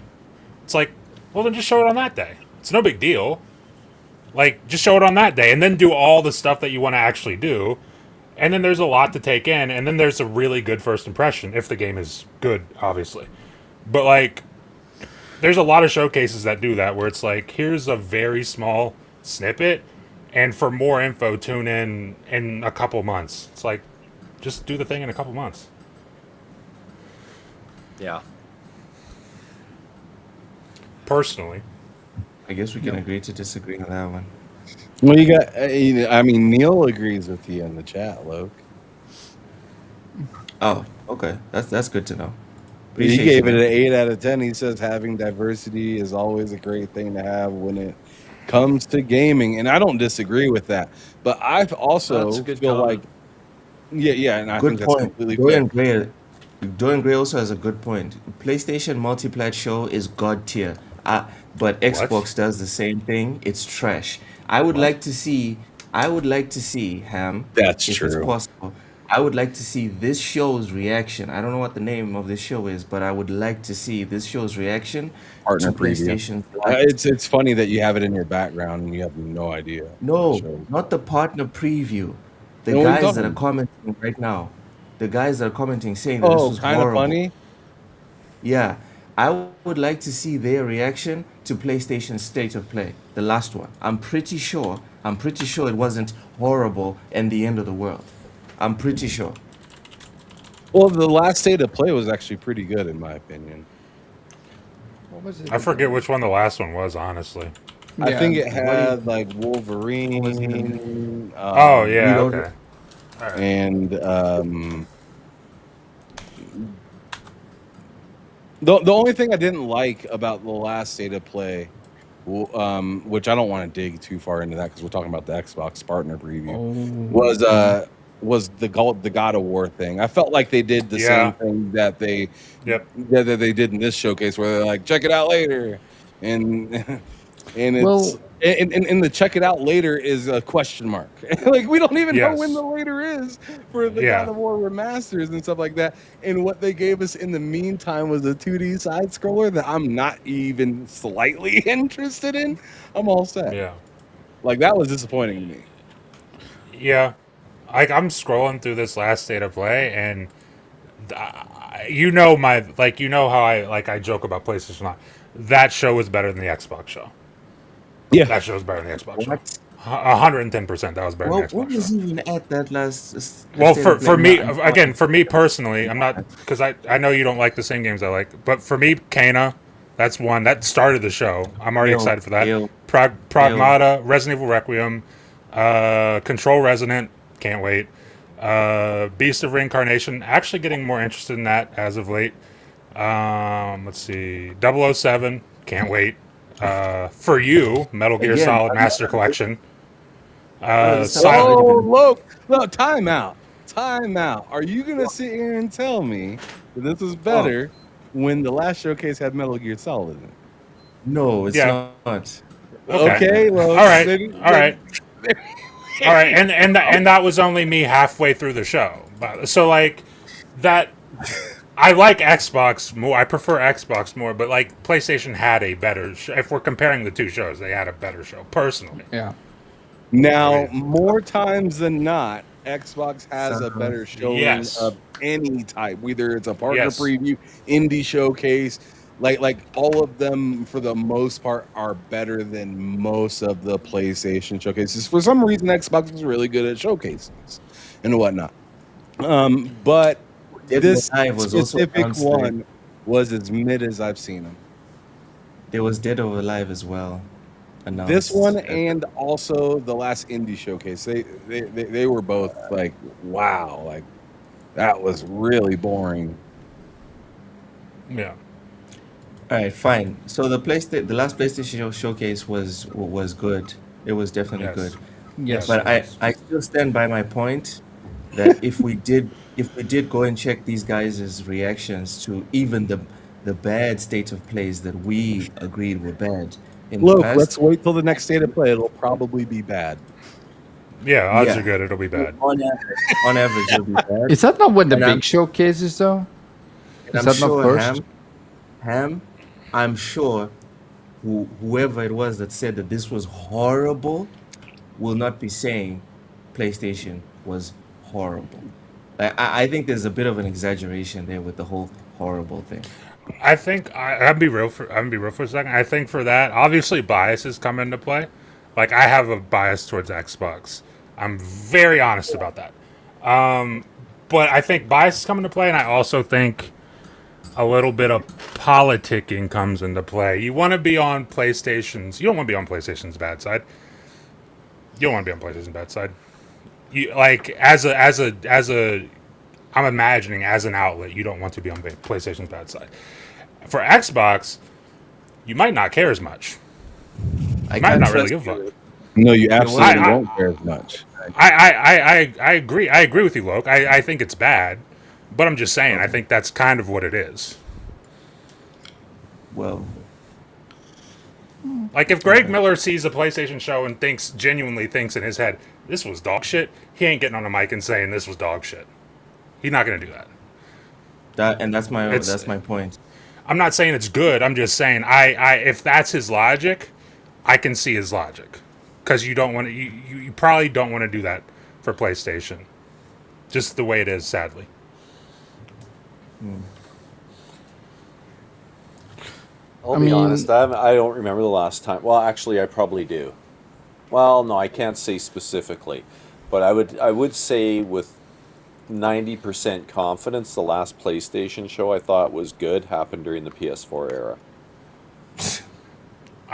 It's like, well, then just show it on that day. It's no big deal. Like, just show it on that day, and then do all the stuff that you want to actually do. And then there's a lot to take in, and then there's a really good first impression if the game is good, obviously. But like, there's a lot of showcases that do that, where it's like, here's a very small snippet, and for more info, tune in a couple months. It's like, just do the thing in a couple months. Yeah. Personally, I guess we can agree to disagree on that one. Well, you got. I mean, Neil agrees with you in the chat, Luke. Oh, okay. That's good to know. He Appreciate gave you, it man. an 8 out of 10. He says having diversity is always a great thing to have when it comes to gaming, and I don't disagree with that. But I That's a also good feel like, comment. yeah, and I Good think that's point. completely fair. Dorian Gray also has a good point. PlayStation Multiplat show is god tier, but Xbox does the same thing. It's trash. I would like to see. I would like to see Ham, That's if it's true. possible. I would like to see this show's reaction. I don't know what the name of this show is, but I would like to see this show's reaction Partner to preview. PlayStation's last. It's funny that you have it in your background and you have no idea. what the No, show is not the about. partner preview. The Then what are you guys that are talking? commenting right now. The guys that are commenting saying that this Oh, was kind of horrible. funny. Yeah, I would like to see their reaction to PlayStation State of Play, the last one. I'm pretty sure it wasn't horrible and the end of the world. I'm pretty sure. Well, the last state of play was actually pretty good, in my opinion. What was it? I forget which one the last one was, honestly. I think it What do you- had like What was the Wolverine. Oh yeah, Reloaded. okay. All right. And the only thing I didn't like about the last state of play, which I don't want to dig too far into that because we're talking about the Xbox partner preview, was the God of War thing. I felt like they did the Yeah. same thing that they Yep. that they did in this showcase, where they're like, check it out later, and and it's Well- and the check it out later is a question mark. Like we don't even know Yes. when the later is for the Yeah. God of War remasters and stuff like that. And what they gave us in the meantime was a 2D side scroller that I'm not even slightly interested in. I'm all set. Yeah. Like that was disappointing to me. Yeah. I'm scrolling through this last state of play, and you know how I joke about PlayStation Live. That show was better than the Xbox show. Yeah. That show was better than the Xbox show. What? 110%. That was better than the What Xbox was show. even at that last? Well, State of for Play? me, No, again, for me personally, I'm not, because I know you don't like the same games I like, but for me, Kana, that's one that started the show. I'm already Yo, excited for that. yo, Pragmata, Resident Evil Requiem, Control Resonant, can't wait. Beast of Reincarnation, actually getting more interested in that as of late. Let's see, 007, can't wait. For you, Metal Gear Again, Solid I'm Master not- Collection. the Silent. Oh, look, time out. Are you gonna sit here and tell me that this is better when the last showcase had Metal Gear Solid in it? No, it's Yeah. not. Okay, well, All right, maybe- all right. All right, and that was only me halfway through the show. So like that, I like Xbox more. I prefer Xbox more, but like PlayStation had a better. If we're comparing the two shows, they had a better show personally. Yeah. Now, more times than not, Xbox has a better showing Yes. of any type, whether it's a partner Yes. preview, indie showcase. Like all of them, for the most part, are better than most of the PlayStation showcases. For some reason, Xbox is really good at showcases and whatnot. But Dead this or Alive was also specific announced today. one was as mid as I've seen them. There was Dead or Alive as well. Announced. This one and also the last indie showcase, they were both like, wow, like that was really boring. Yeah. All right, fine. So the last PlayStation showcase was good. It was definitely Yes. good. Yes. But I still stand by my point that if we did go and check these guys' reactions to even the bad state of plays that we agreed were bad in the Look, past, let's wait till the next state of play. It'll probably be bad. Yeah, odds Yeah. are good. It'll be bad. on average it'll be bad. Is that not when the And I'm- big showcase is though? And Is I'm that not sure first? Ham, I'm sure whoever it was that said that this was horrible will not be saying PlayStation was horrible. I think there's a bit of an exaggeration there with the whole horrible thing. I think I'm be real for a second. I think for that, obviously biases come into play. Like I have a bias towards Xbox. I'm very honest about that. But I think biases come into play, and I also think a little bit of politicking comes into play. You want to be on PlayStation's. You don't want to be on PlayStation's bad side. You don't want to be on PlayStation's bad side. You like as a. I'm imagining as an outlet, you don't want to be on PlayStation's bad side. For Xbox, you might not care as much. I You might can't not really trust give a you. fuck. No, you absolutely I- won't care as much. I agree. I agree with you, Loke. I think it's bad, but I'm just saying. I think that's kind of what it is. Well, Like if Greg Miller sees a PlayStation show and genuinely thinks in his head this was dog shit, he ain't getting on a mic and saying this was dog shit. He's not going to do that. that's It's- my point. I'm not saying it's good. I'm just saying if that's his logic, I can see his logic. Because you don't want to, you probably don't want to do that for PlayStation. Just the way it is, sadly. I'll I be mean- honest. I don't remember the last time. Well, actually, I probably do. Well, no, I can't say specifically, but I would say with 90% confidence, the last PlayStation show I thought was good happened during the PS4 era.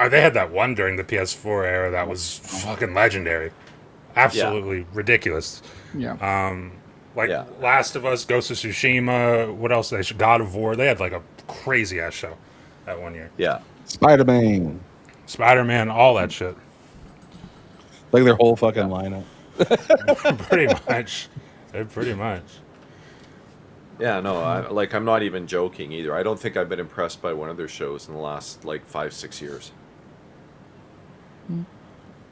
They had that one during the PS4 era that was fucking legendary. Absolutely ridiculous. Yeah. Like Yeah. Last of Us, Ghost of Tsushima, what else? God of War. They had like a crazy ass show that one year. Yeah. Spider-Man. Spider-Man, all that shit. Like their whole fucking lineup. Pretty much. Pretty much. Yeah, no, I'm not even joking either. I don't think I've been impressed by one of their shows in the last, 5-6 years.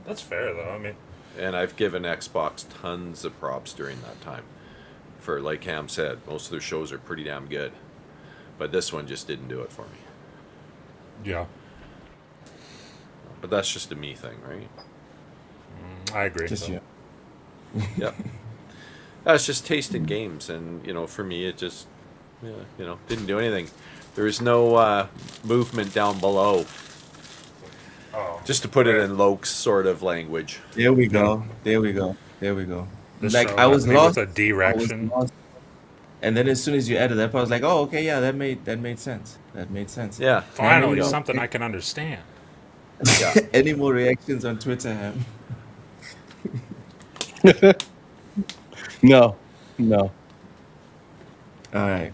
That's fair though. I mean, And I've given Xbox tons of props during that time. For, like Cam said, most of their shows are pretty damn good. But this one just didn't do it for me. yeah, But that's just a me thing, right? I agree. Just though. you. Yep. That's just taste in games, and for me, it just, didn't do anything. There was no movement down below. Oh, Just to put it in Loke's sort of language. There we go. There we go. There we go. this Like show I was left me lost. with a I was direction. lost. And then as soon as you added that, I was like, oh, okay, yeah, that made sense. That made sense. Yeah. Finally, There we go. something I can understand. Yeah. Any more reactions on Twitter, Ham? No. All right.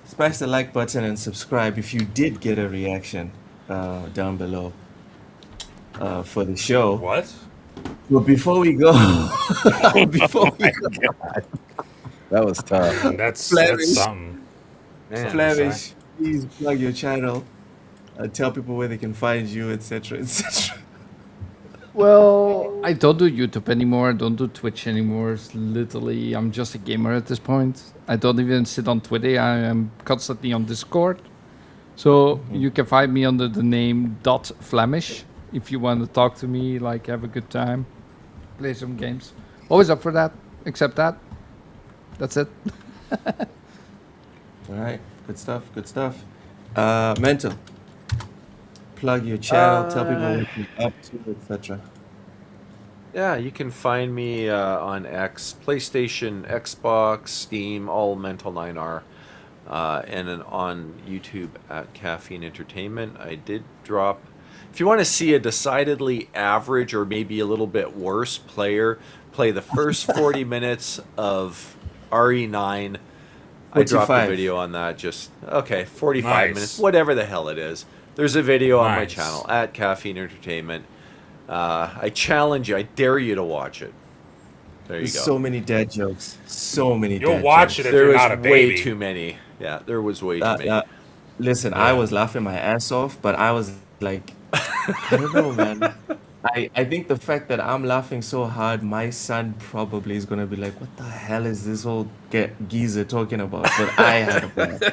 Smash the like button and subscribe if you did get a reaction down below for the show. What? But before we go, before we go, That was tough. That's Flemish. something. Man, Flemish, please plug your channel. Tell people where they can find you, etc., etc. Well, I don't do YouTube anymore. I don't do Twitch anymore. It's literally, I'm just a gamer at this point. I don't even sit on Twitter. I am constantly on Discord. So you can find me under the name .flemish if you want to talk to me, like have a good time, play some games. Always up for that, except that. That's it. All right, good stuff. Mental. Plug your channel. Tell people what you're up to, etc. Yeah, you can find me on X, PlayStation, Xbox, Steam, all Mental 9R, and then on YouTube at Caffeine Entertainment. I did drop. If you want to see a decidedly average or maybe a little bit worse player play the first 40 minutes of RE9, I dropped a 45. video on that. 45 Nice. minutes, whatever the hell it is. There's a video on my Nice. channel at Caffeine Entertainment. I challenge you. I dare you to watch it. There you There's go. so many dad jokes. So many. You'll dad watch jokes. it if There you're was not a way baby. too many. Yeah, there was way too many. Listen, I was laughing my ass off, but I was like, I don't know, man. I think the fact that I'm laughing so hard, my son probably is gonna be like, "What the hell is this old geezer talking about?" But I had a blast.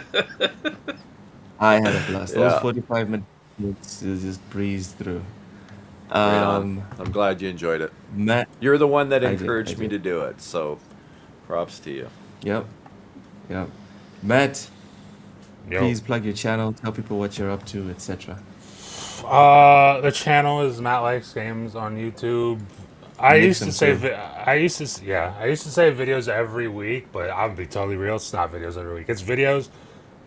Yeah. Those 45 minutes just breezed through. Right on. I'm glad you enjoyed it. Matt. You're the one that I did, encouraged I me did. to do it, so props to you. Yep. Yep. Matt, Yo. please plug your channel, tell people what you're up to, etc. The channel is Matt Likes Games on YouTube. I used to say videos every week, but I'll be totally real. It's not videos every week. It's videos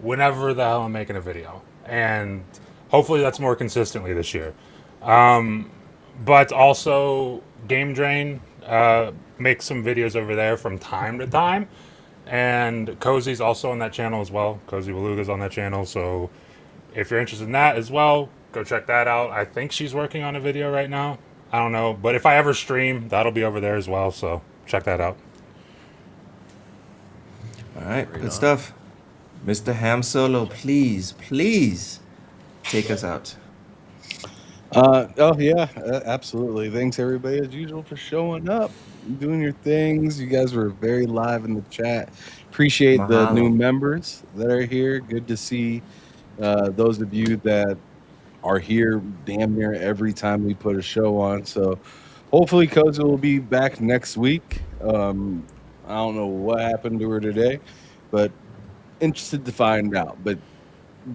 whenever the hell I'm making a video, and hopefully that's more consistently this year. But also Game Drain makes some videos over there from time to time, and Cozy's also on that channel as well. Cozy Beluga's on that channel, so if you're interested in that as well, go check that out. I think she's working on a video right now. I don't know, but if I ever stream, that'll be over there as well, so check that out. All right, good stuff. Mr. Ham Solo, please take us out. Absolutely. Thanks everybody as usual for showing up, doing your things. You guys were very live in the chat. Appreciate the Mahalo. new members that are here. Good to see those of you that are here damn near every time we put a show on. So hopefully Cozy will be back next week. I don't know what happened to her today, but interested to find out. But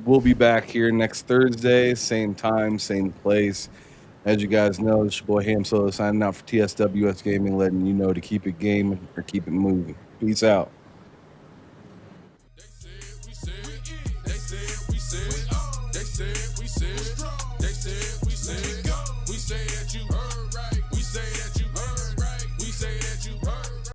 we'll be back here next Thursday, same time, same place. As you guys know, it's your boy Ham Solo signing out for TSWS Gaming, letting you know to keep it gaming or keep it moving. Peace out.